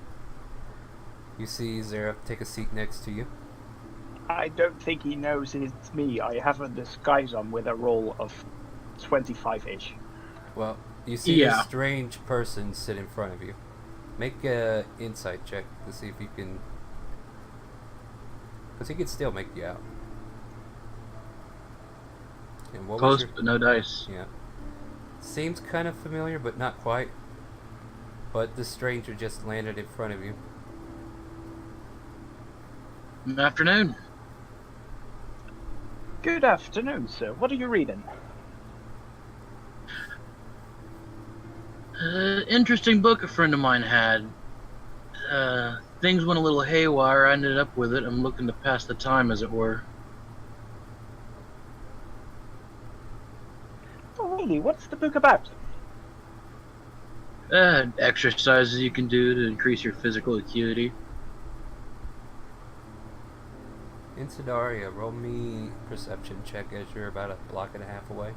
You see Zareth take a seat next to you. I don't think he knows it's me. I have a disguise on with a roll of 25-ish. Well, you see Yeah. a strange person sit in front of you. Make a insight check to see if you can... Because he could still make you out. And what was Close, your... but no dice. Yeah. Seems kind of familiar, but not quite. But the stranger just landed in front of you. Good afternoon. Good afternoon, sir. What are you reading? Interesting book a friend of mine had. Things went a little haywire. I ended up with it. I'm looking to pass the time, as it were. Oh, really? What's the book about? Exercises you can do to increase your physical acuity. In Sidaria, roll me perception check as you're about a block and a half away.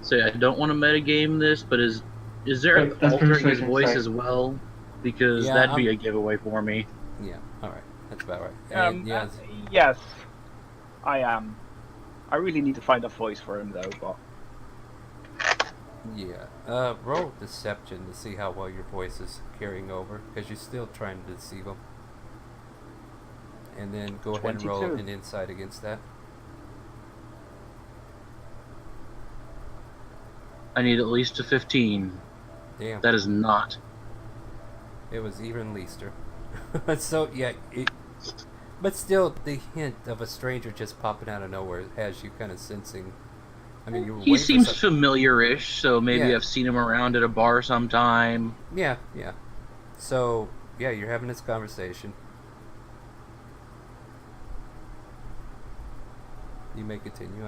Say, I don't want to metagame this, but is there an That's altering his persuasion, voice sorry. as well? Because Yeah, that'd be a giveaway for me. Yeah, alright. That's about right. And yeah, Yes, I am. I really need to find a voice for him, though, but... yeah. Roll deception to see how well your voice is carrying over, because you're still trying to deceive him. And then go ahead and roll 22. an insight against that. I need at least a 15. Damn. That is not. It was even Leicester. So, yeah, but still, the hint of a stranger just popping out of nowhere has you kind of sensing. I mean, you were He waiting seems for some. familiar-ish, so maybe Yeah. I've seen him around at a bar sometime. Yeah, yeah. So, yeah, you're having this conversation. You may continue.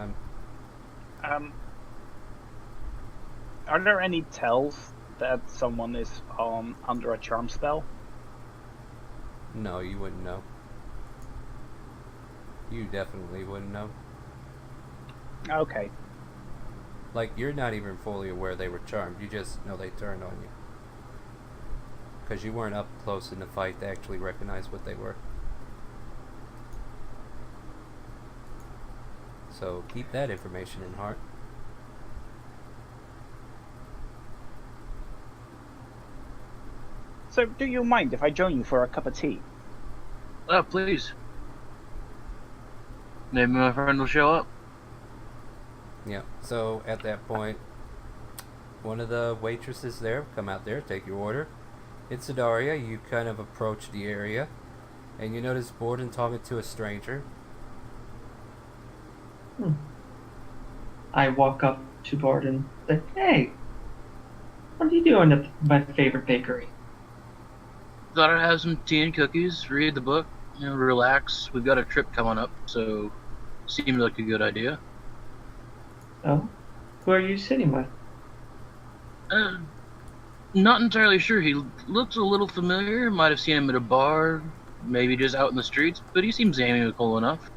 Are there any tells that someone is under a charm spell? No, you wouldn't know. You definitely wouldn't know. Okay. Like, you're not even fully aware they were charmed. You just know they turned on you. Because you weren't up close in the fight to actually recognize what they were. So keep that information in heart. So, do you mind if I join you for a cup of tea? Oh, please. Maybe my friend will show up. Yeah. So at that point, one of the waitresses there come out there, take your order. It's Adaria. You kind of approach the area, and you notice Borden talking to a stranger. I walk up to Borden. Like, hey, what are you doing at my favorite bakery? Thought I'd have some tea and cookies, read the book, relax. We've got a trip coming up, so seemed like a good idea. Oh, who are you sitting with? Not entirely sure. He looks a little familiar. Might have seen him at a bar, maybe just out in the streets, but he seems amiable enough.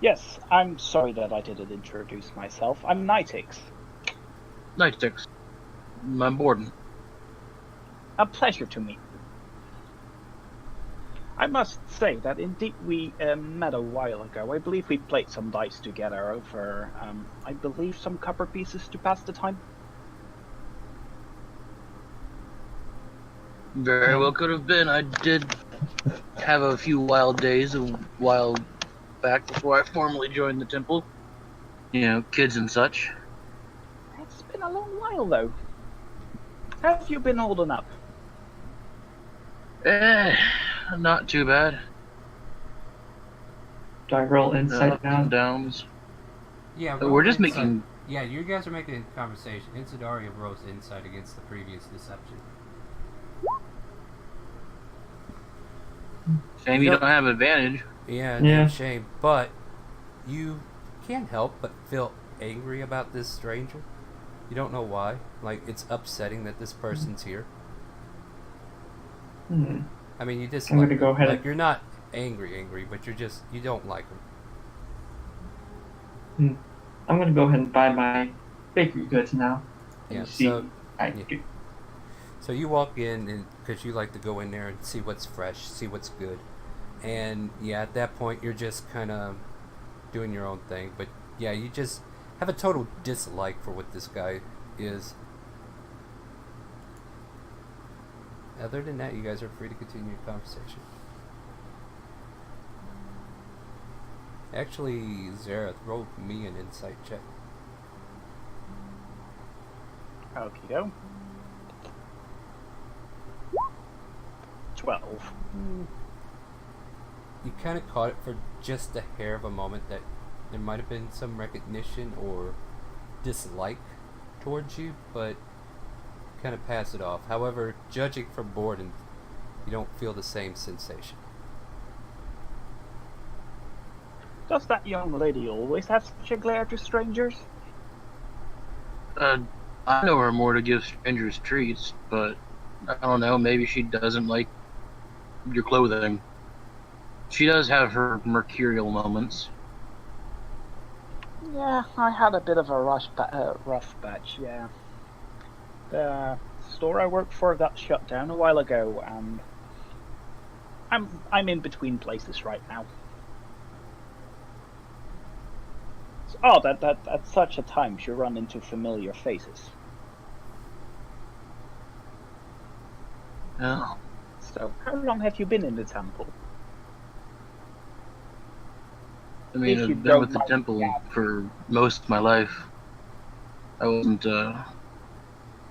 Yes, I'm sorry that I didn't introduce myself. I'm Nitix. Nightsticks. I'm Borden. A pleasure to meet you. I must say that indeed we met a while ago. I believe we played some dice together over, I believe, some copper pieces to pass the time. Very well could have been. I did have a few wild days a while back before I formally joined the temple. Kids and such. It's been a long while, though. Have you been holding up? Not too bad. Do I roll insight Ups now? and downs. Yeah, We're just making. Yeah, you guys are making a conversation. Insidaria rolls insight against the previous deception. Shame you don't have advantage. Yeah, Yeah. shame. But you can't help but feel angry about this stranger. You don't know why. Like, it's upsetting that this person's here. I mean, you just I'm gonna go ahead like and- you're not angry, but you don't like him. I'm gonna go ahead and buy my bakery goods now. And Yeah, see, so- I yeah. do. So you walk in, and because you like to go in there and see what's fresh, see what's good, and yeah, at that point you're just kind of doing your own thing. But yeah, you just have a total dislike for what this guy is. Other than that, you guys are free to continue your conversation. Actually, Zareth, roll me an insight check. Okie doke. 12. You kind of caught it for just a hair of a moment that there might have been some recognition or dislike towards you, but kind of pass it off. However, judging from Borden, you don't feel the same sensation. Does that young lady always have such a glare to strangers? I know her more to give strangers treats, but I don't know, maybe she doesn't like your clothing. She does have her mercurial moments. Yeah, I had a bit of a rough patch, yeah. The store I worked for got shut down a while ago, and I'm in between places right now. It's odd that at such a time you run into familiar faces. Oh. So, how long have you been in the temple? I mean, If you I've been don't with the mind temple me for most of my life. I wasn't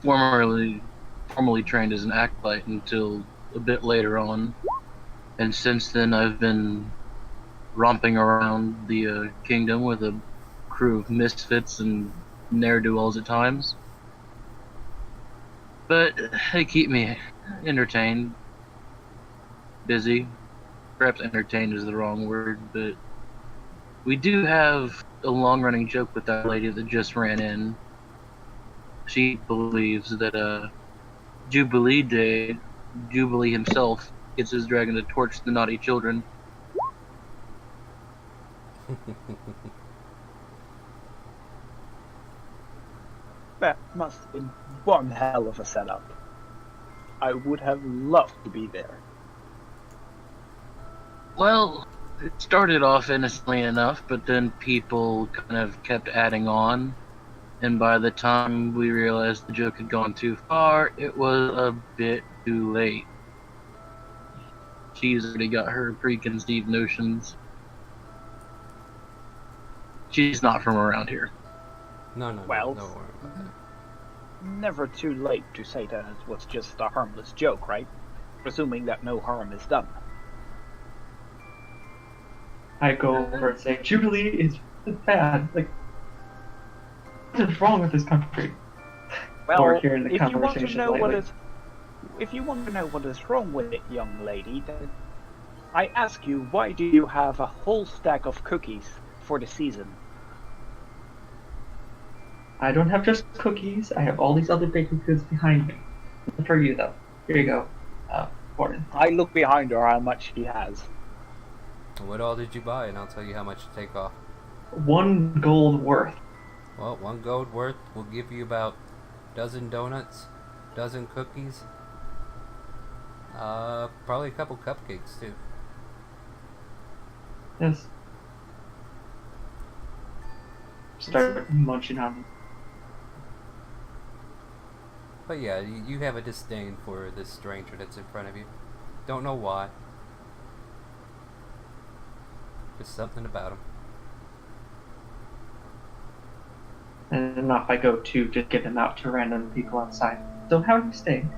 formally trained as an acolyte until a bit later on, and since then I've been romping around the kingdom with a crew of misfits and ne'er-do-wells at times. But they keep me entertained, busy. Perhaps entertained is the wrong word, but we do have a long-running joke with that lady that just ran in. She believes that Jubilee Day, Jubilee himself gets his dragon to torch the naughty children. That must have been one hell of a setup. I would have loved to be there. Well, it started off innocently enough, but then people kind of kept adding on, and by the time we realized the joke had gone too far, it was a bit too late. She's already got her preconceived notions. She's not from around here. No, Well, no worry about that. Never too late to say that it was just a harmless joke, right? Presuming that no harm is done. I go over and say, Jubilee is bad. Like, what is wrong with this country? Well, Or hearing the if you want to conversation know lightly. if you want to know what is wrong with it, young lady, then I ask you, why do you have a whole stack of cookies for the season? I don't have just cookies. I have all these other baked goods behind me. For you, though. Here you go, Gordon. I look behind her how much she has. What all did you buy? And I'll tell you how much to take off. 1 gold worth. Well, 1 gold worth will give you about a dozen donuts, dozen cookies, probably a couple cupcakes too. Yes. Start munching on them. But yeah, you have a disdain for this stranger that's in front of you. Don't know why. Just something about him. And off I go to just give them out to random people outside. So how are you staying?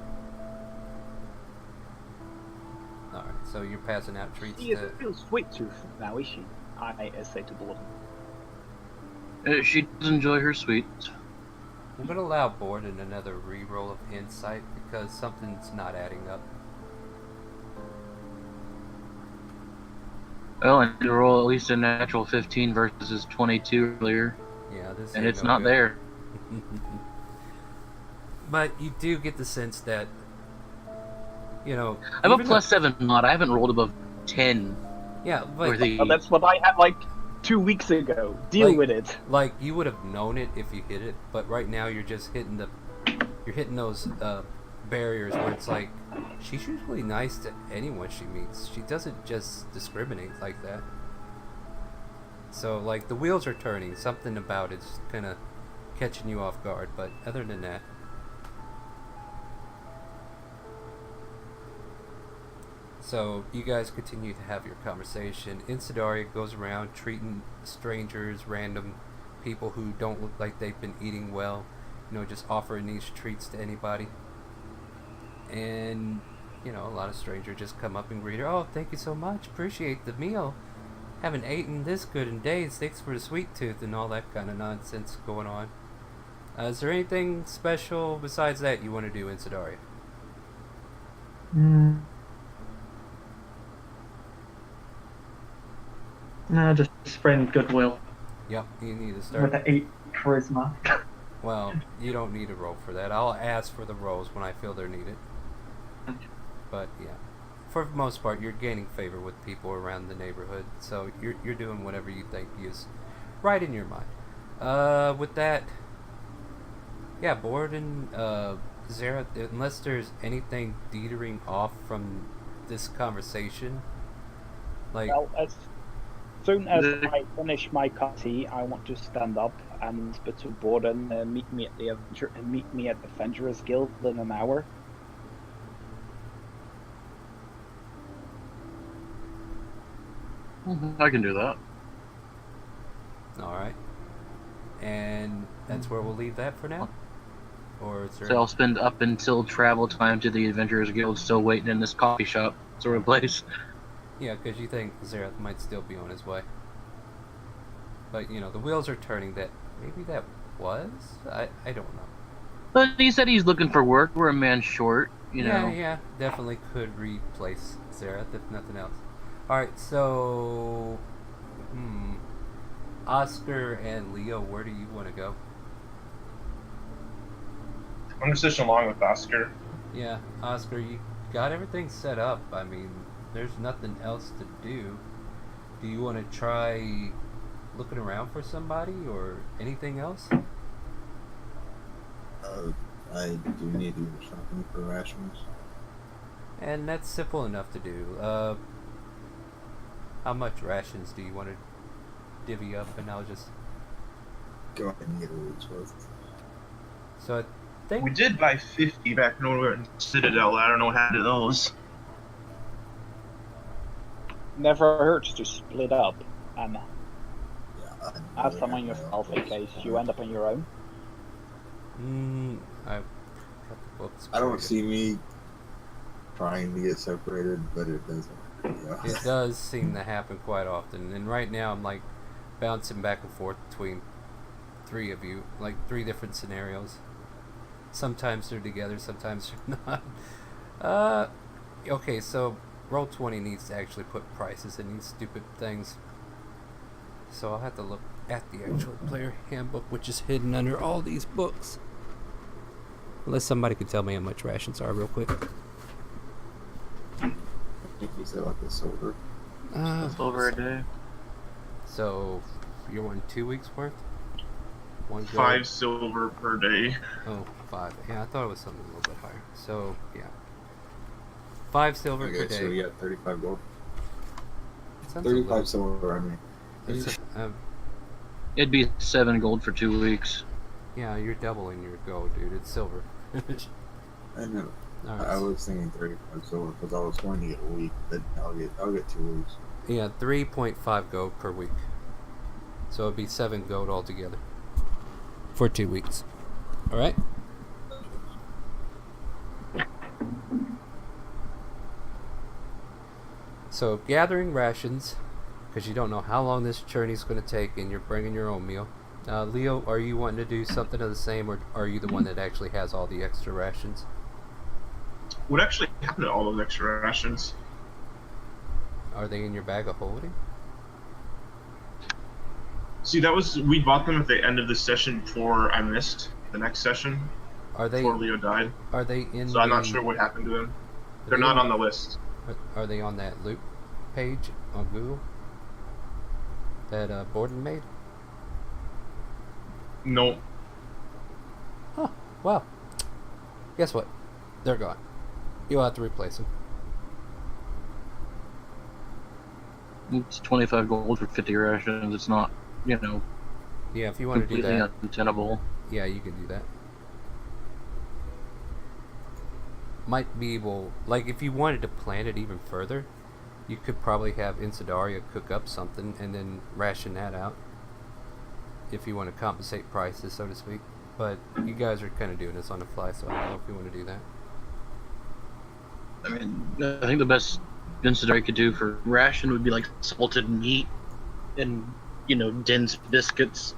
Alright, so you're passing out treats She is to... still sweet tooth now, is she? I say to Gordon. She does enjoy her sweets. I'm gonna allow Borden another reroll of insight because something's not adding up. Well, I need to roll at least a natural 15 versus his 22 earlier, Yeah, this and ain't it's no not good. there. But you do get the sense that, you know... I have a even +7 mod. I haven't rolled above 10 Yeah, for but the. Well, that's what I had like 2 weeks ago. Deal Like- with it. like you would have known it if you hit it, but right now you're just hitting those barriers where it's like she's usually nice to anyone she meets. She doesn't just discriminate like that. So like the wheels are turning. Something about it's kind of catching you off guard. But other than that, so you guys continue to have your conversation. Insidaria goes around treating strangers, random people who don't look like they've been eating well, you know, just offering these treats to anybody. And, you know, a lot of strangers just come up and greet her. Oh, thank you so much. Appreciate the meal. Haven't eaten this good in days. Thanks for the sweet tooth and all that kind of nonsense going on. Is there anything special besides that you want to do in Sidaria? No, just spreading goodwill Yep, you need to with start. an 8 charisma. Well, you don't need a roll for that. I'll ask for the rolls when I feel they're needed. But yeah, for the most part, you're gaining favor with people around the neighborhood, so you're doing whatever you think is right in your mind. With that, yeah, Borden, Zara, unless there's anything teetering off from this conversation, like Well, as soon as I finish my cup of tea, I want to stand up and speak to Borden and meet me at the Adventurers Guild in an hour. I can do that. all right. And that's where we'll leave that for now. Or is there? So I'll spend up until travel time to the Adventurers Guild still waiting in this coffee shop sort of place. Yeah, because you think Zerath might still be on his way. But, you know, the wheels are turning that maybe that was? I don't know. But he said he's looking for work. We're a man short, you know. Yeah, definitely could replace Zerath if nothing else. Alright, so... Oscar and Leo, where do you want to go? I'm going to switch along with Oscar. Yeah, Oscar, you got everything set up. I mean, there's nothing else to do. Do you want to try looking around for somebody or anything else? I do need to do something for rations. And that's simple enough to do. How much rations do you want to divvy up? And I'll just... Go ahead and get a week's worth. So I think... We did buy 50 back when we were in Citadel. I don't know what happened to those. Never hurts to split up and Yeah, have some on yourself in case you end up on your own. I've got the books. I don't see me trying to get separated, but it doesn't. Yeah. It does seem to happen quite often, and right now I'm like bouncing back and forth between three of you, like 3 different scenarios. Sometimes they're together, sometimes they're not. Okay, so Roll20 needs to actually put prices in these stupid things. So I'll have to look at the actual player handbook, which is hidden under all these books. Unless somebody could tell me how much rations are real quick. I think he said like a silver. Over a day. So you're wanting 2 weeks worth? 1 gold? 5 silver per day. Oh, 5. Yeah, I thought it was something a little bit higher. So, yeah. 5 silver per Okay, day. so we got 35 gold. Sounds a little- 35 silver, I mean. it's, It'd be 7 gold for 2 weeks. yeah, you're doubling your gold, dude. It's silver. I know. Alright, I was thinking 35 silver because I was going to get a week, but I'll get 2 weeks. yeah, 3.5 gold per week. So it'd be 7 gold altogether. For 2 weeks. Alright? So, gathering rations, because you don't know how long this journey's going to take, and you're bringing your own meal. Leo, are you wanting to do something of the same, or are you the one that actually has all the extra rations? What actually happened to all those extra rations? Are they in your bag of holding? See, we bought them at the end of the session before I missed the next session. Are they? Before Leo died. Are they in? So I'm not sure what happened to them. They're not on the list. Are they on that loop page on Google that Borden made? No. Huh. Well, guess what? They're gone. You'll have to replace them. It's 25 gold for 50 rations. It's not, you know, Yeah, if you want to do completely that, untenable. yeah, you can do that. Might be able, like, if you wanted to plan it even further, you could probably have Insidaria cook up something and then ration that out. If you want to compensate prices, so to speak. But you guys are kind of doing this on the fly, so I don't know if you want to do that. I mean, I think the best incident I could do for ration would be like salted meat and, you know, dense biscuits.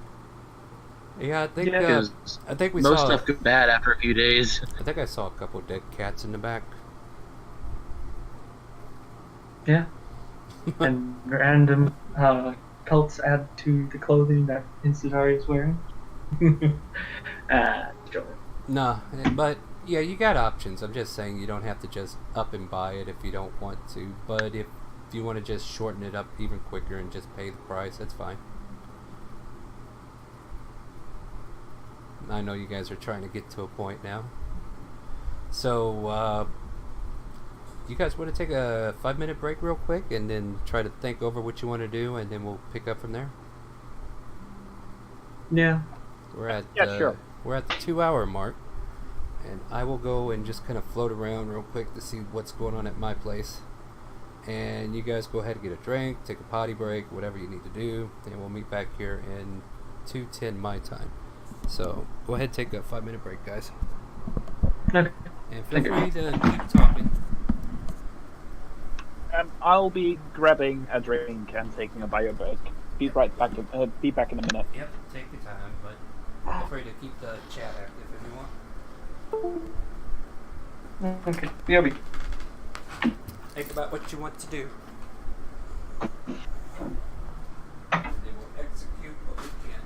Yeah, I think Yeah, Because I think we most saw. stuff goes bad after a few days. I think I saw a couple dead cats in the back. Yeah. And random pelts add to the clothing that Insidari is wearing. Sure. Nah, but yeah, you got options. I'm just saying you don't have to just up and buy it if you don't want to. But if you want to just shorten it up even quicker and just pay the price, that's fine. I know you guys are trying to get to a point now. So, you guys want to take a 5-minute break real quick and then try to think over what you want to do, and then we'll pick up from there? Yeah. We're at Sure. We're at the 2-hour mark, and I will go and just kind of float around real quick to see what's going on at my place. And you guys go ahead and get a drink, take a potty break, whatever you need to do, and we'll meet back here in 2:10 my time. So go ahead and take a 5-minute break, guys. Okay. And feel Thank you. free to keep talking. I'll be grabbing a drink and taking a bio break. Be right back. Be back in a minute. Yep, take your time, but feel free to keep the chat active if you want. Okay. BRB. Think about what you want to do. They will execute what we can.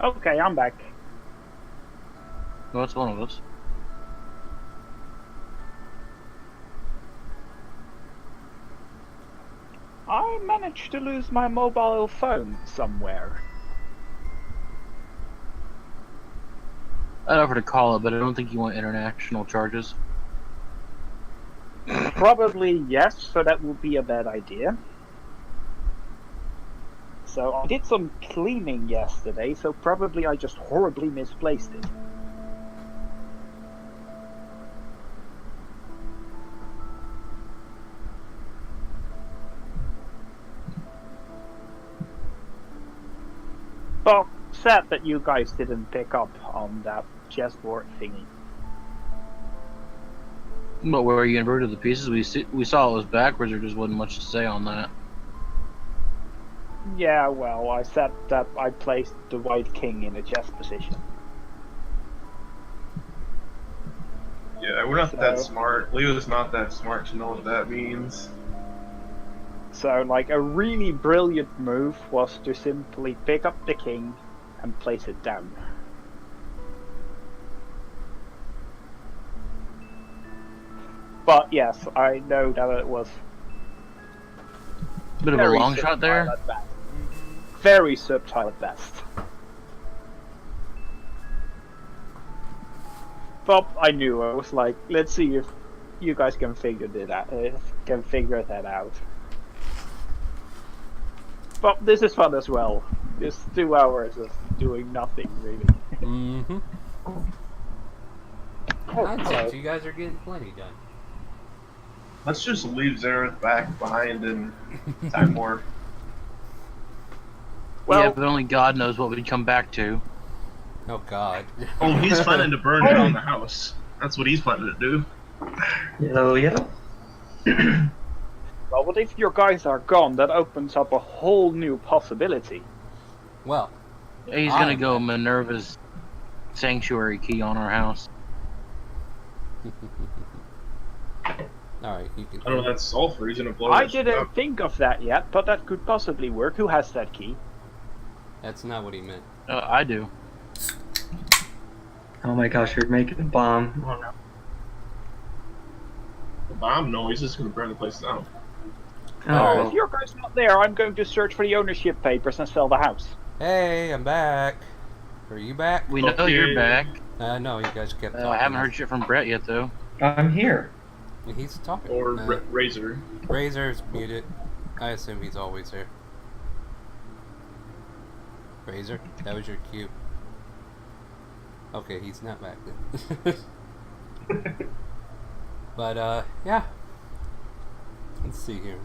Okay, I'm back. Well, it's one of us. I managed to lose my mobile phone somewhere. I'd offer to call it, but I don't think you want international charges. Probably yes, so that would be a bad idea. So I did some cleaning yesterday, so probably I just horribly misplaced it. Well, sad that you guys didn't pick up on that chessboard thingy. But where you inverted the pieces, we saw it was backwards. There just wasn't much to say on that. Yeah, well, I said that I placed the white king in a chess position. Yeah, we're not that So- smart. Leo's not that smart to know what that means. So, like, a really brilliant move was to simply pick up the king and place it down. But yes, I know that it was Bit of a very long shot there. subtle at best. Very subtle at best. But I knew. I was like, let's see if you guys can figure that out. But this is fun as well. Just 2 hours of doing nothing, really. Mm-hmm. Oh, I'd hello. say you guys are getting plenty done. Let's just leave Zareth back behind in Timor. Well, yeah, but only God knows what we'd come back to. Oh God. Oh, he's planning to burn down the house. That's what he's planning to do. Yeah. well, but if your guys are gone, that opens up a whole new possibility. Well, He's gonna I'm go back. Minerva's sanctuary key on our house. All right, you can. I don't know, that's sulfur. He's gonna blow I that shit didn't up. think of that yet, but that could possibly work. Who has that key? That's not what he meant. I do. Oh my gosh, you're making a bomb. Oh no. The bomb? No, he's just gonna burn the place down. Oh, Alright. If well. your guys not there, I'm going to search for the ownership papers and sell the house. Hey, I'm back. Are you back? We know Okay. you're back. No, you guys kept talking. I haven't heard shit from Brett yet, though. I'm here. He's talking. Or Razor. Razor's muted. I assume he's always there. Razor, that was your cue. Okay, he's not back then. But, yeah. Let's see here.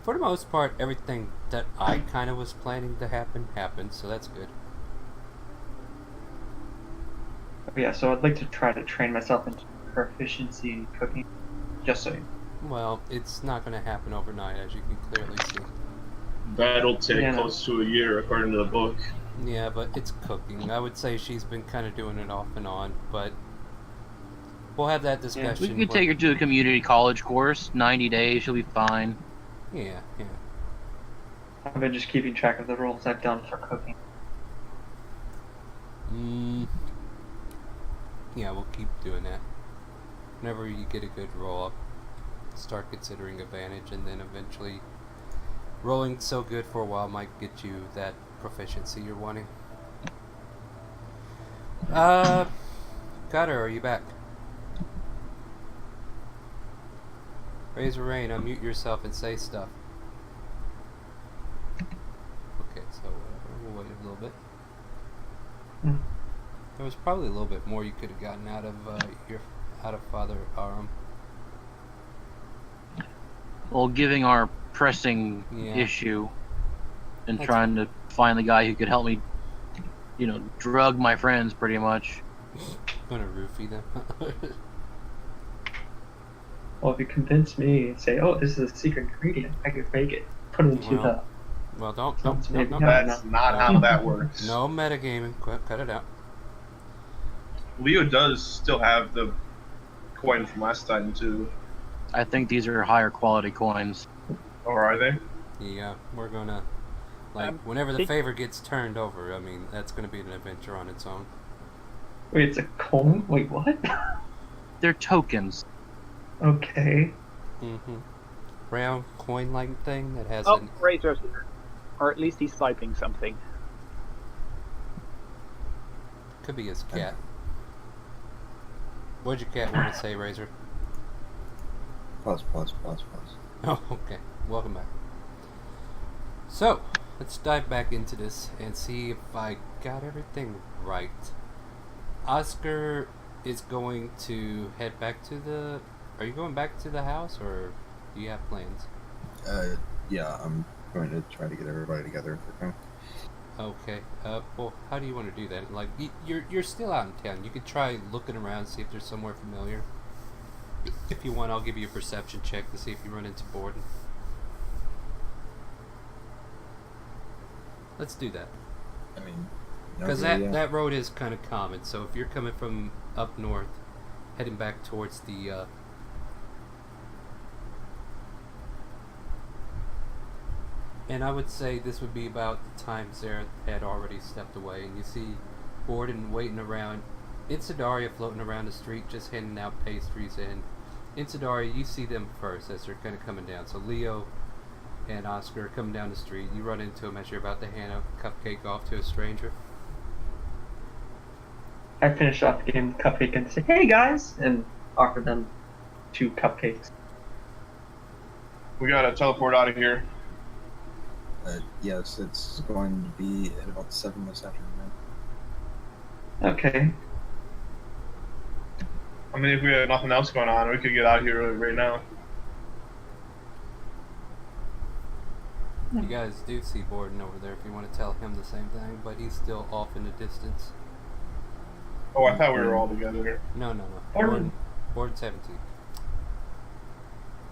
For the most part, everything that I kind of was planning to happen happened, so that's good. Yeah, so I'd like to try to train myself into proficiency in cooking. Just so you. Well, it's not going to happen overnight, as you can clearly see. That'll take Yeah. close to a year, according to the book. Yeah, but it's cooking. I would say she's been kind of doing it off and on, but we'll have that discussion. We could take her to a community college course. 90 days, she'll be fine. Yeah, yeah. I've been just keeping track of the rolls I've done for cooking. Yeah, we'll keep doing that. Whenever you get a good roll up, start considering advantage, and then eventually rolling so good for a while might get you that proficiency you're wanting. Cutter, are you back? Razor Rain, unmute yourself and say stuff. Okay, so we'll wait a little bit. Hmm. There was probably a little bit more you could have gotten out of Father Aram. Well, giving our pressing Yeah. issue and That's trying to find the guy who could help me, drug my friends pretty much. Gonna roofie them. Well, if you convince me and say, "Oh, this is a secret ingredient," I could make it. Put it into Well, well, don't no, maybe no, not. That's not how that works. no metagaming. Cut it out. Leo does still have the coin from last time, too. I think these are higher quality coins. Or are they? Yeah, we're gonna whenever the think- favor gets turned over. I mean, that's gonna be an adventure on its own. Wait, it's a coin? Wait, what? They're tokens. Okay. Round coin-like thing that has Oh, an. Razor's here. Or at least he's typing something. Could be his cat. What'd your cat want to say, Razor? Pause. Oh, okay. Welcome back. So, let's dive back into this and see if I got everything right. Oscar is going to head back to the... Are you going back to the house, or do you have plans? Yeah, I'm going to try to get everybody together if we're going. Okay. Well, how do you want to do that? Like, you're still out in town. You could try looking around, see if there's somewhere familiar. If you want, I'll give you a perception check to see if you run into Borden. Let's do that. I mean, Because nobody, that road is kind of common. So if you're coming from up north, heading back towards the... And I would say this would be about the time Zareth had already stepped away. And you see Borden waiting around. Insidaria floating around the street, just handing out pastries. And Insidaria, you see them first as they're kind of coming down. So Leo and Oscar are coming down the street. You run into them as you're about to hand a cupcake off to a stranger. I finish off getting the cupcake and say, "Hey guys," and offer them 2 cupcakes. We gotta teleport out of here. Yes, it's going to be at about 7 this afternoon. Okay. I mean, if we had nothing else going on, we could get out of here right now. You guys do see Borden over there if you want to tell him the same thing, but he's still off in the distance. Oh, I thought we were all together. No. Borden. Borden's 17.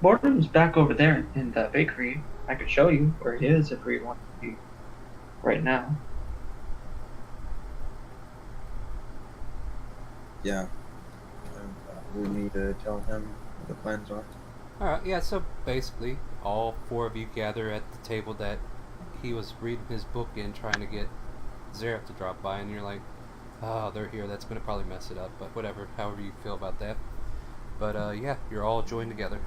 Borden's back over there in the bakery. I could show you where he is if we want to be right now. Yeah. We need to tell him what the plans are. Alright, yeah, so basically, all four of you gather at the table that he was reading his book in, trying to get Zareth to drop by, and you're like, oh, they're here, that's going to probably mess it up, but whatever, however you feel about that. But, yeah, you're all joined together.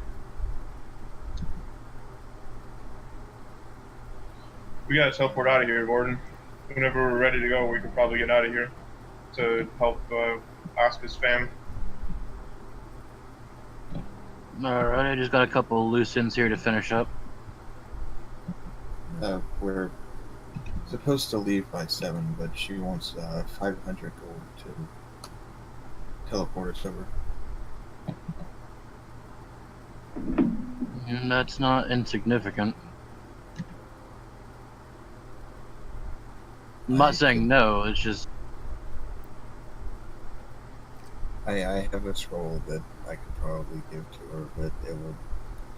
We gotta teleport out of here, Gordon. Whenever we're ready to go, we can probably get out of here to help Oscar's fam. Alright, I just got a couple of loose ends here to finish up. We're supposed to leave by 7, but she wants 500 gold to teleport us over. And that's not insignificant. I'm not saying no, it's just... I have a scroll that I could probably give to her, but it would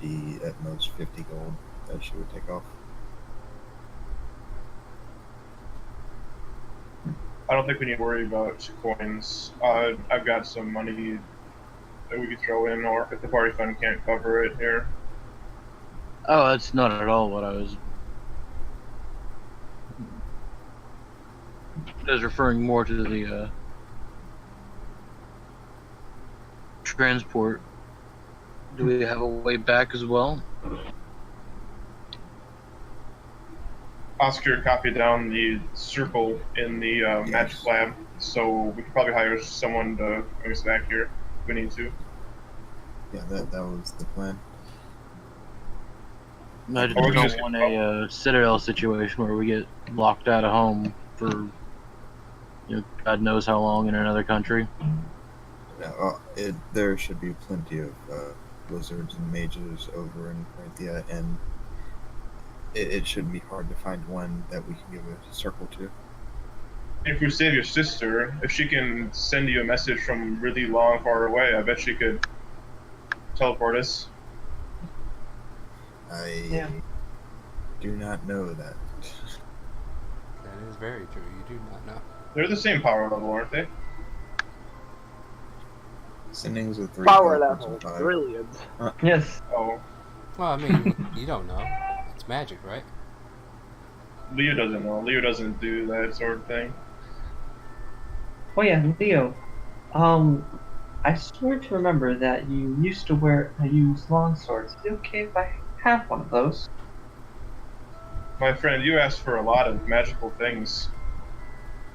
be at most 50 gold that she would take off. I don't think we need to worry about coins. I've got some money that we could throw in, or if the party fund can't cover it here. Oh, that's not at all what I was... I was referring more to the, transport. Do we have a way back as well? Oscar copied down the circle in the magic lab, so we could probably hire someone to bring us back here if we need to. Yeah, that was the plan. I just don't want a Citadel situation where we get locked out of home for, God knows how long in another country. There should be plenty of wizards and mages over in Corinthia, and it shouldn't be hard to find one that we can give a circle to. If we save your sister, if she can send you a message from really long, far away, I bet she could teleport us. I do not know that. That is very true, you do not know. They're the same power level, aren't they? Sendings with 3 Power teleports level, and 5. brilliant. Yes. Oh, Well, I mean, you don't know. It's magic, right? Leo doesn't know. Leo doesn't do that sort of thing. Oh yeah, Leo. I swear to remember that you used to use long swords. Is it okay if I have one of those? My friend, you asked for a lot of magical things.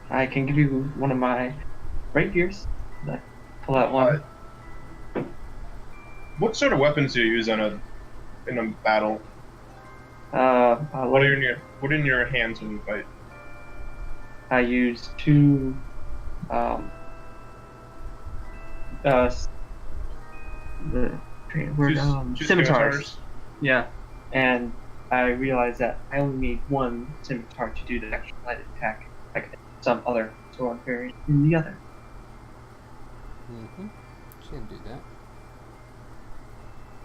I can give you one of my rapiers. Pull out one. What sort of weapons do you use in a battle? What are in your hands when you fight? I use 2 scimitars. Yeah, and I realized that I only need 1 scimitar to do the extra light attack, like some other sword variant in the other. Mm-hmm. She can do that.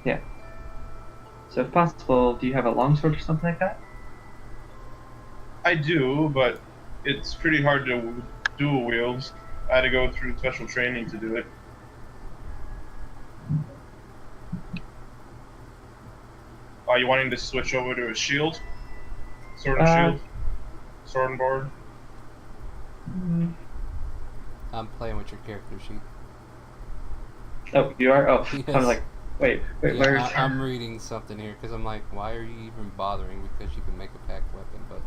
Yeah. So if possible, do you have a longsword or something like that? I do, but it's pretty hard to dual wield. I had to go through special training to do it. Are you wanting to switch over to a shield? Sword and shield? Sword and board? I'm playing with your character sheet. Oh, you are? Oh, Yes. I was like, wait, Yeah, where's... I'm reading something here because I'm like, why are you even bothering? Because you can make a packed weapon, but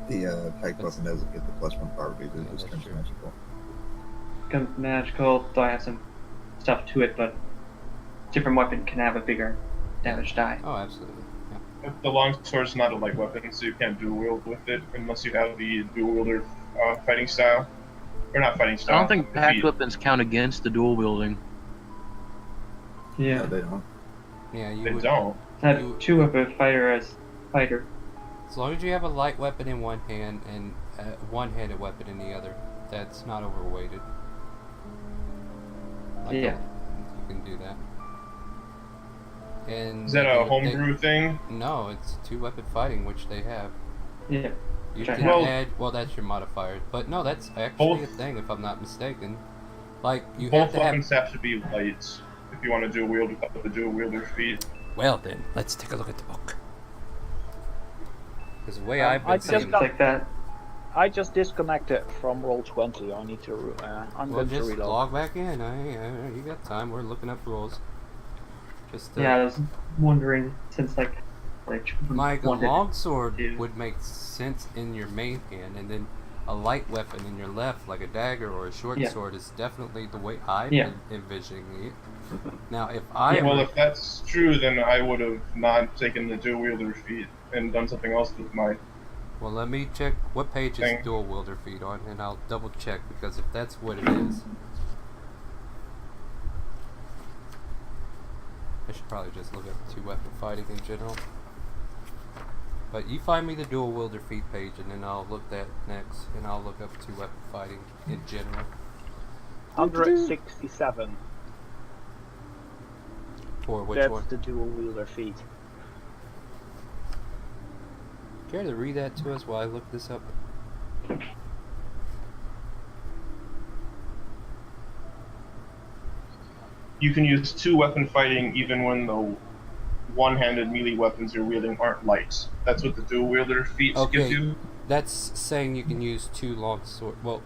The packed weapon doesn't get the +1 properties, it Yeah, just that's comes true. magical. Becomes magical, though I have some stuff to it, but different weapon can have a bigger damage die. oh, absolutely. Yeah. The longsword's not a light weapon, so you can't dual wield with it unless you have the dual wielder fighting style, or not fighting I style. don't think packed defeat. weapons count against the dual wielding. Yeah. No, they don't. Yeah, you They would. don't. Have You- two weapon fighter as fighter. As long as you have a light weapon in one hand and a one-handed weapon in the other, that's not overweighted. Yeah. You can do that. And Is that a homebrew thing? No, it's two-weapon fighting, which they have. Yeah. You Which I can have. add. Well, that's your modifier, but no, that's actually a thing, if I'm not mistaken. Like you have Both to have. weapons have to be light if you want to dual wield without the dual wielder feat. Well then, let's take a look at the book. Because the way I've I been just seeing, got- Like that. I just disconnected from roll 20. I need to. I'm well, going to just reload. log back in. You got time. We're looking up rules. Just Yeah, I was wondering since like Like a wanted- longsword do. would make sense in your main hand, and then a light weapon in your left, like a dagger or a short Yeah. sword, is definitely the way I've Yeah. been envisioning it. Now, if I Yeah. Well, if that's true, then I would have not taken the dual wielder feat and done something else with my. well, let me check what page is Thing. dual wielder feet on, and I'll double check because if that's what it is, I should probably just look at two weapon fighting in general. But you find me the dual wielder feat page, and then I'll look that next, and I'll look up two weapon fighting in general. 167. For which That's one? the dual wielder feat. Care to read that to us while I look this up? You can use two weapon fighting even when the one-handed melee weapons you're wielding aren't light. That's what the dual wielder feat Okay. gives you. That's saying you can use two long sword. Well,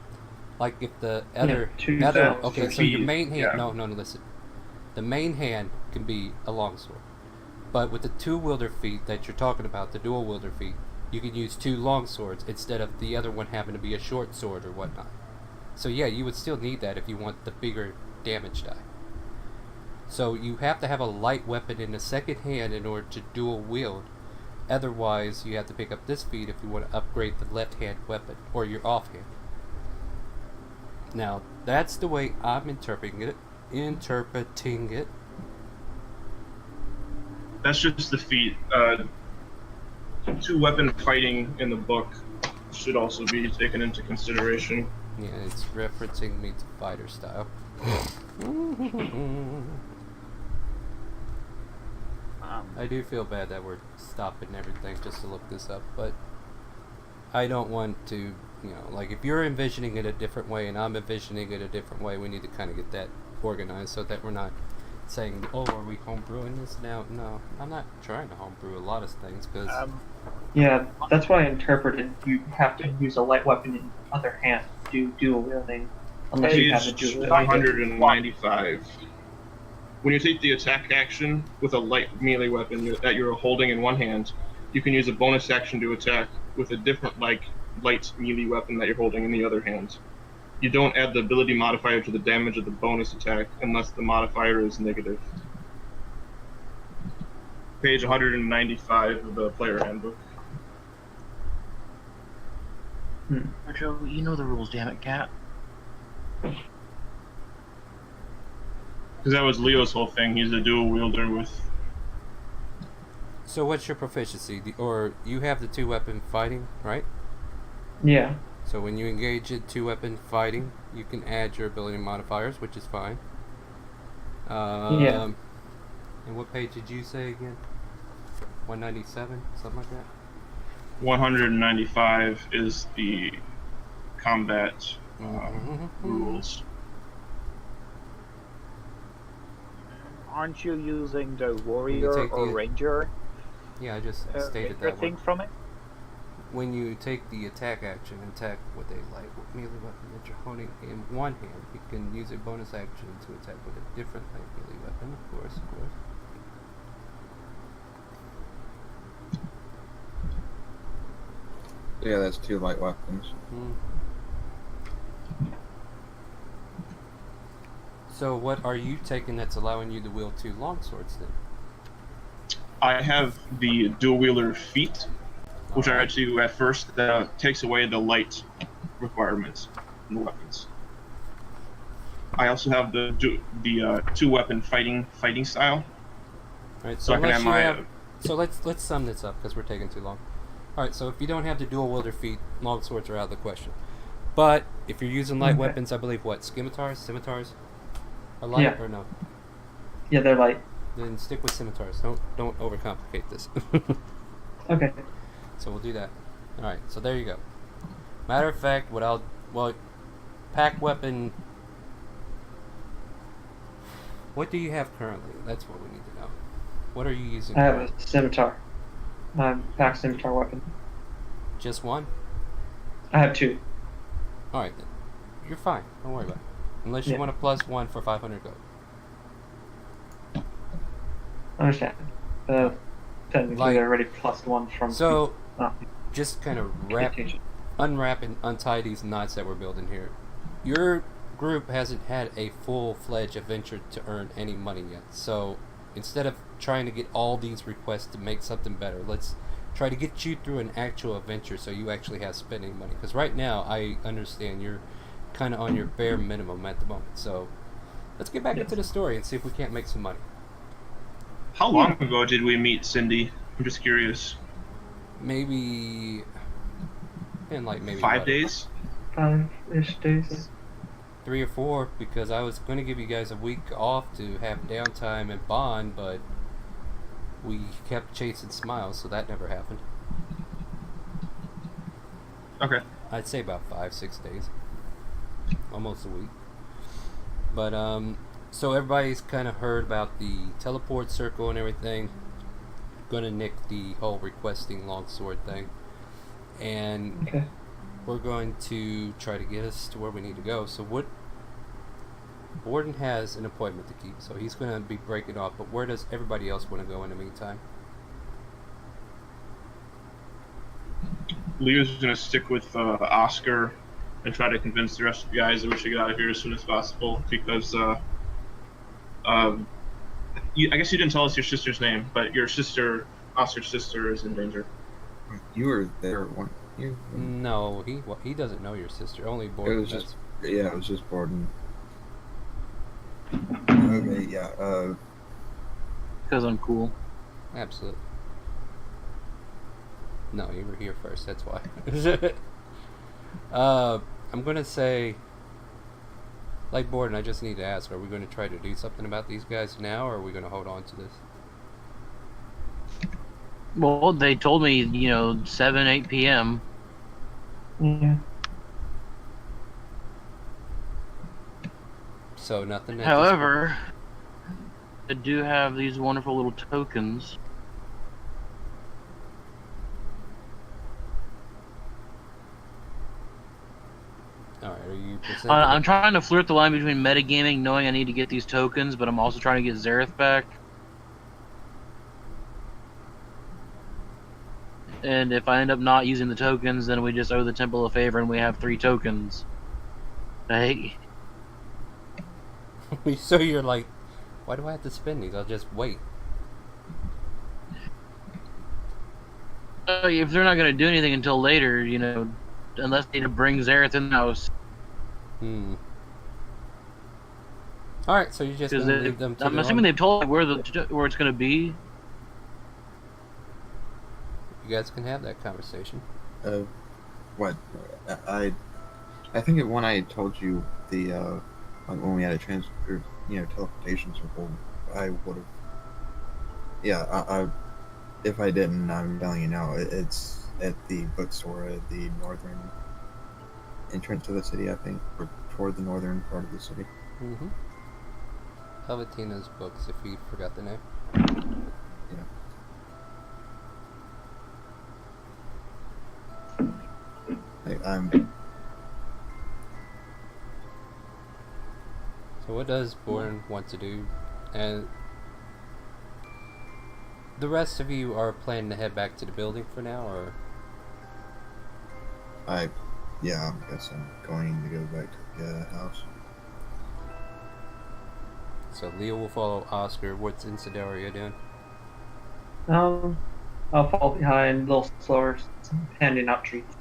like if the other two other. swords. Okay, so your Feet, main hand. yeah. No, listen. The main hand can be a long sword, but with the two wielder feat that you're talking about, the dual wielder feat, you can use two long swords instead of the other one having to be a short sword or whatnot. So yeah, you would still need that if you want the bigger damage die. So you have to have a light weapon in the second hand in order to dual wield. Otherwise, you have to pick up this feat if you want to upgrade the left hand weapon or your offhand. Now, that's the way I'm interpreting it. That's just the feat. Two weapon fighting in the book should also be taken into consideration. Yeah, it's referencing me to fighter style. I do feel bad that we're stopping everything just to look this up, but I don't want to, like if you're envisioning it a different way and I'm envisioning it a different way, we need to kind of get that organized so that we're not saying, oh, are we homebrewing this now? No, I'm not trying to homebrew a lot of things because Yeah, that's why I interpreted you have to use a light weapon in the other hand to do dual wielding. Unless you have a Page dual wielding. 195. When you take the attack action with a light melee weapon that you're holding in one hand, you can use a bonus action to attack with a different light melee weapon that you're holding in the other hand. You don't add the ability modifier to the damage of the bonus attack unless the modifier is negative. Page 195 of the player handbook. Joe, you know the rules, damn it, cat. Because that was Leo's whole thing. He's a dual wielder with. So what's your proficiency? Or you have the two weapon fighting, right? Yeah. So when you engage in two weapon fighting, you can add your ability modifiers, which is fine. Yeah. And what page did you say again? 197, something like that. 195 is the combat rules. aren't you using the warrior take or the- ranger Yeah, I just stated that thing one. from it? When you take the attack action and attack with a light melee weapon that you're holding in one hand, you can use a bonus action to attack with a different light melee weapon, of course. Yeah, that's two light weapons. So what are you taking that's allowing you to wield two longswords then? I have the dual wielder feat, which I actually at first takes away the light requirements in the weapons. I also have the 2-weapon fighting style. Alright, So I can have my so let's sum this up because we're taking too long. Alright, so if you don't have the dual wielder feat, long swords are out of the question. But if you're using light weapons, I believe scimitars are light Yeah. or no? Yeah, they're light. Then stick with scimitars. Don't overcomplicate this. Okay. So we'll do that. Alright, so there you go. Matter of fact, pack weapon. What do you have currently? That's what we need to know. What are you using? I have a scimitar. Pack scimitar weapon. Just one? I have 2. Alright then. You're fine. Don't worry about it. Unless you Yeah. want a +1 for 500 gold. Understand. Technically, Like- they're already +1 from. So, Ah, just kind of vacation. unwrap and untie these knots that we're building here. Your group hasn't had a full-fledged adventure to earn any money yet. So, instead of trying to get all these requests to make something better, let's try to get you through an actual adventure so you actually have spending money. Because right now, I understand you're kind of on your bare minimum at the moment. So, let's get back into the story and see if we can't make some money. How long ago did we meet Cindy? I'm just curious. Maybe... in like maybe 5 what, days? 5-ish days. 3 or 4, because I was going to give you guys a week off to have downtime and bond, but we kept chasing Smiles, so that never happened. Okay. I'd say about 5-6 days, almost a week. But so everybody's kind of heard about the teleport circle and everything. Gonna nick the whole requesting longsword thing, and Okay. we're going to try to get us to where we need to go. So what? Borden has an appointment to keep, so he's going to be breaking off. But where does everybody else want to go in the meantime? Leo's gonna stick with Oscar and try to convince the rest of the guys that we should get out of here as soon as possible because I guess you didn't tell us your sister's name, but your sister, Oscar's sister, is in danger. You were there, weren't you? No, he doesn't know your sister. Only It Borden was does. just, yeah, it was just Borden. Okay, yeah, Because I'm cool. Absolutely. No, you were here first. That's why. I'm gonna say, like Borden, I just need to ask: are we going to try to do something about these guys now, or are we going to hold on to this? Well, they told me, 7, 8 p.m. Yeah. So nothing. at this However, I do have these wonderful little tokens. point? All right. Are you presenting? I'm trying to flirt the line between metagaming, knowing I need to get these tokens, but I'm also trying to get Zareth back. And if I end up not using the tokens, then we just owe the temple a favor and we have 3 tokens. Hey, So you're like, why do I have to spend these? I'll just wait. if they're not going to do anything until later, unless they bring Zareth in the house. All right. So you're just going to leave them to I'm their assuming own- they've told me where it's going to be. You guys can have that conversation. what? I think when I told you when we had a teleportation circle, I would have. Yeah, I if I didn't, I'm telling you now. It's at the bookstore at the northern entrance to the city, I think, or toward the northern part of the city. Mm-hmm. Helvetina's books, if you forgot the name. I'm So what does Borden want to do? And the rest of you are planning to head back to the building for now, or? I guess I'm going to go back to the house. So Leo will follow Oscar. What's Incidaria doing? I'll fall behind a little slower, handing out treats.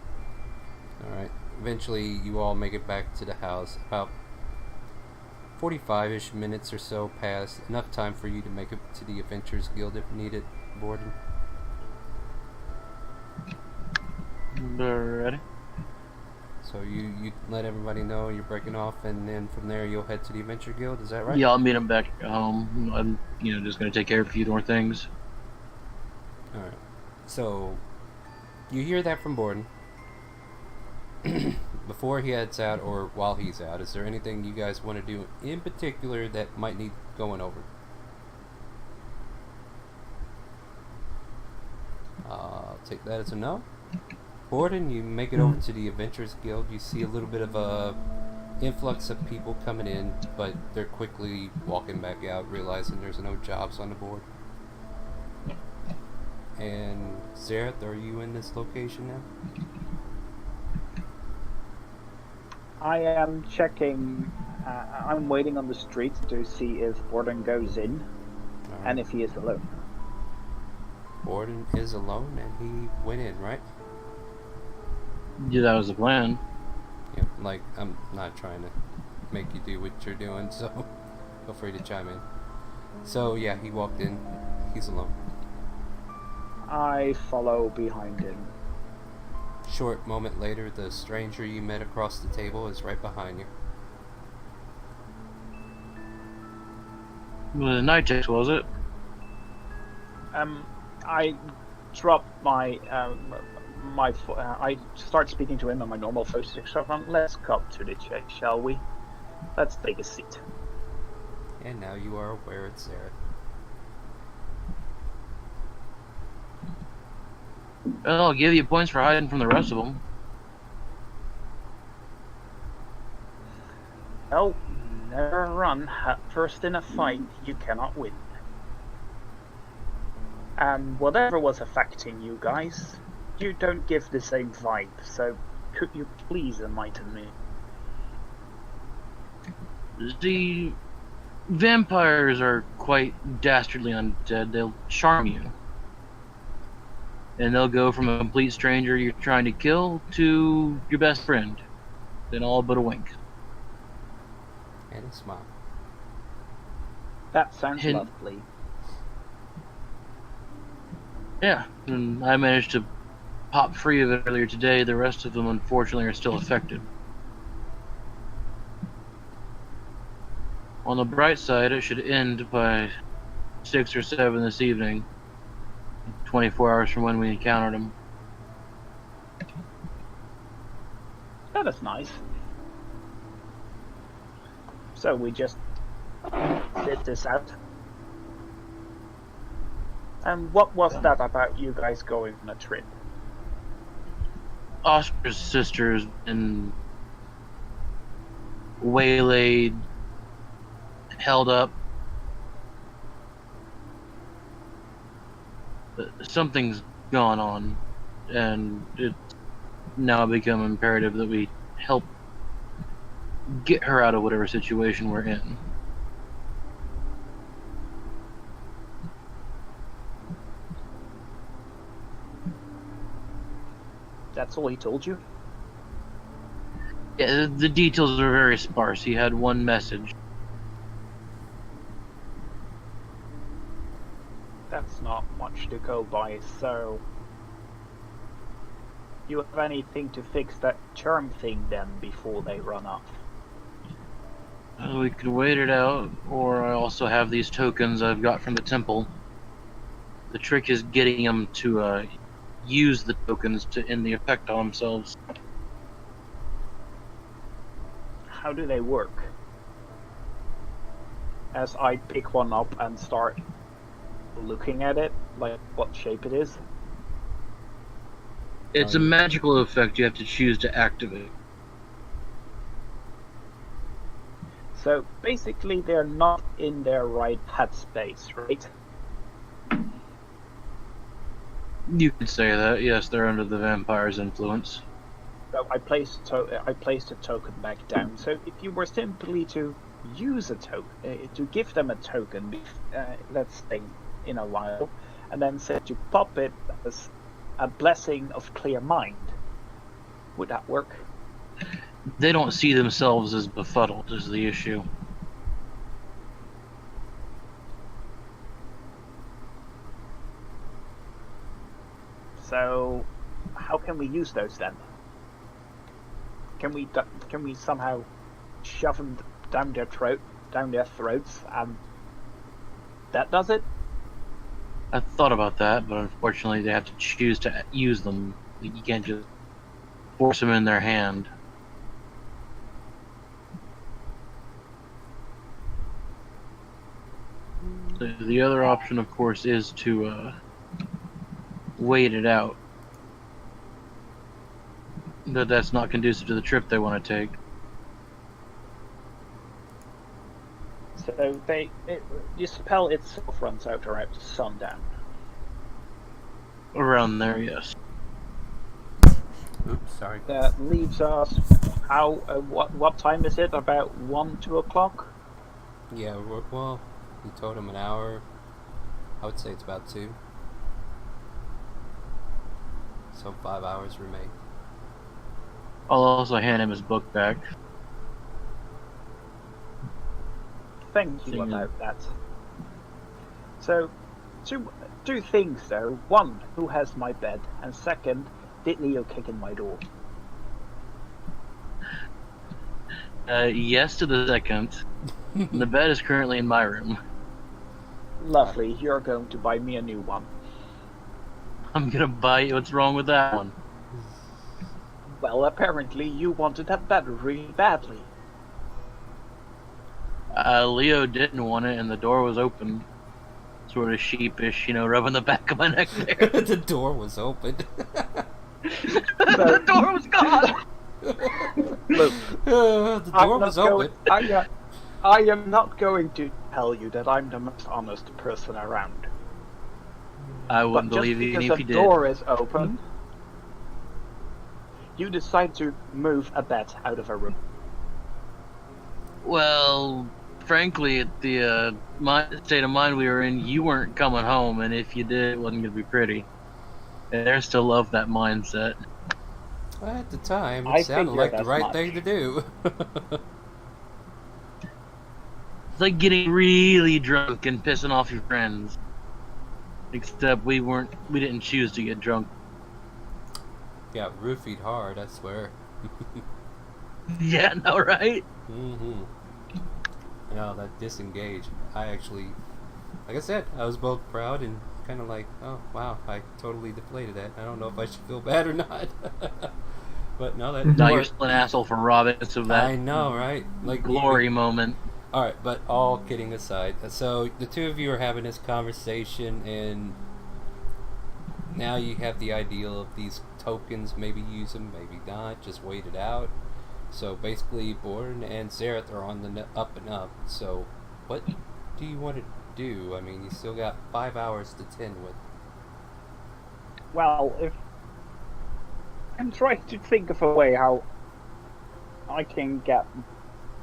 Alright. eventually, you all make it back to the house. About 45-ish minutes or so pass. Enough time for you to make it to the Adventurers Guild if needed, Borden. Ready? So you let everybody know you're breaking off, and then from there you'll head to the Adventure Guild. Is that right? Yeah, I'll meet him back at home. I'm, just gonna take care of a few more things. All right. So you hear that from Borden. Before he heads out, or while he's out, is there anything you guys want to do in particular that might need going over? I'll take that as a no. Borden, you make it over to the Adventurers Guild. You see a little bit of a influx of people coming in, but they're quickly walking back out, realizing there's no jobs on the board. And Zareth, are you in this location now? I am checking. I'm waiting on the street to see if Borden goes in, and if he is alone. Borden is alone, and he went in, right? Yeah, that was the plan. Yeah, like, I'm not trying to make you do what you're doing, so feel free to chime in. So, yeah, he walked in. He's alone. I follow behind him. Short moment later, the stranger you met across the table is right behind you. Well, the night checks, was it? I drop my I start speaking to him on my normal voice. Let's cut to the chase, shall we? Let's take a seat. And now you are aware it's Zareth. Well, I'll give you points for hiding from the rest of them. Well, never run first in a fight. You cannot win. And whatever was affecting you guys, you don't give the same vibe. So, could you please enlighten me? The vampires are quite dastardly undead. They'll charm you. And they'll go from a complete stranger you're trying to kill to your best friend. Then all but a wink. And a smile. That sounds Hint. lovely. Yeah, and I managed to pop free of it earlier today. The rest of them, unfortunately, are still affected. On the bright side, it should end by 6 or 7 this evening. 24 hours from when we encountered them. That is nice. So we just did this out. And what was that about you guys going on a trip? Oscar's sister's been waylaid, held up. Something's gone on, and it's now become imperative that we help get her out of whatever situation we're in. That's all he told you? Yeah, the details are very sparse. He had one message. That's not much to go by, so... You have anything to fix that charm thing then before they run off? We could wait it out, or I also have these tokens I've got from the temple. The trick is getting them to use the tokens to end the effect on themselves. How do they work? As I pick one up and start looking at it, like what shape it is. It's a magical effect you have to choose to activate. So basically they're not in their right headspace, right? You could say that, yes, they're under the vampire's influence. So I placed a token back down. So if you were simply to use a token, to give them a token, let's say in a while, and then say to pop it as a blessing of clear mind, would that work? They don't see themselves as befuddled is the issue. So, how can we use those then? Can we somehow shove them down their throats, and that does it? I thought about that, but unfortunately they have to choose to use them. You can't just force them in their hand. The other option, of course, is to wait it out. But that's not conducive to the trip they want to take. So the spell itself runs out around sundown. Around there, yes. Oops, sorry. That leaves us. What time is it? About 2 o'clock. Yeah, well, you told him an hour. I would say it's about 2. So 5 hours remain. I'll also hand him his book back. Thank you Thing is- about that. So, two things though. One, who has my bed? And second, did Leo kick in my door? Yes to the second. The bed is currently in my room. Lovely, you're going to buy me a new one. I'm gonna buy you. What's wrong with that one? Well, apparently you wanted that bed really badly. Leo didn't want it, and the door was open. Sort of sheepish, rubbing the back of my neck there. The door was open. The door was gone! Look, The door was open. I am not going to tell you that I'm the most honest person around. I But wouldn't just believe you because even if the you did. door is open, you decide to move a bed out of a room. Well, frankly, at the state of mind we were in, you weren't coming home, and if you did, it wasn't going to be pretty. And I still love that mindset. At the time, I it sounded figured like the as right much. thing to do. It's like getting really drunk and pissing off your friends. Except we didn't choose to get drunk. Got roofied hard, I swear. Yeah, no, right? Mm-hmm. No, that disengage. I actually, like I said, I was both proud and kind of like, oh wow, I totally deflated that. I don't know if I should feel bad or not. But no, that Now you're worked. still an asshole for robbing us of that I know, right? Like glory moment. All right, but all kidding aside, so the two of you are having this conversation, and now you have the ideal of these tokens. Maybe use them, maybe not. Just wait it out. So basically, Born and Zareth are on the up and up. So, what do you want to do? I mean, you still got 5 hours to 10 with. Well, if I'm trying to think of a way how I can get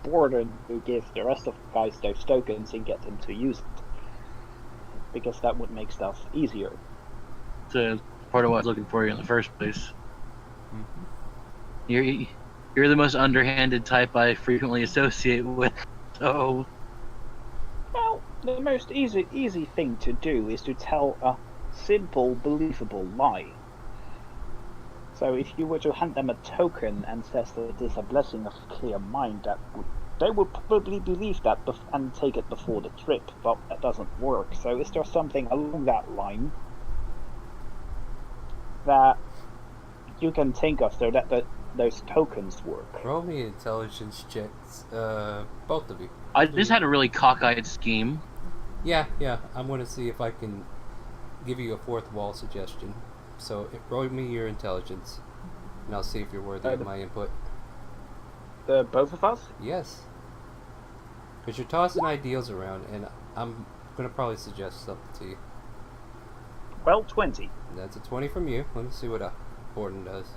Borden to give the rest of the guys those tokens and get them to use it, because that would make stuff easier. So part of what I was looking for you in the first place. Mm-hmm. You're the most underhanded type I frequently associate with. So Well, the most easy thing to do is to tell a simple, believable lie. So if you were to hand them a token and says that it is a blessing of clear mind, they would probably believe that and take it before the trip, but that doesn't work. So is there something along that line that you can think of so that those tokens work? Roll me intelligence checks, both of you. I just had a really cockeyed scheme. Yeah, I'm going to see if I can give you a fourth wall suggestion. So, roll me your intelligence, and I'll see if you're worthy of my input. Both of us? Yes. Because you're tossing ideals around, and I'm going to probably suggest something to you. Well, 20. That's a 20 from you. Let me see what Borden does.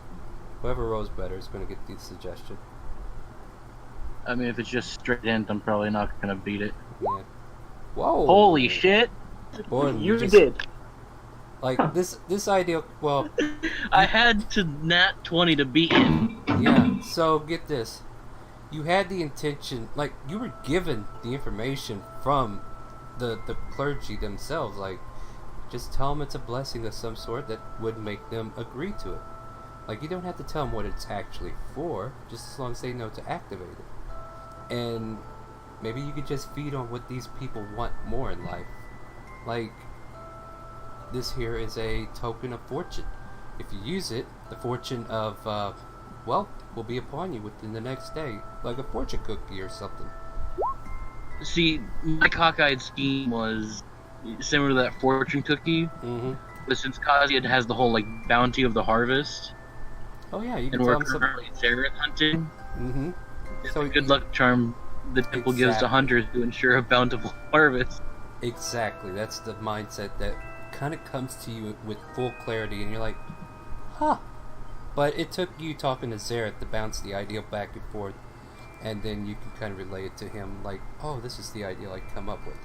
Whoever rolls better is going to get the suggestion. I mean, if it's just straight in, I'm probably not gonna beat it. Yeah. Whoa! Holy shit! Borden, You just, did. Like, this ideal... Well, I had to nat 20 to beat him. Yeah, so get this. You had the intention, like, you were given the information from the clergy themselves. Like, just tell them it's a blessing of some sort that would make them agree to it. Like, you don't have to tell them what it's actually for, just as long as they know to activate it. And maybe you could just feed on what these people want more in life. Like, this here is a token of fortune. If you use it, the fortune of, wealth will be upon you within the next day, like a fortune cookie or something. See, my cockeyed scheme was similar to that fortune cookie, Mm-hmm. but since Kaziad has the whole, like, bounty of the harvest, Oh yeah, you can and tell we're them some. currently Zareth hunting, Mm-hmm. it's So a good luck charm the temple gives to Exactly. hunters to ensure a bountiful harvest. Exactly. That's the mindset that kind of comes to you with full clarity, and you're like, huh. But it took you talking to Zareth to bounce the idea back and forth, and then you can kind of relay it to him, like, oh, this is the idea I come up with.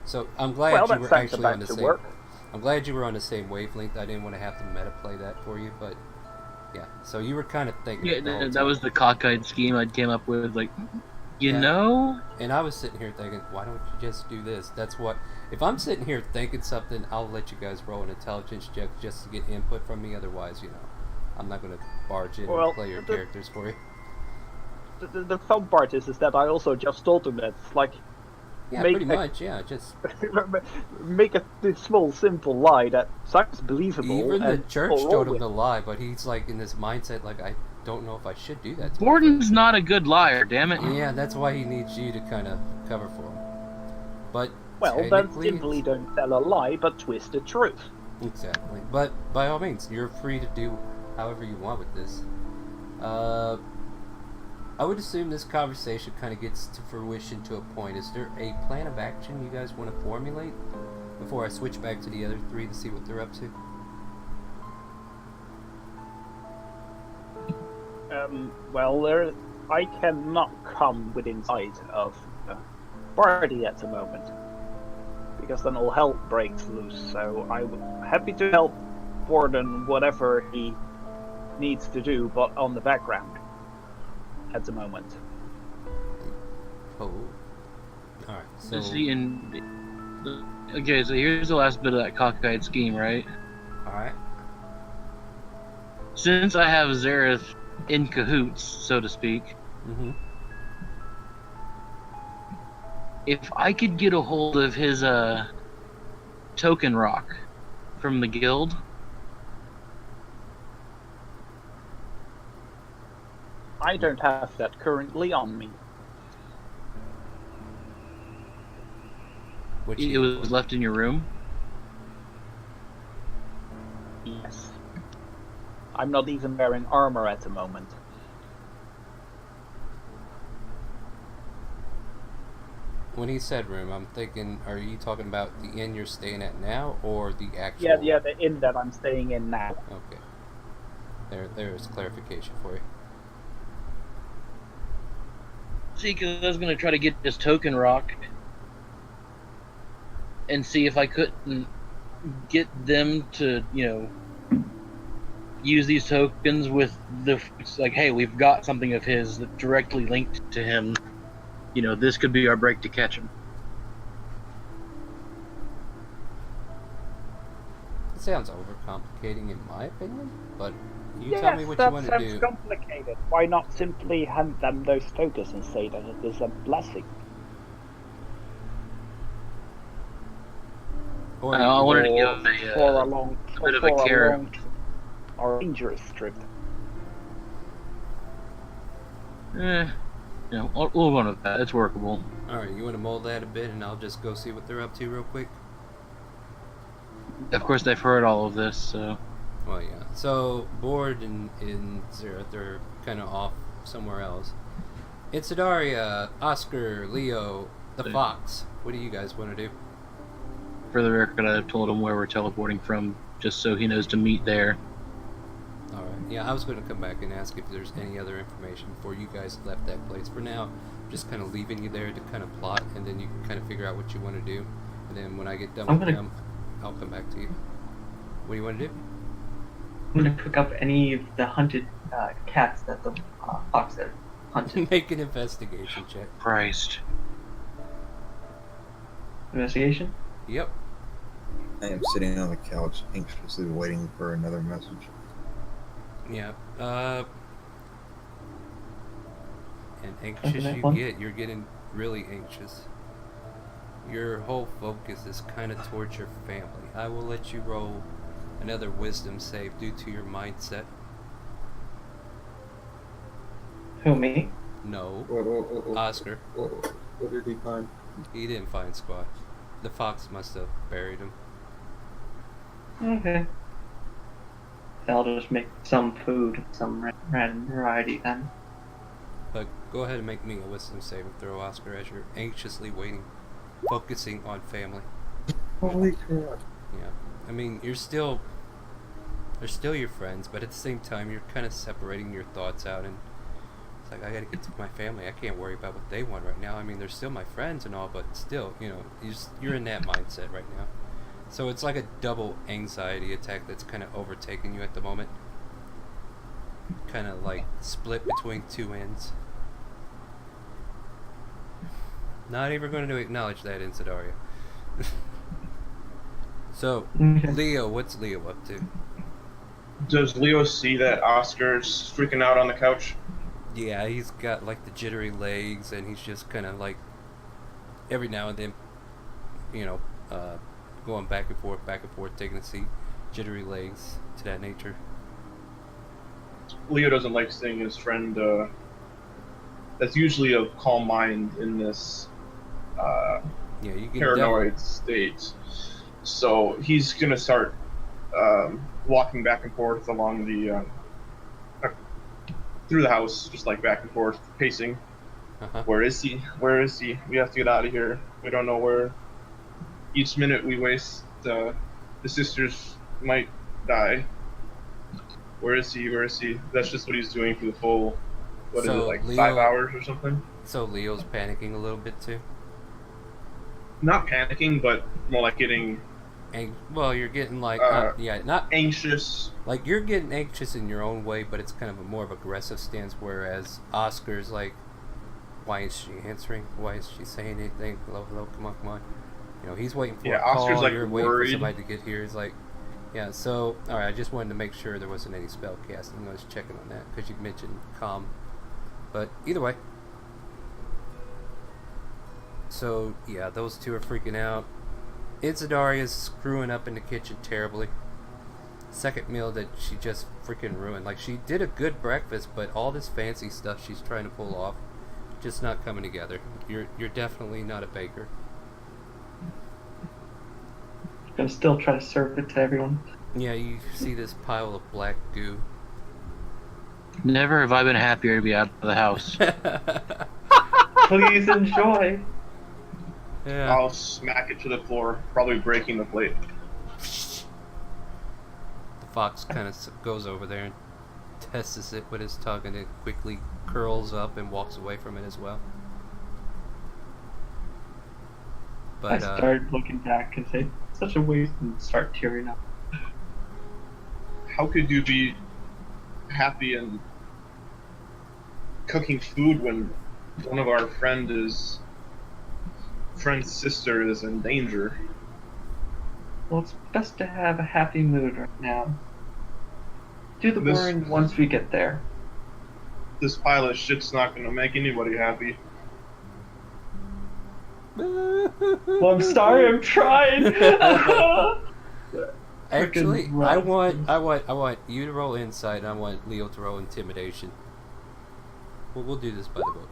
So I'm glad Well, you that were sounds actually about on the to same. work. I'm glad you were on the same wavelength. I didn't want to have to meta play that for you, but yeah. So you were kind of thinking. Yeah, it the whole that time. was the cockeyed scheme I came up with, like, you Yeah. know? And I was sitting here thinking, why don't you just do this? That's what. If I'm sitting here thinking something, I'll let you guys roll an intelligence check just to get input from me. Otherwise, I'm not going to barge in Well, and play your the- characters for you. The fun part is that I also just told him that it's like Yeah, make pretty a- much. Yeah, just make a small simple lie that sounds believable. even the and church we'll roll told him with to it. lie, but he's like in this mindset, like I don't know if I should do that. To my Borden's not a good liar, damn it. friend. Yeah, that's why he needs you to kind of cover for him. But Well, then technically, simply don't tell a lie, but twist the truth. exactly. But by all means, you're free to do however you want with this. I would assume this conversation kind of gets to fruition to a point. Is there a plan of action you guys want to formulate before I switch back to the other three to see what they're up to? Well, I cannot come within sight of the party at the moment, because then all hell breaks loose. So I'm happy to help Borden whatever he needs to do, but on the background at the moment. Oh. Alright, so. See, okay, so here's the last bit of that cockeyed scheme, right? Alright. Since I have Zareth in cahoots, so to speak, Mm-hmm. if I could get a hold of his token rock from the guild, I don't have that currently on me. Which it was left in your room. Yes. I'm not even wearing armor at the moment. When he said room, I'm thinking, are you talking about the inn you're staying at now, or the actual? Yeah, the inn that I'm staying in now. Okay. There's clarification for you. See, because I was going to try to get this token rock and see if I couldn't get them to, use these tokens with it's like, hey, we've got something of his that directly linked to him. This could be our break to catch him. It sounds overcomplicating in my opinion, but you tell me what you that want to sounds do. complicated. Why not simply hand them those tokens and say that it is a blessing? Or I wanted to Or give for a a long, bit of for a carrot. long or dangerous trip. We'll go on with that. It's workable. Alright, you want to mold that a bit, and I'll just go see what they're up to real quick? Of course, they've heard all of this, so... Well, yeah. So, Board and Zareth, they're kind of off somewhere else. It's Daria, Oscar, Leo, the Yeah. Fox. What do you guys want to do? For the record, I've told him where we're teleporting from, just so he knows to meet there. Alright, yeah, I was going to come back and ask if there's any other information before you guys left that place. For now, I'm just kind of leaving you there to kind of plot, and then you can kind of figure out what you want to do. And then when I get done I'm with gonna- them, I'll come back to you. What do you want to do? I'm gonna cook up any of the hunted cats that the fox had hunted. Make an investigation check. Christ. Investigation? Yep. I am sitting on the couch, anxiously waiting for another message. Yeah. And anxious that you one? get, you're getting really anxious. Your whole focus is kind of towards your family. I will let you roll another wisdom save due to your mindset. Who, me? No. What Oscar. did he find? He didn't find Squatch. The fox must have buried him. Okay. I'll just make some food, some random variety then. But go ahead and make me a wisdom saving throw, Oscar, as you're anxiously waiting, focusing on family. Holy crap. Yeah. I mean, they're still your friends, but at the same time, you're kind of separating your thoughts out, and it's like, I gotta get to my family. I can't worry about what they want right now. I mean, they're still my friends and all, but still, you're in that mindset right now. So it's like a double anxiety attack that's kind of overtaking you at the moment. Kind of like split between two ends. Not even going to acknowledge that in Sidaria. So, Okay. Leo, what's Leo up to? Does Leo see that Oscar's freaking out on the couch? Yeah, he's got like the jittery legs, and he's just kind of like every now and then, going back and forth, taking a seat. Jittery legs, to that nature. Leo doesn't like seeing his friend. That's usually a calm mind in this Yeah, you can paranoid state. So he's gonna start walking back and forth along the through the house, just like back and forth, pacing. Uh-huh. Where is he? Where is he? We have to get out of here. We don't know where. Each minute we waste, the sisters might die. Where is he? Where is he? That's just what he's doing for the full, what is it, like Leo, 5 hours or something? So Leo's panicking a little bit too? Not panicking, but more like getting Well, you're getting like, not anxious. like you're getting anxious in your own way, but it's kind of a more of aggressive stance, whereas Oscar's like, why is she answering? Why is she saying anything? Hello, come on. He's waiting for a call. Oscar's like You're waiting worried. for somebody to get here. He's like, yeah, so, alright, I just wanted to make sure there wasn't any spell casting. I was checking on that, because you mentioned calm. But, either way. So, yeah, those two are freaking out. Itzadaria's screwing up in the kitchen terribly. Second meal that she just freaking ruined. Like, she did a good breakfast, but all this fancy stuff she's trying to pull off, just not coming together. You're definitely not a baker. Gonna still try to serve it to everyone. Yeah, you see this pile of black goo. Never have I been happier to be out of the house. Please enjoy. Yeah. I'll smack it to the floor, probably breaking the plate. The fox kind of goes over there and tests it with his tongue, and it quickly curls up and walks away from it as well. But, I started looking back and say, such a waste, and start tearing up. How could you be happy and cooking food when one of our friend's sister is in danger? Well, it's best to have a happy mood right now. Do the This- boring once we get there. This pile of shit's not gonna make anybody happy. Well, I'm sorry, I'm trying. Actually, Frickin' I rough. want you to roll insight, and I want Leo to roll intimidation. We'll do this by the book.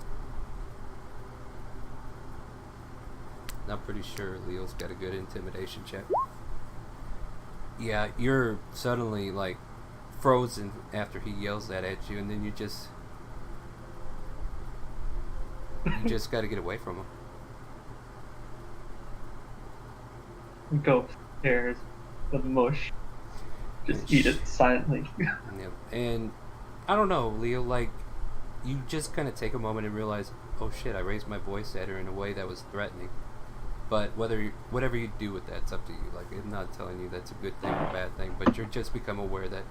I'm pretty sure Leo's got a good intimidation check. Yeah, you're suddenly like frozen after he yells that at you, and then you just got to get away from him. Go upstairs with mush. Just eat it silently. Yep. And I don't know, Leo, like, you just kind of take a moment and realize, oh shit, I raised my voice at her in a way that was threatening. But whatever you do with that, it's up to you. Like, I'm not telling you that's a good thing or bad thing, but you're just become aware that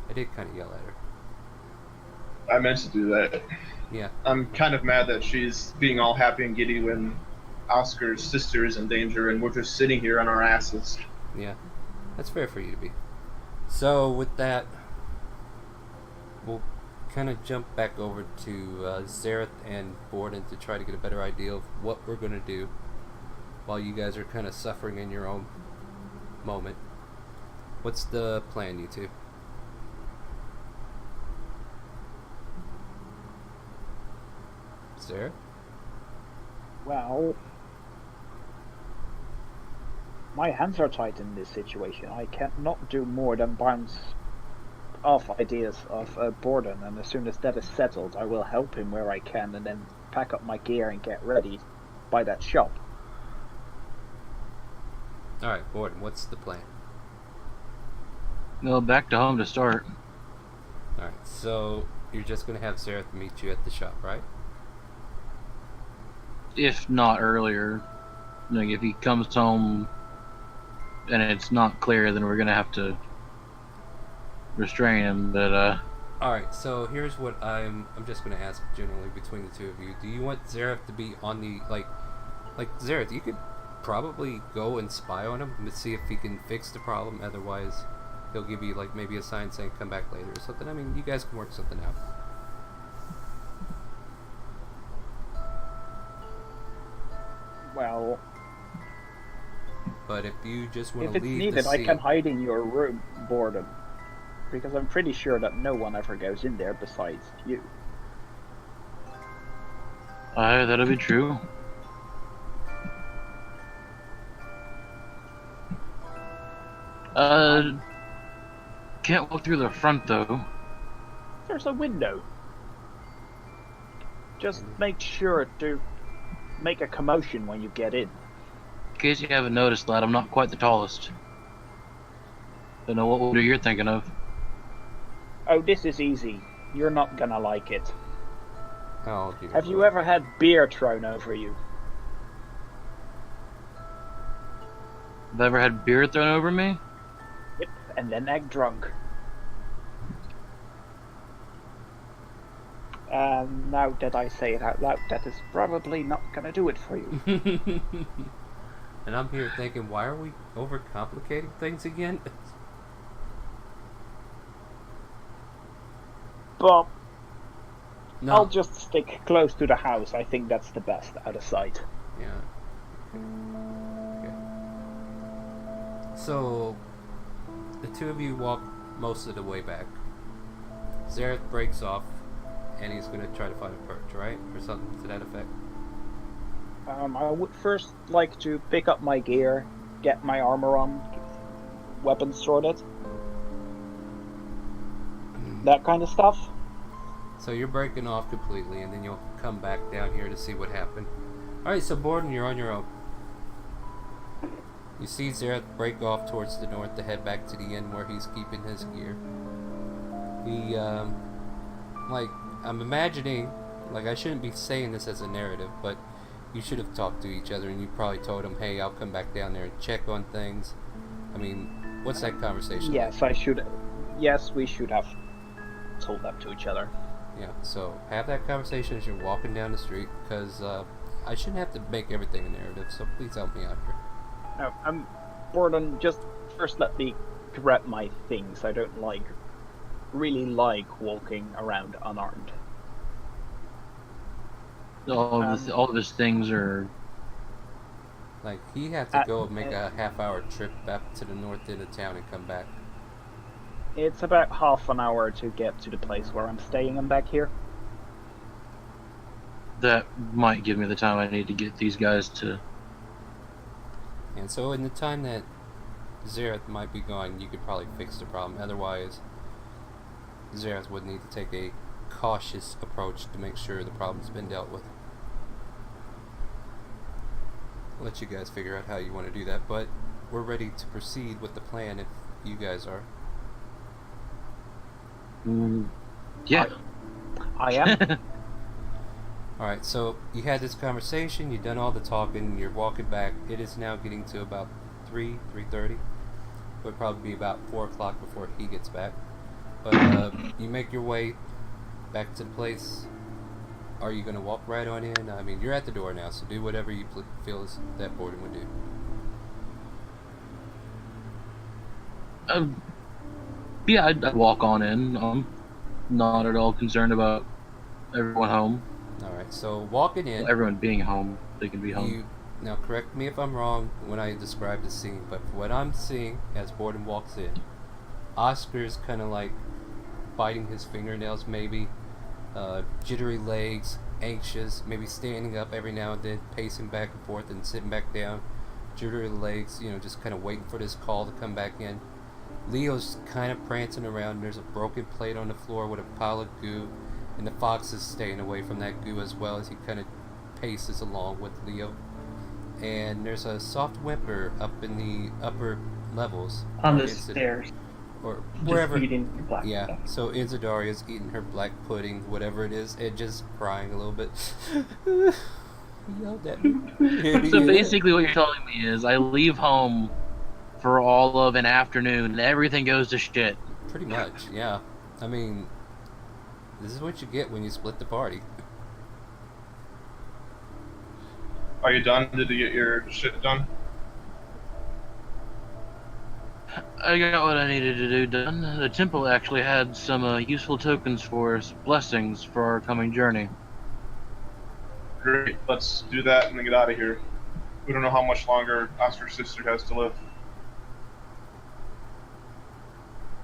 I did kind of yell at her. I meant to do that. Yeah. I'm kind of mad that she's being all happy and giddy when Oscar's sister is in danger and we're just sitting here on our asses. Yeah. That's fair for you to be. So, with that, we'll kind of jump back over to Zareth and Borden to try to get a better idea of what we're going to do while you guys are kind of suffering in your own moment. What's the plan, you two? Zareth? Well, my hands are tied in this situation. I cannot do more than bounce off ideas of Borden, and as soon as that is settled, I will help him where I can, and then pack up my gear and get ready by that shop. Alright, Borden, what's the plan? Well, back to home to start. Alright, so you're just going to have Zareth meet you at the shop, right? If not earlier. Like, if he comes home and it's not clear, then we're gonna have to restrain him, but Alright, so here's what I'm just going to ask generally between the two of you. Do you want Zareth to be on the, like Zareth, you could probably go and spy on him and see if he can fix the problem, otherwise he'll give you, like, maybe a sign saying come back later or something. I mean, you guys can work something out. Well, But if you just want if to it's leave needed, the I scene... can hide in your room, Borden, because I'm pretty sure that no one ever goes in there besides you. that'll be true. Can't walk through the front though. There's a window. Just make sure to make a commotion when you get in. In case you haven't noticed, lad, I'm not quite the tallest. Don't know what window you're thinking of. Oh, this is easy. You're not gonna like it. Oh, Have you ever had beer thrown over you? Have I ever had beer thrown over me? Yep, and then act drunk. Now that I say it out loud, that is probably not gonna do it for you. And I'm here thinking, why are we overcomplicating things again? But No. I'll just stick close to the house. I think that's the best, out of sight. Yeah. Okay. So, the two of you walk most of the way back. Zareth breaks off, and he's going to try to find a perch, right? Or something to that effect. I would first like to pick up my gear, get my armor on, weapons sorted, that kind of stuff. So you're breaking off completely, and then you'll come back down here to see what happened. Alright, so Borden, you're on your own. You see Zareth break off towards the north to head back to the inn where he's keeping his gear. He, I'm imagining, I shouldn't be saying this as a narrative, but you should have talked to each other, and you probably told him, hey, I'll come back down there and check on things. I mean, what's that conversation Yes, like? Yes, we should have told that to each other. Yeah, so have that conversation as you're walking down the street, because I shouldn't have to make everything a narrative, so please help me out here. No, Borden, just first let me grab my things. I don't really like walking around unarmed. All of his things are. Like, he had to go make a half-hour trip back to the north end of town and come back. It's about half an hour to get to the place where I'm staying and back here. That might give me the time I need to get these guys to. And so in the time that Zareth might be gone, you could probably fix the problem. Otherwise, Zareth would need to take a cautious approach to make sure the problem's been dealt with. I'll let you guys figure out how you want to do that, but we're ready to proceed with the plan if you guys are. Yeah. I am. Alright, so you had this conversation, you've done all the talking, you're walking back. It is now getting to about 3:30. It would probably be about 4 o'clock before he gets back. But you make your way back to the place. Are you going to walk right on in? I mean, you're at the door now, so do whatever you feel is that Borden would do. Yeah, I'd walk on in. Not at all concerned about everyone home. Alright, so walking in, Well, everyone being home, they can be home. now correct me if I'm wrong when I describe the scene, but what I'm seeing as Borden walks in, Oscar's kind of like biting his fingernails maybe, jittery legs, anxious, maybe standing up every now and then, pacing back and forth and sitting back down, jittery legs, just kind of waiting for this call to come back in. Leo's kind of prancing around. There's a broken plate on the floor with a pile of goo, and the fox is staying away from that goo as well as he kind of paces along with Leo. And there's a soft whimper up in the upper levels. On the stairs. Or Just wherever. eating the black Yeah, stuff. so Inzadaria's eating her black pudding, whatever it is, and just crying a little bit. He yelled at me. So basically what you're telling me is I leave home for all of an afternoon and everything goes to shit. Pretty much, yeah. I mean, this is what you get when you split the party. Are you done? Did you get your shit done? I got what I needed to do done. The temple actually had some useful tokens for us, blessings for our coming journey. Great, let's do that and then get out of here. We don't know how much longer Oscar's sister has to live.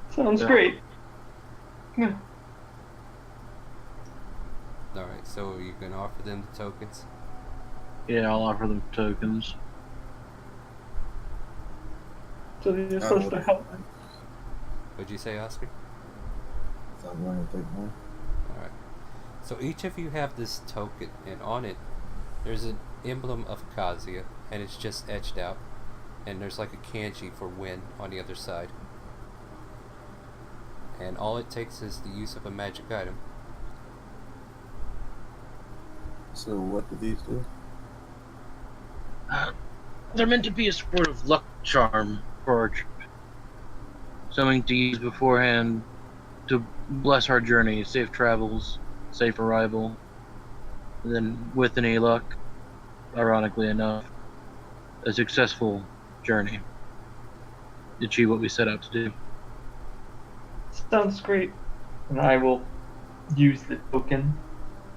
Sounds Yeah. great. Yeah. Alright, so you can offer them the tokens. Yeah, I'll offer them tokens. So you're supposed to help. What'd you say, Oscar? So I'm going to take more. Alright. So each of you have this token, and on it, there's an emblem of Kazuya, and it's just etched out. And there's like a kanji for win on the other side. And all it takes is the use of a magic item. So what do these do? They're meant to be a sort of luck charm for our trip. Something to use beforehand to bless our journey, safe travels, safe arrival. And then, with any luck, ironically enough, a successful journey. Achieve what we set out to do. Sounds great. And I will use the token.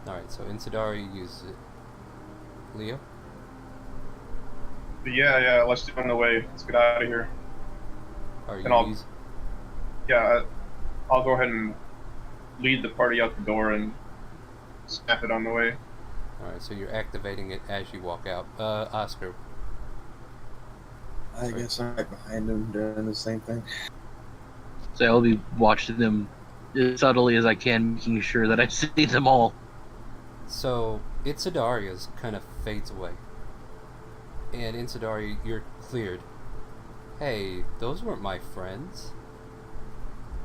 Alright, so Insadari uses it. Leo? But yeah, let's get on the way. Let's get out of here. Are you And I'll- using... Yeah, I'll go ahead and lead the party out the door and snap it on the way. Alright, so you're activating it as you walk out. Oscar. I guess I'm right behind him doing the same thing. So I'll be watching them as subtly as I can, making sure that I see them all. So, Insadaria's kind of fades away. And Insadaria, you're cleared. Hey, those weren't my friends.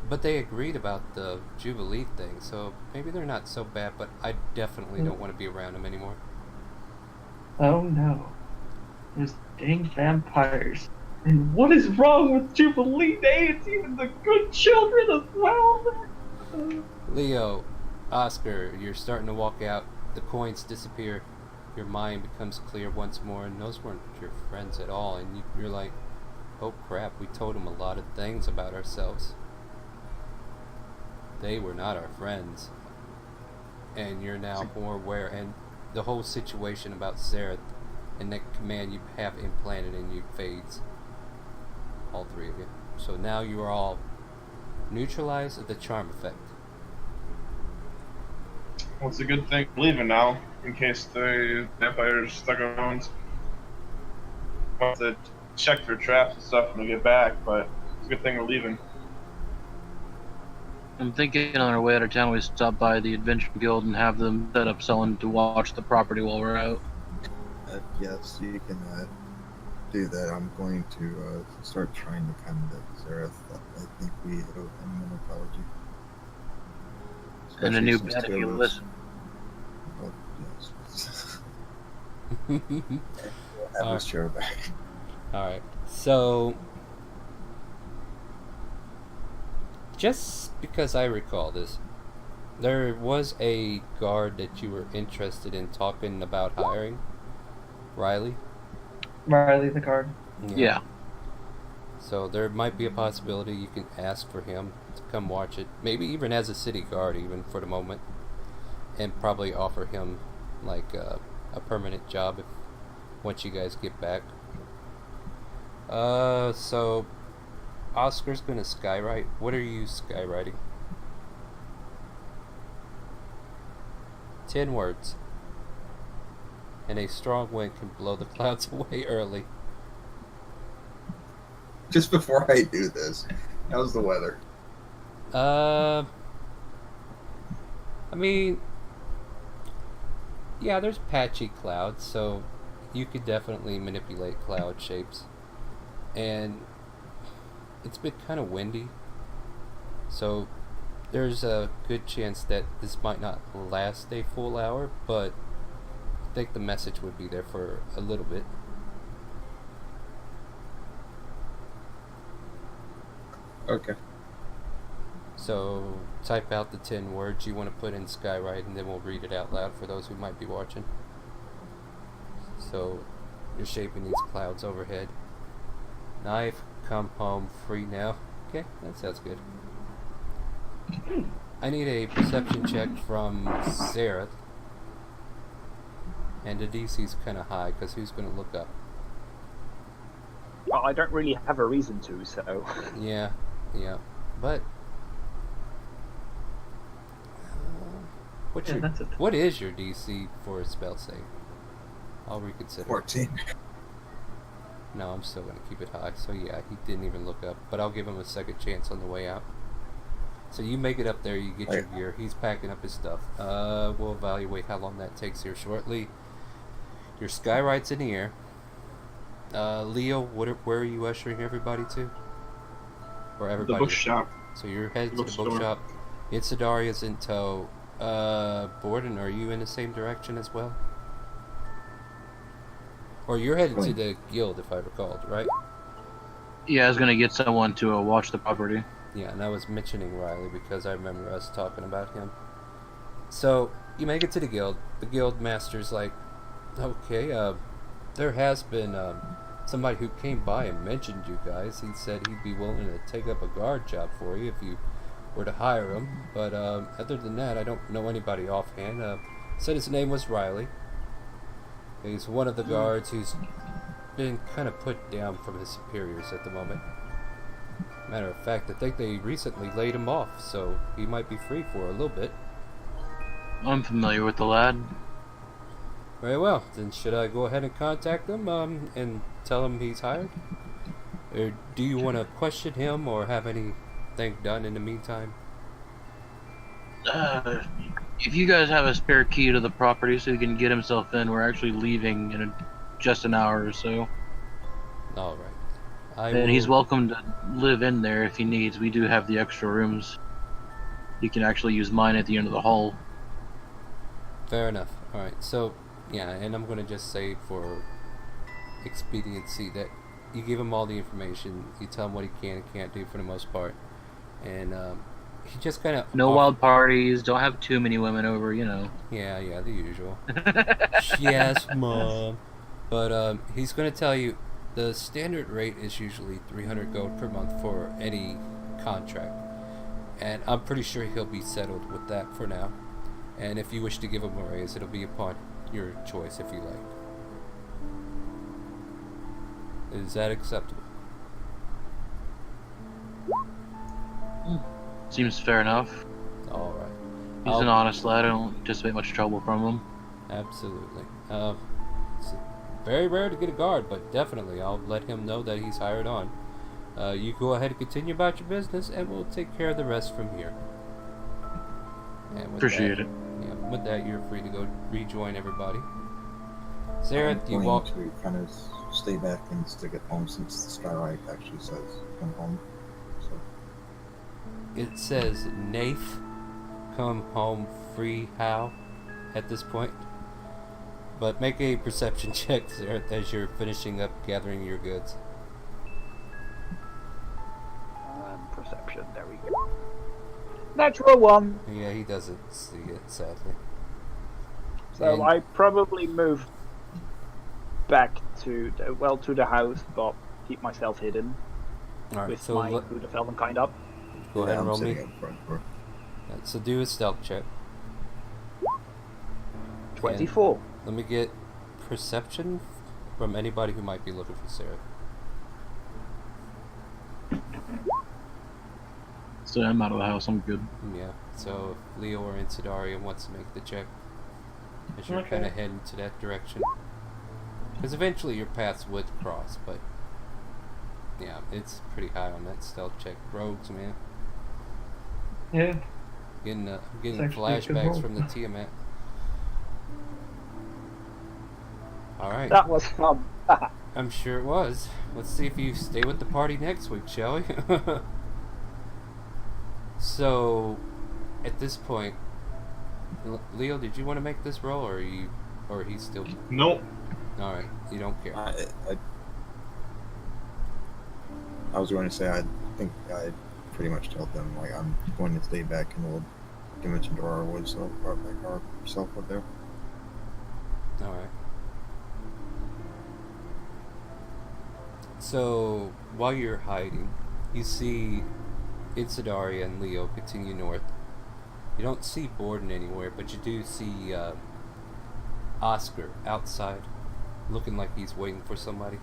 But they agreed about the Jubilee thing, so maybe they're not so bad, but I definitely don't want to be around them anymore. Oh no. Those dang vampires. And what is wrong with Jubilee Day? It's even the good children as well. Leo, Oscar, you're starting to walk out. The coins disappear. Your mind becomes clear once more, and those weren't your friends at all. And you're like, oh crap, we told them a lot of things about ourselves. They were not our friends. And you're now more aware. And the whole situation about Zareth and that command you have implanted in you fades. All three of you. So now you are all neutralized the charm effect. Well, it's a good thing we're leaving now, in case the vampires stuck around. We'll have to check for traps and stuff when we get back, but it's a good thing we're leaving. I'm thinking on our way out of town we stop by the Adventure Guild and have them set up someone to watch the property while we're out. Yes, you can do that. I'm going to start trying to contact Zareth. I think we owe him an apology. And a new Especially bed since if you two of us- listen. Well, yes. We'll have his chair back. Alright, so just because I recall this, there was a guard that you were interested in talking about hiring, Riley. Riley the guard. Yeah. So there might be a possibility you can ask for him to come watch it, maybe even as a city guard, even for the moment, and probably offer him like a permanent job if once you guys get back. So Oscar's gonna skywrite. What are you skywriting? 10 words. And a strong wind can blow the clouds away early. Just before I do this, how's the weather? I mean, yeah, there's patchy clouds, so you could definitely manipulate cloud shapes. And it's been kind of windy, so there's a good chance that this might not last a full hour, but I think the message would be there for a little bit. Okay. So type out the 10 words you want to put in skywrite, and then we'll read it out loud for those who might be watching. So you're shaping these clouds overhead. Knife, come home, free now. Okay, that sounds good. I need a perception check from Zareth. And the DC's kind of high, because who's going to look up? Well, I don't really have a reason to, so. Yeah. But Yeah, that's it. what is your DC for a spell save? I'll reconsider. 14. No, I'm still going to keep it high. So yeah, he didn't even look up. But I'll give him a second chance on the way out. So you make it up there, you get your gear. He's packing up his stuff. We'll evaluate how long that takes here shortly. Your skywrite's in the air. Leo, where are you ushering everybody to? Or everybody? The bookshop. So you're headed to the Bookstore. bookshop. It's Adaria's in tow. Borden, are you in the same direction as well? Or you're headed to the guild, if I recalled, right? Yeah, I was gonna get someone to watch the property. Yeah, and I was mentioning Riley because I remember us talking about him. So, you make it to the guild. The guild master's like, okay, there has been somebody who came by and mentioned you guys. He said he'd be willing to take up a guard job for you if you were to hire him. But other than that, I don't know anybody offhand. Said his name was Riley. He's one of the guards who's been kind of put down from his superiors at the moment. Matter of fact, I think they recently laid him off, so he might be free for a little bit. I'm familiar with the lad. Very well, then should I go ahead and contact him and tell him he's hired? Or do you want to question him or have anything done in the meantime? If you guys have a spare key to the property so he can get himself in, we're actually leaving in just an hour or so. Alright. And he's welcome to live in there if he needs. We do have the extra rooms. He can actually use mine at the end of the hall. Fair enough. Alright, so, yeah, and I'm going to just say for expediency that you give him all the information, you tell him what he can and can't do for the most part, and he just kind of... No wild parties, don't have too many women over, you know. Yeah, the usual. Yes, Mom. But he's going to tell you the standard rate is usually 300 gold per month for any contract. And I'm pretty sure he'll be settled with that for now. And if you wish to give him a raise, it'll be upon your choice if you like. Is that acceptable? Seems fair enough. Alright. He's an honest lad, I don't anticipate much trouble from him. Absolutely. It's very rare to get a guard, but definitely I'll let him know that he's hired on. You go ahead and continue about your business, and we'll take care of the rest from here. And with Appreciate that, it. Yeah, with that, you're free to go rejoin everybody. I'm Zareth, you going walk. to kind of stay back and stick at home since the Starlight actually says come home. So It says Nath, come home free how at this point. But make a perception check, Zareth, as you're finishing up gathering your goods. Perception, there we go. Natural one. Yeah, he doesn't see it, sadly. So And- I probably move back to the house, but keep myself hidden Alright, with so my Boot of Elven kind up. go ahead and I'm roll sitting me. at the front door. So do a stealth check. 24. Let me get perception from anybody who might be looking for Sarah. So I'm out of the house. I'm good. Yeah, so if Leo or Insidaria wants to make the check as you're Okay. kind of heading to that direction. Because eventually your paths would cross, but yeah, it's pretty high on that stealth check. Rogues, man. Yeah. I'm getting It's actually a good flashbacks roll. from the Tiamat. Alright, That was fun. I'm sure it was. Let's see if you stay with the party next week, shall we? So, at this point, Leo, did you want to make this roll, or he's still? Nope. All right, you don't care. I was going to say, I think I pretty much told them, like, I'm going to stay back in the old dimension to our woods, so ourself up there. All right. So while you're hiding, you see Itzidaria and Leo continue north. You don't see Borden anywhere, but you do see Oscar outside, looking like he's waiting for somebody.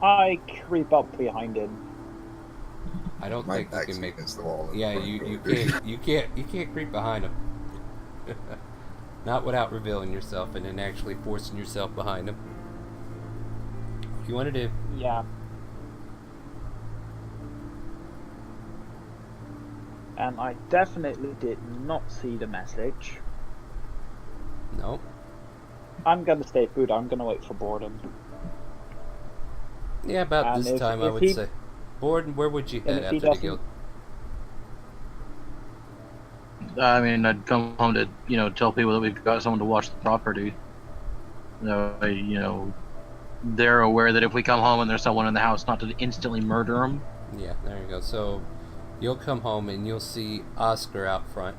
I creep up behind him. I don't My think you back's can make. against the wall. Yeah, you can't creep behind him. Not without revealing yourself and then actually forcing yourself behind him. What do you want to do? Yeah. And I definitely did not see the message. No. I'm gonna stay put. I'm gonna wait for Borden. Yeah, about And this time I if would he- say. Borden, where would you And head if he after the doesn't- guild? I mean, I'd come home to tell people that we've got someone to watch the property. They're aware that if we come home and there's someone in the house, not to instantly murder them. Yeah, there you go. So you'll come home and you'll see Oscar out front.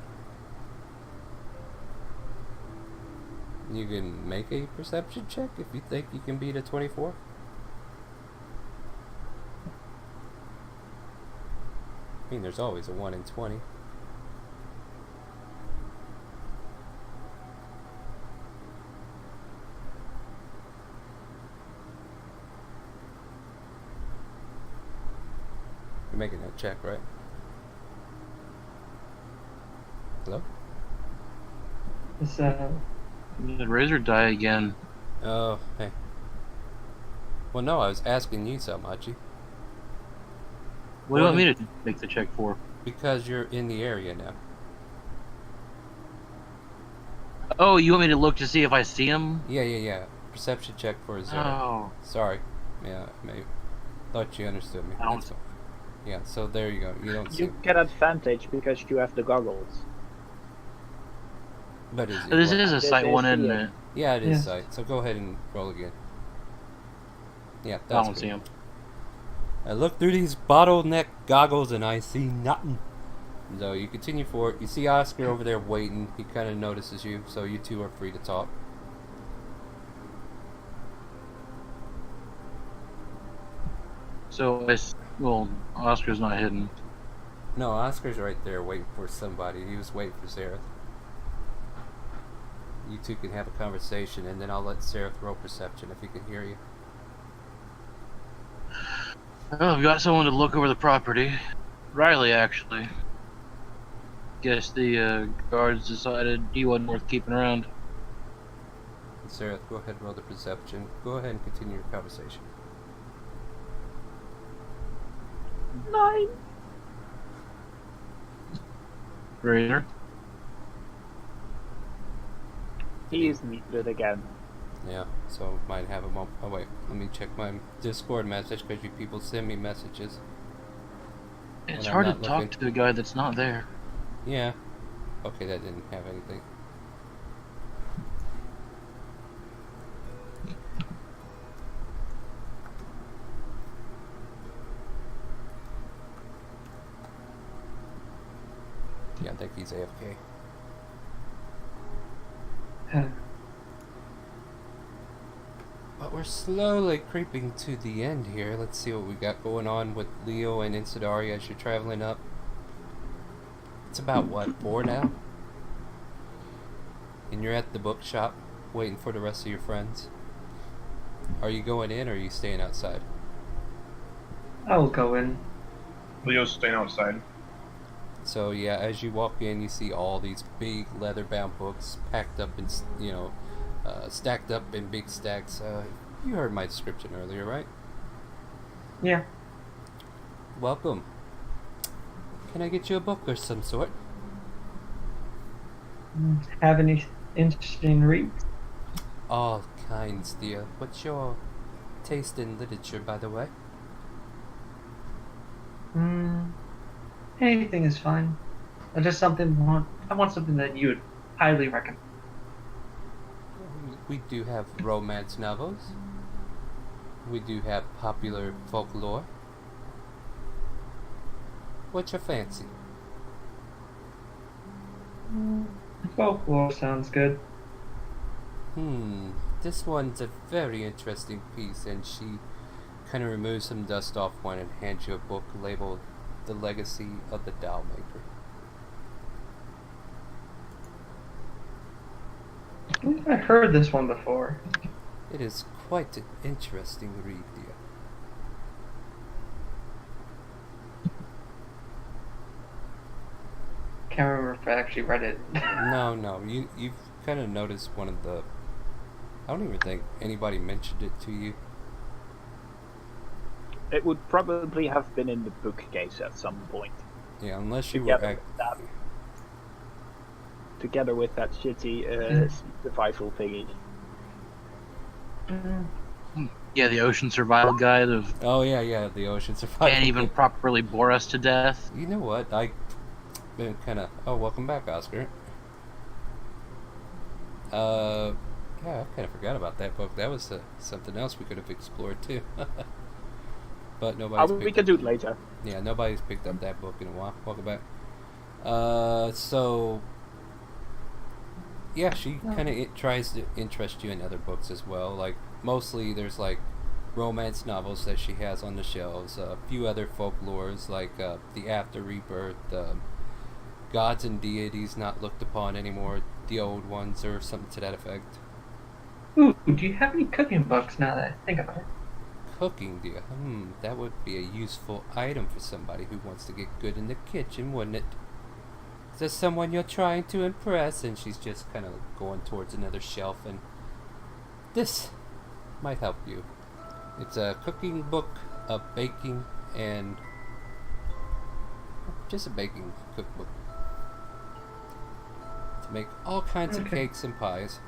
You can make a perception check if you think you can beat a 24. I mean, there's always a 1 in 20. You're making that check, right? Hello? It's Did Razor die again? Oh, hey. Well, no, I was asking you so, Machi. What do you want me to make the check for? Because you're in the area now. Oh, you want me to look to see if I see him? Yeah. Perception check for a 0. Oh. Sorry. Yeah, maybe. Thought you understood me. I don't- That's fine. Yeah, so there you go. You don't see. You get advantage because you have the goggles. But is it? This what? is a This sight is one, the- isn't it? Yeah, it is Yes. sight. So go ahead and roll again. Yeah, I that's don't good. see him. I look through these bottleneck goggles and I see nothing. So you continue forward. You see Oscar over there waiting. He kind of notices you, so you two are free to talk. So, Oscar's not hidden. No, Oscar's right there waiting for somebody. He was waiting for Sarah. You two can have a conversation, and then I'll let Sarah roll perception if he can hear you. Oh, I've got someone to look over the property. Riley, actually. Guess the guards decided he wasn't worth keeping around. Sarah, go ahead and roll the perception. Go ahead and continue your conversation. 9. Razor? He is muted again. Yeah, so might have a moment. Oh wait, let me check my Discord message because you people send me messages. It's I'm hard to not talk looking. to a guy that's not there. Yeah. Okay, that didn't have anything. think he's AFK. But we're slowly creeping to the end here. Let's see what we got going on with Leo and Insidari as you're traveling up. It's about, what, 4 now? And you're at the bookshop, waiting for the rest of your friends. Are you going in, or are you staying outside? I'll go in. Leo's staying outside. So yeah, as you walk in, you see all these big leather-bound books packed up in, stacked up in big stacks. You heard my description earlier, right? Yeah. Welcome. Can I get you a book of some sort? Have any interesting reads? All kinds, dear. What's your taste in literature, by the way? Anything is fine. I just I want something that you would highly recommend. We do have romance novels. We do have popular folklore. What's your fancy? Folklore sounds good. This one's a very interesting piece, and she kind of removes some dust off one and hands you a book labeled The Legacy of the Doll Maker. I heard this one before. It is quite an interesting read, dear. Can't remember if I actually read it. No, you've kind of noticed one of the... I don't even think anybody mentioned it to you. It would probably have been in the bookcase at some point. Yeah, unless you Together were... with that, together with that shitty survival thingy. Yeah, the Ocean Survival Guide of Oh, yeah, the Ocean Survival. can't even properly bore us to death. You know what? I been kind of... Oh, welcome back, Oscar. Yeah, I kind of forgot about that book. That was something else we could have explored, too. But nobody's We can do it later. Yeah, nobody's picked up that book in a while. Welcome back. So... Yeah, she kind of tries to interest you in other books as well. Like, mostly there's, like, romance novels that she has on the shelves. A few other folklores, like The After Rebirth, Gods and Deities Not Looked Upon Anymore, the old ones, or something to that effect. Ooh, do you have any cooking books now that I think about it? Cooking, dear. That would be a useful item for somebody who wants to get good in the kitchen, wouldn't it? Is there someone you're trying to impress? And she's just kind of going towards another shelf, and this might help you. It's a cooking book of baking and just a baking cookbook to make all kinds of cakes and pies.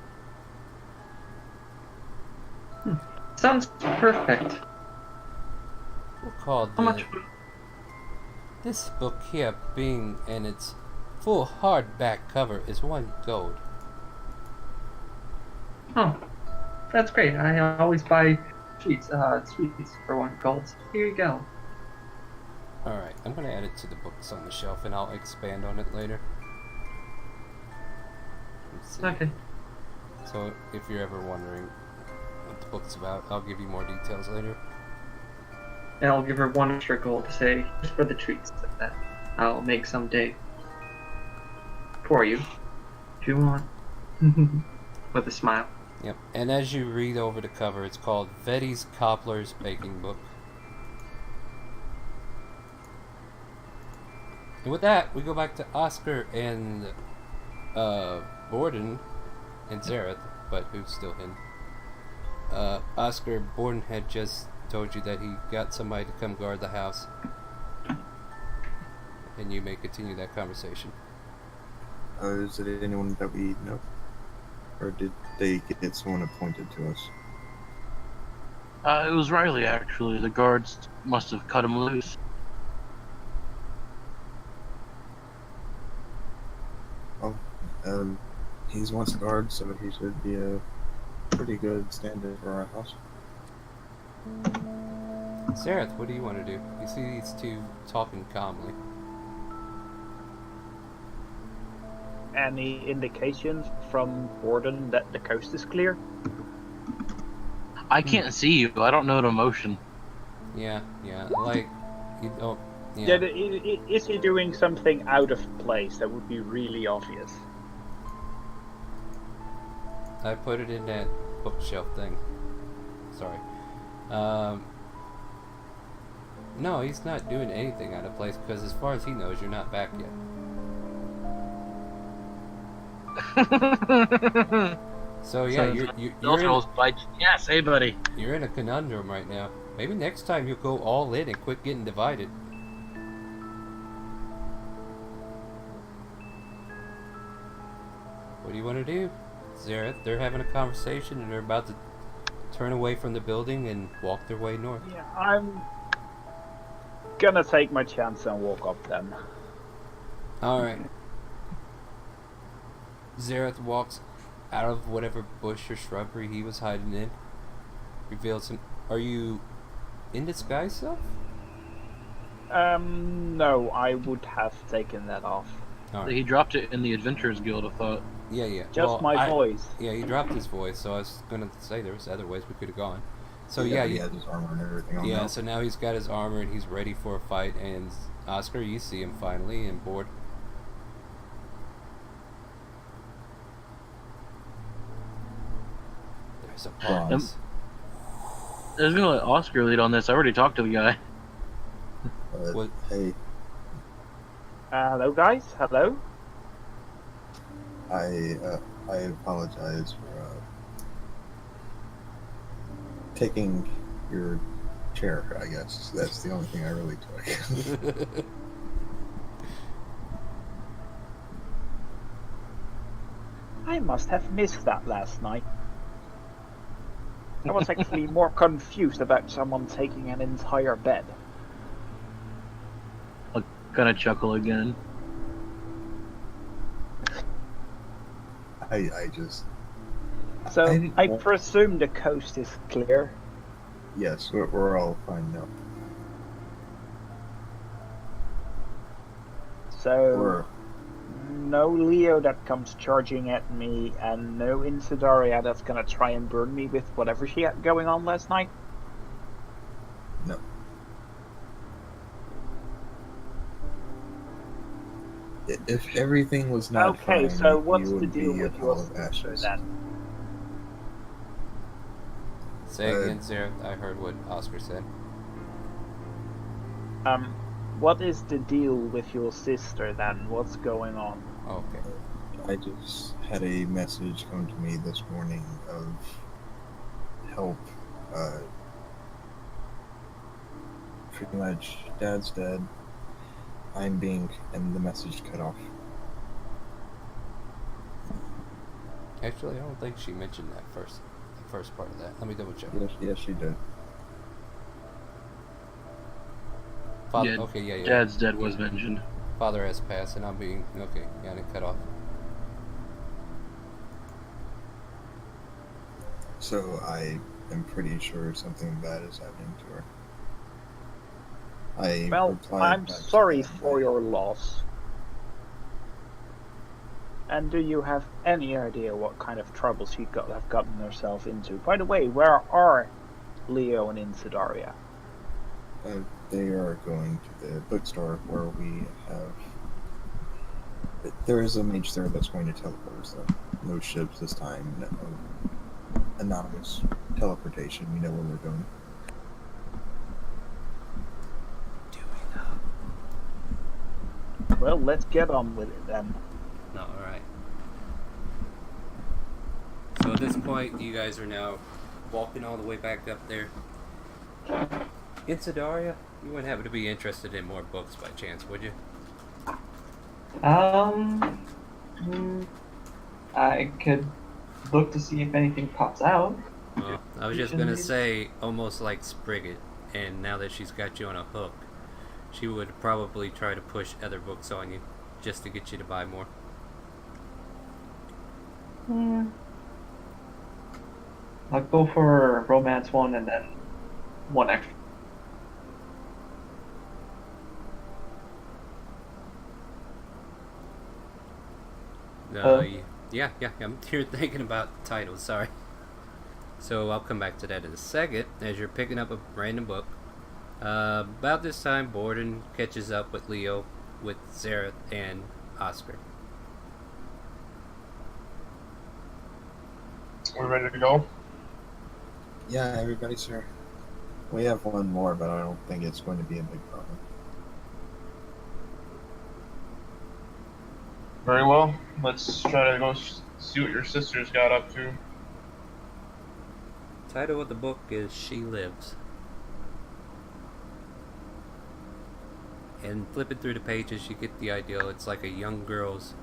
Sounds perfect. We'll call How much? this book here, being in its full hardback cover, is 1 gold. Oh, that's great. I always buy sweets for 1 gold. Here you go. Alright, I'm going to add it to the books on the shelf, and I'll expand on it later. Let's see. Okay. So, if you're ever wondering what the book's about, I'll give you more details later. And I'll give her 1 extra gold to say, just for the treats that I'll make someday. For you. If you want. With a smile. Yep, and as you read over the cover, it's called Vetti's Cobbler's Baking Book. And with that, we go back to Oscar and Borden and Zareth, but who's still hidden. Oscar, Borden had just told you that he got somebody to come guard the house. And you may continue that conversation. Is it anyone that we know? Or did they get someone appointed to us? It was Riley, actually. The guards must have cut him loose. Oh, he's once a guard, so he should be a pretty good stand-in for our house. Zareth, what do you want to do? You see these two talking calmly. any indications from Gordon that the coast is clear? I can't see you. I don't know the motion. Yeah, like, oh, Yeah. yeah. Is he doing something out of place that would be really obvious? I put it in that bookshelf thing. Sorry. No, he's not doing anything out of place because, as far as he knows, you're not back yet. So yeah, So- Yes, hey buddy. you're in a conundrum right now. Maybe next time you'll go all in and quit getting divided. What do you want to do, Zareth? They're having a conversation and they're about to turn away from the building and walk their way north. Yeah, I'm gonna take my chance and walk up then. Alright. Zareth walks out of whatever bush or shrubbery he was hiding in. Reveals him. Are you in disguise, self? No, I would have taken that off. Alright. He dropped it in the Adventurers Guild, I thought. Yeah. Just my voice. Yeah, he dropped his voice, so I was gonna say there was other ways we could have gone. So he yeah, has his armor and everything on yeah. now. So now he's got his armor and he's ready for a fight. And Oscar, you see him finally and bored. There's a pause. I was gonna let Oscar lead on this. I already talked to the guy. But, What- hey, Hello, guys. Hello. I apologize for taking your chair. I guess that's the only thing I really took. I must have missed that last night. I was actually more confused about someone taking an entire bed. Gonna chuckle again. I just So didn't I want- presume the coast is clear. yes, we're all fine now. So We're no Leo that comes charging at me, and no Insidaria that's gonna try and burn me with whatever she had going on last night. no. If everything was not Okay, fine, so you what's the would deal be a with your pile of sister ashes. then? Say again, Zareth. I heard what Oscar said. What is the deal with your sister then? What's going on? Okay. I just had a message come to me this morning of help. Pretty much, Dad's dead. I'm being, and the message cut off. Actually, I don't think she mentioned that the first part of that. Let me double check. Yes, she did. Father, Yeah, okay, yeah. Dad's dead was mentioned. Father has passed, and I'm being okay. Yeah, and cut off. So I am pretty sure something bad is happening to her. I Well, replied I'm back to sorry that, for your loss. And do you have any idea what kind of trouble she have gotten herself into? By the way, where are Leo and Insidaria? They are going to the bookstore where we have. There is a mage there that's going to teleport us. No ships this time. No anonymous teleportation. We know where we're going. Well, let's get on with it then. No, alright. So at this point, you guys are now walking all the way back up there. Insidaria, you wouldn't happen to be interested in more books by chance, would you? I could look to see if anything pops out. Well, I was just gonna say, almost like Sprigget, and now that she's got you on a hook, she would probably try to push other books on you, just to get you to buy more. I'll go for romance one and then one extra. Yeah, you're thinking about titles, sorry. So I'll come back to that in a second as you're picking up a random book. About this time, Borden catches up with Leo, with Zareth, and Oscar. We're ready to go. Yeah, everybody's here. We have one more, but I don't think it's going to be a big problem. Very well. Let's try to go see what your sister's got up to. Title of the book is She Lives. And flipping through the pages, you get the idea. It's like a young girl's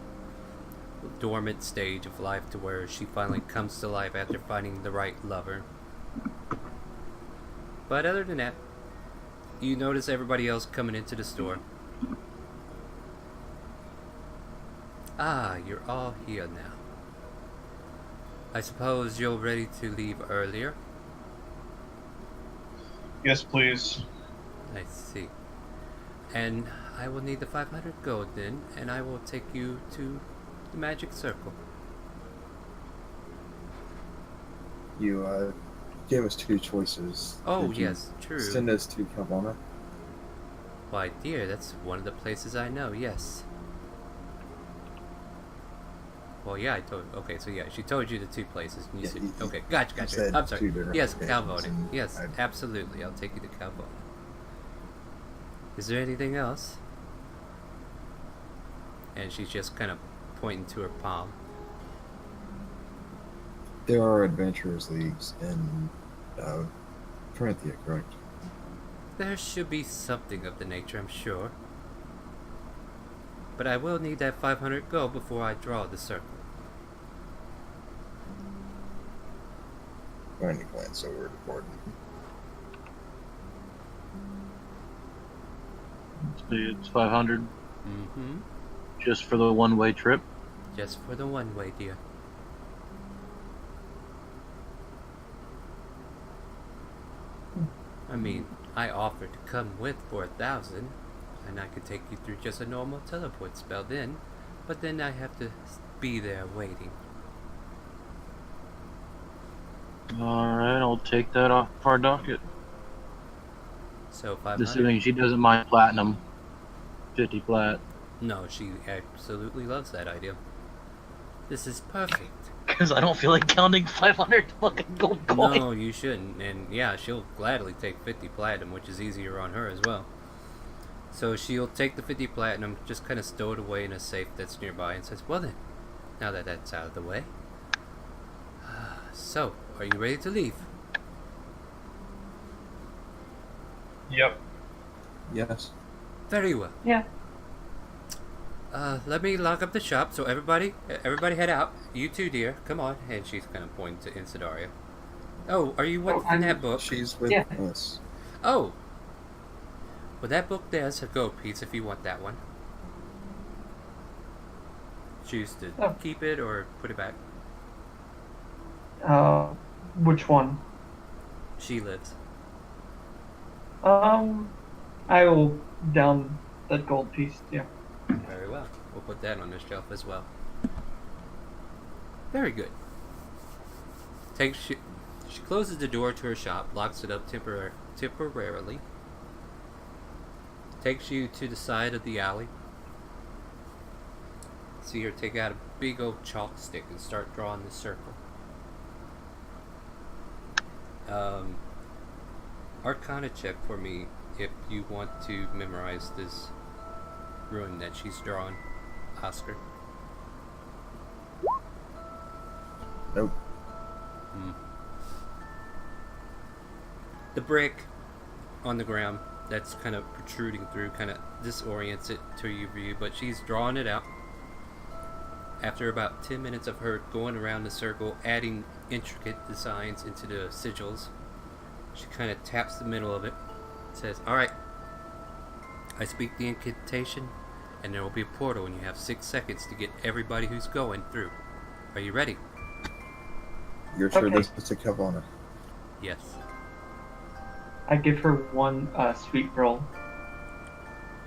dormant stage of life to where she finally comes to life after finding the right lover. But other than that, you notice everybody else coming into the store. Ah, you're all here now. I suppose you're ready to leave earlier? Yes, please. I see. And I will need the 500 gold then, and I will take you to the magic circle. You gave us two choices. Oh, Did you yes, true. Send us to Cavona. Why, dear, that's one of the places I know, yes. Well, yeah, I told. Okay, so yeah, she told you the two places. And you Yeah, said, okay, gotcha. said I'm sorry. two different Yes, locations, Calvone. and Yes, absolutely. I'll take you to Calvone. Is there anything else? And she's just kind of pointing to her palm. There are adventurers leagues in Corinthia, correct? There should be something of the nature, I'm sure. But I will need that 500 gold before I draw the circle. Going to glance over to Borden. It's 500 Mm-hmm. just for the one-way trip. Just for the one way, dear. I mean, I offered to come with for 1,000, and I could take you through just a normal teleport spell then, but then I have to be there waiting. Alright, I'll take that off our docket. So 500? Assuming she doesn't mind platinum. 50 plat. No, she absolutely loves that idea. This is perfect. Because I don't feel like counting 500 fucking gold coins. No, you shouldn't. And yeah, she'll gladly take 50 platinum, which is easier on her as well. So she'll take the 50 platinum, just kind of stow it away in a safe that's nearby, and says, well then, now that that's out of the way. So, are you ready to leave? Yep. Yes. Very well. Yeah. Let me lock up the shop, so everybody head out. You too, dear. Come on. And she's kind of pointing to Insidaria. Oh, are you what's in that book? She's with Yeah. us. Oh! Well, that book there's a gold piece if you want that one. Choose to Oh. keep it or put it back. Which one? She lives. I will down that gold piece. Yeah. Very well. We'll put that on the shelf as well. Very good. She closes the door to her shop, locks it up temporarily. Takes you to the side of the alley. See her take out a big old chalk stick and start drawing the circle. Arcana check for me if you want to memorize this rune that she's drawn, Oscar. Nope. The brick on the ground that's kind of protruding through kind of disorients it to your view, but she's drawing it out. After about 10 minutes of her going around the circle, adding intricate designs into the sigils, she kind of taps the middle of it, says, alright, I speak the incantation, and there will be a portal, and you have 6 seconds to get everybody who's going through. Are you ready? You're sure Okay. this is to Cavona? Yes. I give her one sweet roll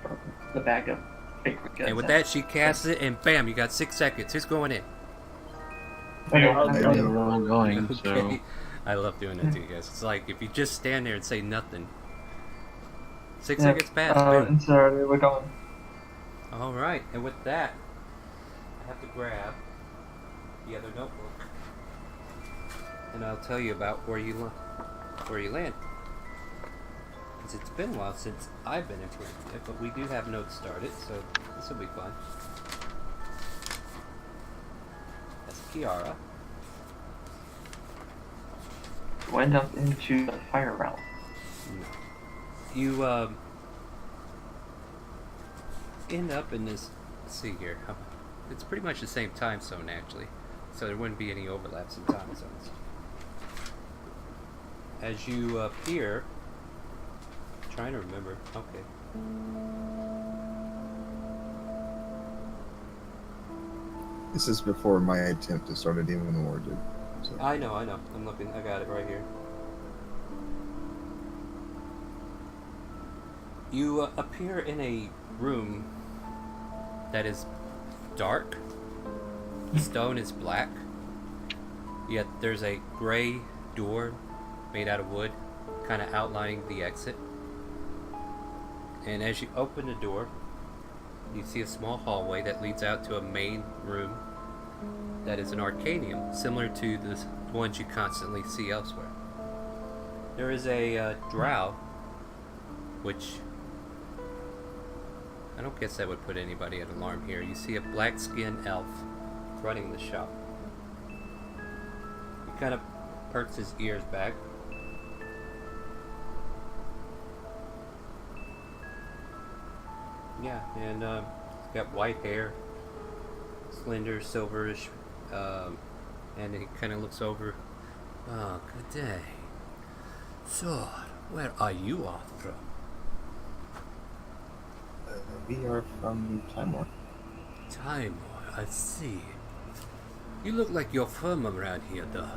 for the backup. And with that, she casts it, and bam, you got 6 seconds. Who's going in? Okay, I'll I'm I going. do. We're all going, Okay. so I love doing that to you guys. It's like if you just stand there and say nothing. 6 Yeah, seconds pass. Boom. and so we're going. All right, and with that, I have to grab the other notebook, and I'll tell you about where you land. Because it's been a while since I've been implementing it, but we do have notes started, so this will be fun. That's Kiara. Went up into the fire realm. No. You end up in this. Let's see here. It's pretty much the same time zone actually, so there wouldn't be any overlaps in time zones. As you appear, trying to remember. Okay. This is before my attempt to start a demon war, dude. So. I know. I'm looking. I got it right here. You appear in a room that is dark. The stone is black. Yet there's a gray door made out of wood, kind of outlining the exit. And as you open the door, you see a small hallway that leads out to a main room that is an arcanium, similar to the ones you constantly see elsewhere. There is a drow, which I don't guess that would put anybody at alarm here. You see a black-skinned elf running the shop. He kind of perks his ears back. Yeah, and he's got white hair, slender, silverish, and he kind of looks over. Oh, good day. So, where are you off from? We are from Timor. Timor, I see. You look like you're from around here, though.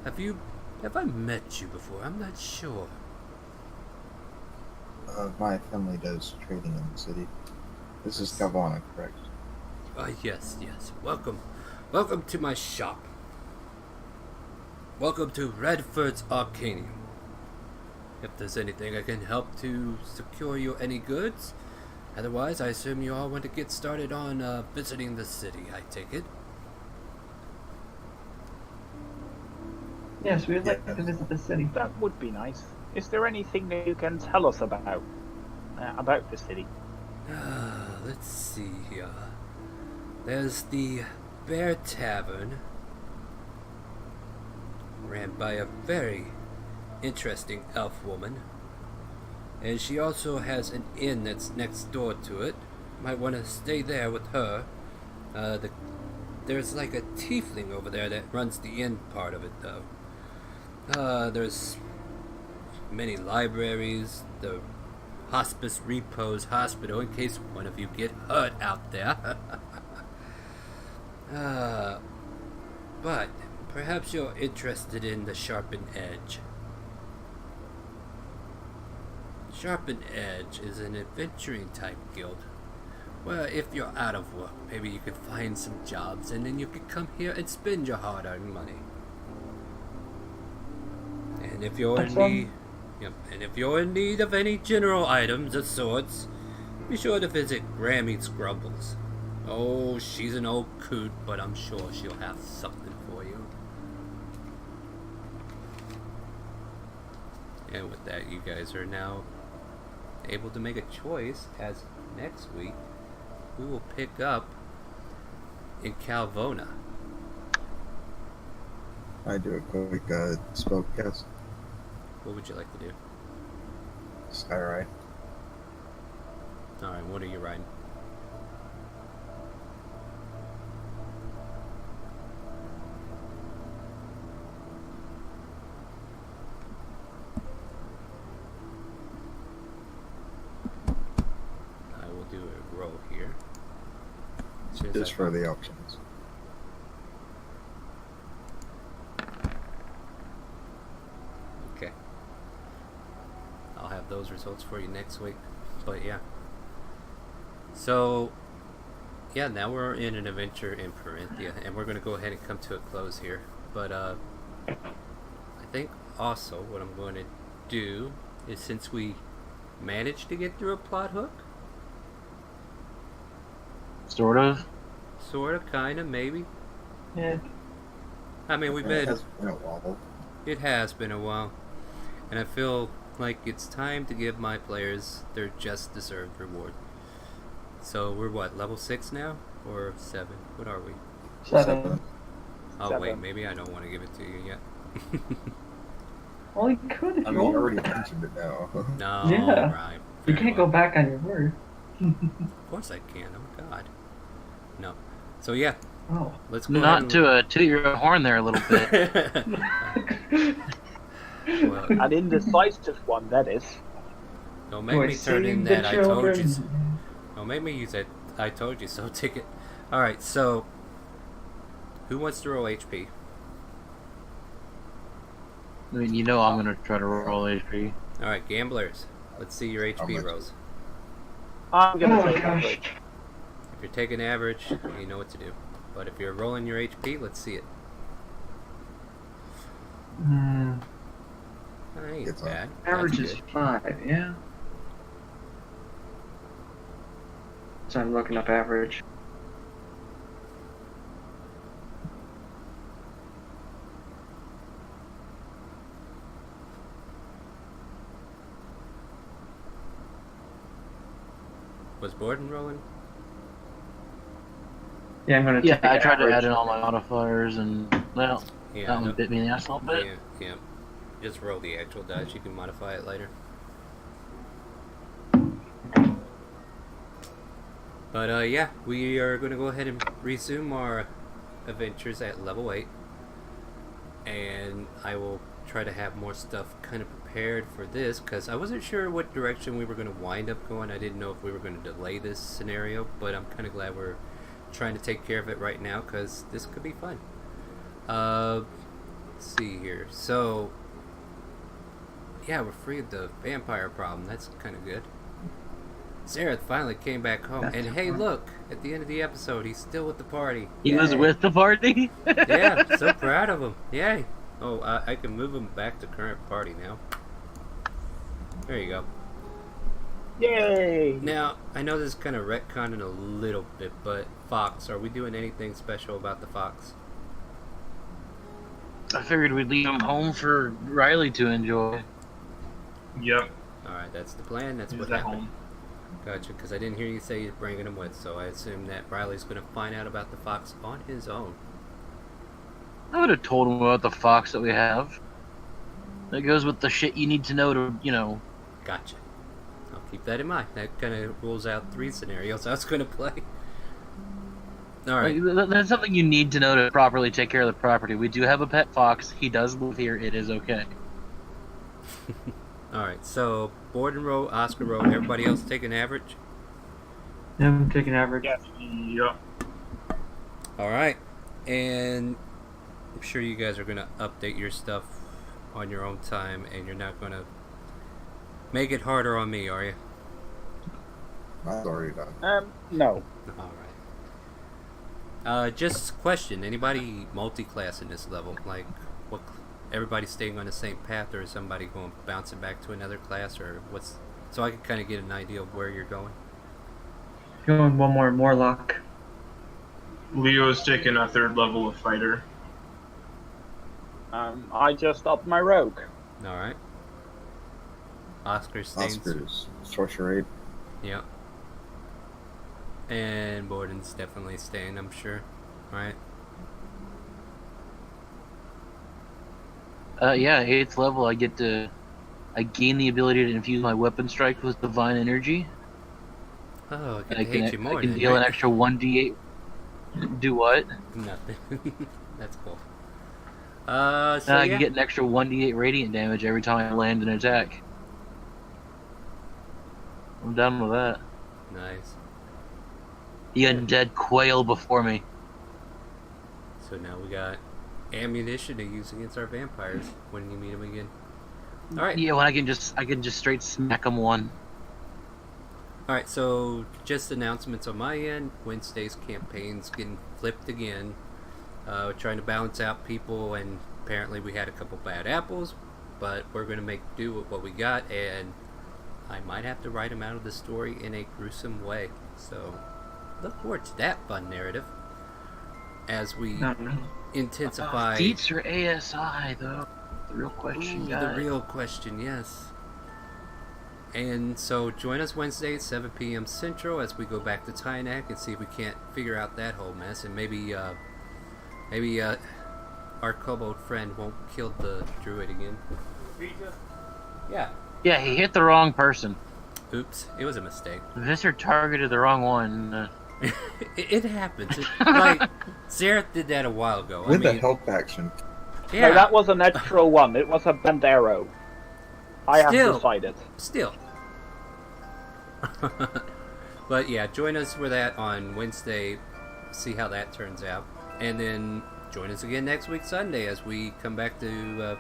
Have I met you before? I'm not sure. My family does trading in the city. This is Galvana, correct? Yes. Welcome. Welcome to my shop. Welcome to Redford's Arcanium. If there's anything I can help to secure you any goods, otherwise I assume you all want to get started on visiting the city, I take it? Yes, we'd like to visit the city. That would be nice. Is there anything that you can tell us about the city? Let's see here. There's the Bear Tavern, ran by a very interesting elf woman. And she also has an inn that's next door to it. Might want to stay there with her. There's like a tiefling over there that runs the inn part of it, though. There's many libraries, the Hospice Repose Hospital in case one of you get hurt out there. But perhaps you're interested in the Sharpened Edge. Sharpened Edge is an adventuring type guild. Well, if you're out of work, maybe you could find some jobs and then you could come here and spend your hard-earned money. And if you're in need of any general items of sorts, be sure to visit Grammy's Grumbles. Oh, she's an old coot, but I'm sure she'll have something for you. And with that, you guys are now able to make a choice, as next week we will pick up in Calvona. I do a quick spell cast. What would you like to do? Skyrise. Alright, what are you riding? I will do a roll here. Just for the options. Okay. I'll have those results for you next week. But yeah. So, yeah, now we're in an adventure in Parenthia, and we're going to go ahead and come to a close here. But I think also what I'm going to do is, since we managed to get through a plot hook, Sort of. sort of, kind of, maybe. Yeah. I mean, we've It been. has been a while. It has been a while, and I feel like it's time to give my players their just deserved reward. So we're what, level 6 now? Or 7? What are we? 7. Oh Seven. wait, maybe I don't want to give it to you yet. Well, you could if I you mean, you want. already mentioned it now. No, Yeah. right. You very can't go well. back on your word. Of course I can. Oh God. No. So yeah, Oh. let's go Not to toot your own horn there a little bit. Well, An indecisive one, that is. don't make Boy, me turn in save the that I told you. children. Don't make me use that I told you so ticket. All right. So, who wants to roll HP? I mean, you know I'm gonna try to roll HP. All right, gamblers. Let's see your HP much? rolls. I'm gonna Oh, take gosh. average. If you're taking average, you know what to do. But if you're rolling your HP, let's see it. Mm, That ain't It's bad. average That's is good. 5, yeah. So I'm looking up average. Was Borden rolling? Yeah, I'm gonna Yeah, take I tried to average. add in all my modifiers, and well, Yeah. that no- one bit me in the ass a little bit. Yeah. Just roll the actual dice. You can modify it later. But yeah, we are going to go ahead and resume our adventures at level 8. And I will try to have more stuff kind of prepared for this, because I wasn't sure what direction we were going to wind up going. I didn't know if we were going to delay this scenario, but I'm kind of glad we're trying to take care of it right now, because this could be fun. Let's see here. So, yeah, we're free of the vampire problem. That's kind of good. Zareth finally came back home, That's and hey, fun. look, at the end of the episode, he's still with the party. He was Yay. with the party. Yeah, so proud of him. Yay. Oh, I can move him back to current party now. There you go. Yay! Now, I know this is kind of retconning a little bit, but Fox, are we doing anything special about the Fox? I figured we'd leave him home for Riley to enjoy. Yep. Alright, that's the plan. That's He's what at happened. home. Gotcha, because I didn't hear you say you're bringing him with, so I assume that Riley's going to find out about the Fox on his own. I would have told him about the fox that we have. That goes with the shit you need to know to, you know. Gotcha. I'll keep that in mind. That kind of rules out 3 scenarios I was going to play. Alright. That's something you need to know to properly take care of the property. We do have a pet fox. He does live here. It is okay. Alright, so Borden row, Oscar row, everybody else taking average? Yeah, I'm taking average. Yes. Yep. Alright, and I'm sure you guys are going to update your stuff on your own time, and you're not going to make it harder on me, are you? Mine's already done. No. Alright. Just question, anybody multi-class in this level? Like, what? Everybody staying on the same path, or is somebody going bouncing back to another class, or what's? So I can kind of get an idea of where you're going. Going one more Morlock. Leo's taking a 3rd level of fighter. I just upped my rogue. Alright. Oscar stays. Oscar's sorcerer. Yep. And Borden's definitely staying, I'm sure. Right? Yeah, 8th level, I gain the ability to infuse my weapon strike with divine energy. Oh, I And can hate you more. I can then, deal an right? extra 1d8. Do what? Nothing. That's cool. So I yeah. can get an extra 1d8 radiant damage every time I land an attack. I'm done with that. Nice. The undead quail before me. So now we got ammunition to use against our vampires when you meet them again. All right. Yeah, when I can just straight smack them one. Alright, so just announcements on my end. Wednesday's campaign's getting flipped again. We're trying to balance out people, and apparently we had a couple bad apples, but we're going to make do with what we got, and I might have to write them out of the story in a gruesome way. So look forward to that fun narrative as we No. intensify. Deets or ASI, though? The real question, Ooh, guys. the real question, yes. And so join us Wednesday at 7 p.m. Central as we go back to Tynak and see if we can't figure out that whole mess, and maybe our kobold friend won't kill the druid again. Yeah. Yeah, he hit the wrong person. Oops, it was a mistake. Visser targeted the wrong one. It happens. Like Zareth did that a while ago. With a help action. Yeah. No, that was a natural one. It was a bent arrow. I have Still. decided. Still. But yeah, join us for that on Wednesday. See how that turns out. And then join us again next week Sunday as we come back to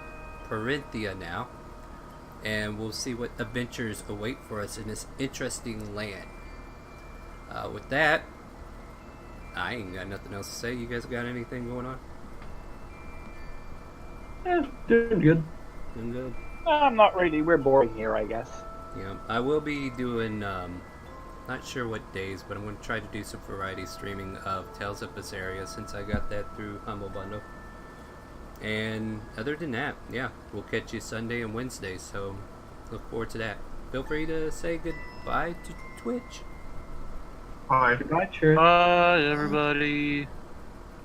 Parinthia now. And we'll see what adventures await for us in this interesting land. With that, I ain't got nothing else to say. You guys got anything going on? Yeah, doing good. Doing good? Not really. We're boring here, I guess. Yeah, I will be doing, not sure what days, but I'm going to try to do some variety streaming of Tales of Berseria since I got that through Humble Bundle. And other than that, yeah, we'll catch you Sunday and Wednesday, so look forward to that. Feel free to say goodbye to Twitch. Hi. Goodbye, Church. Bye, everybody.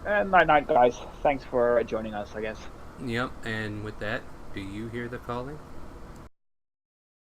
And night, guys. Thanks for joining us, I guess. Yep, and with that, do you hear the calling?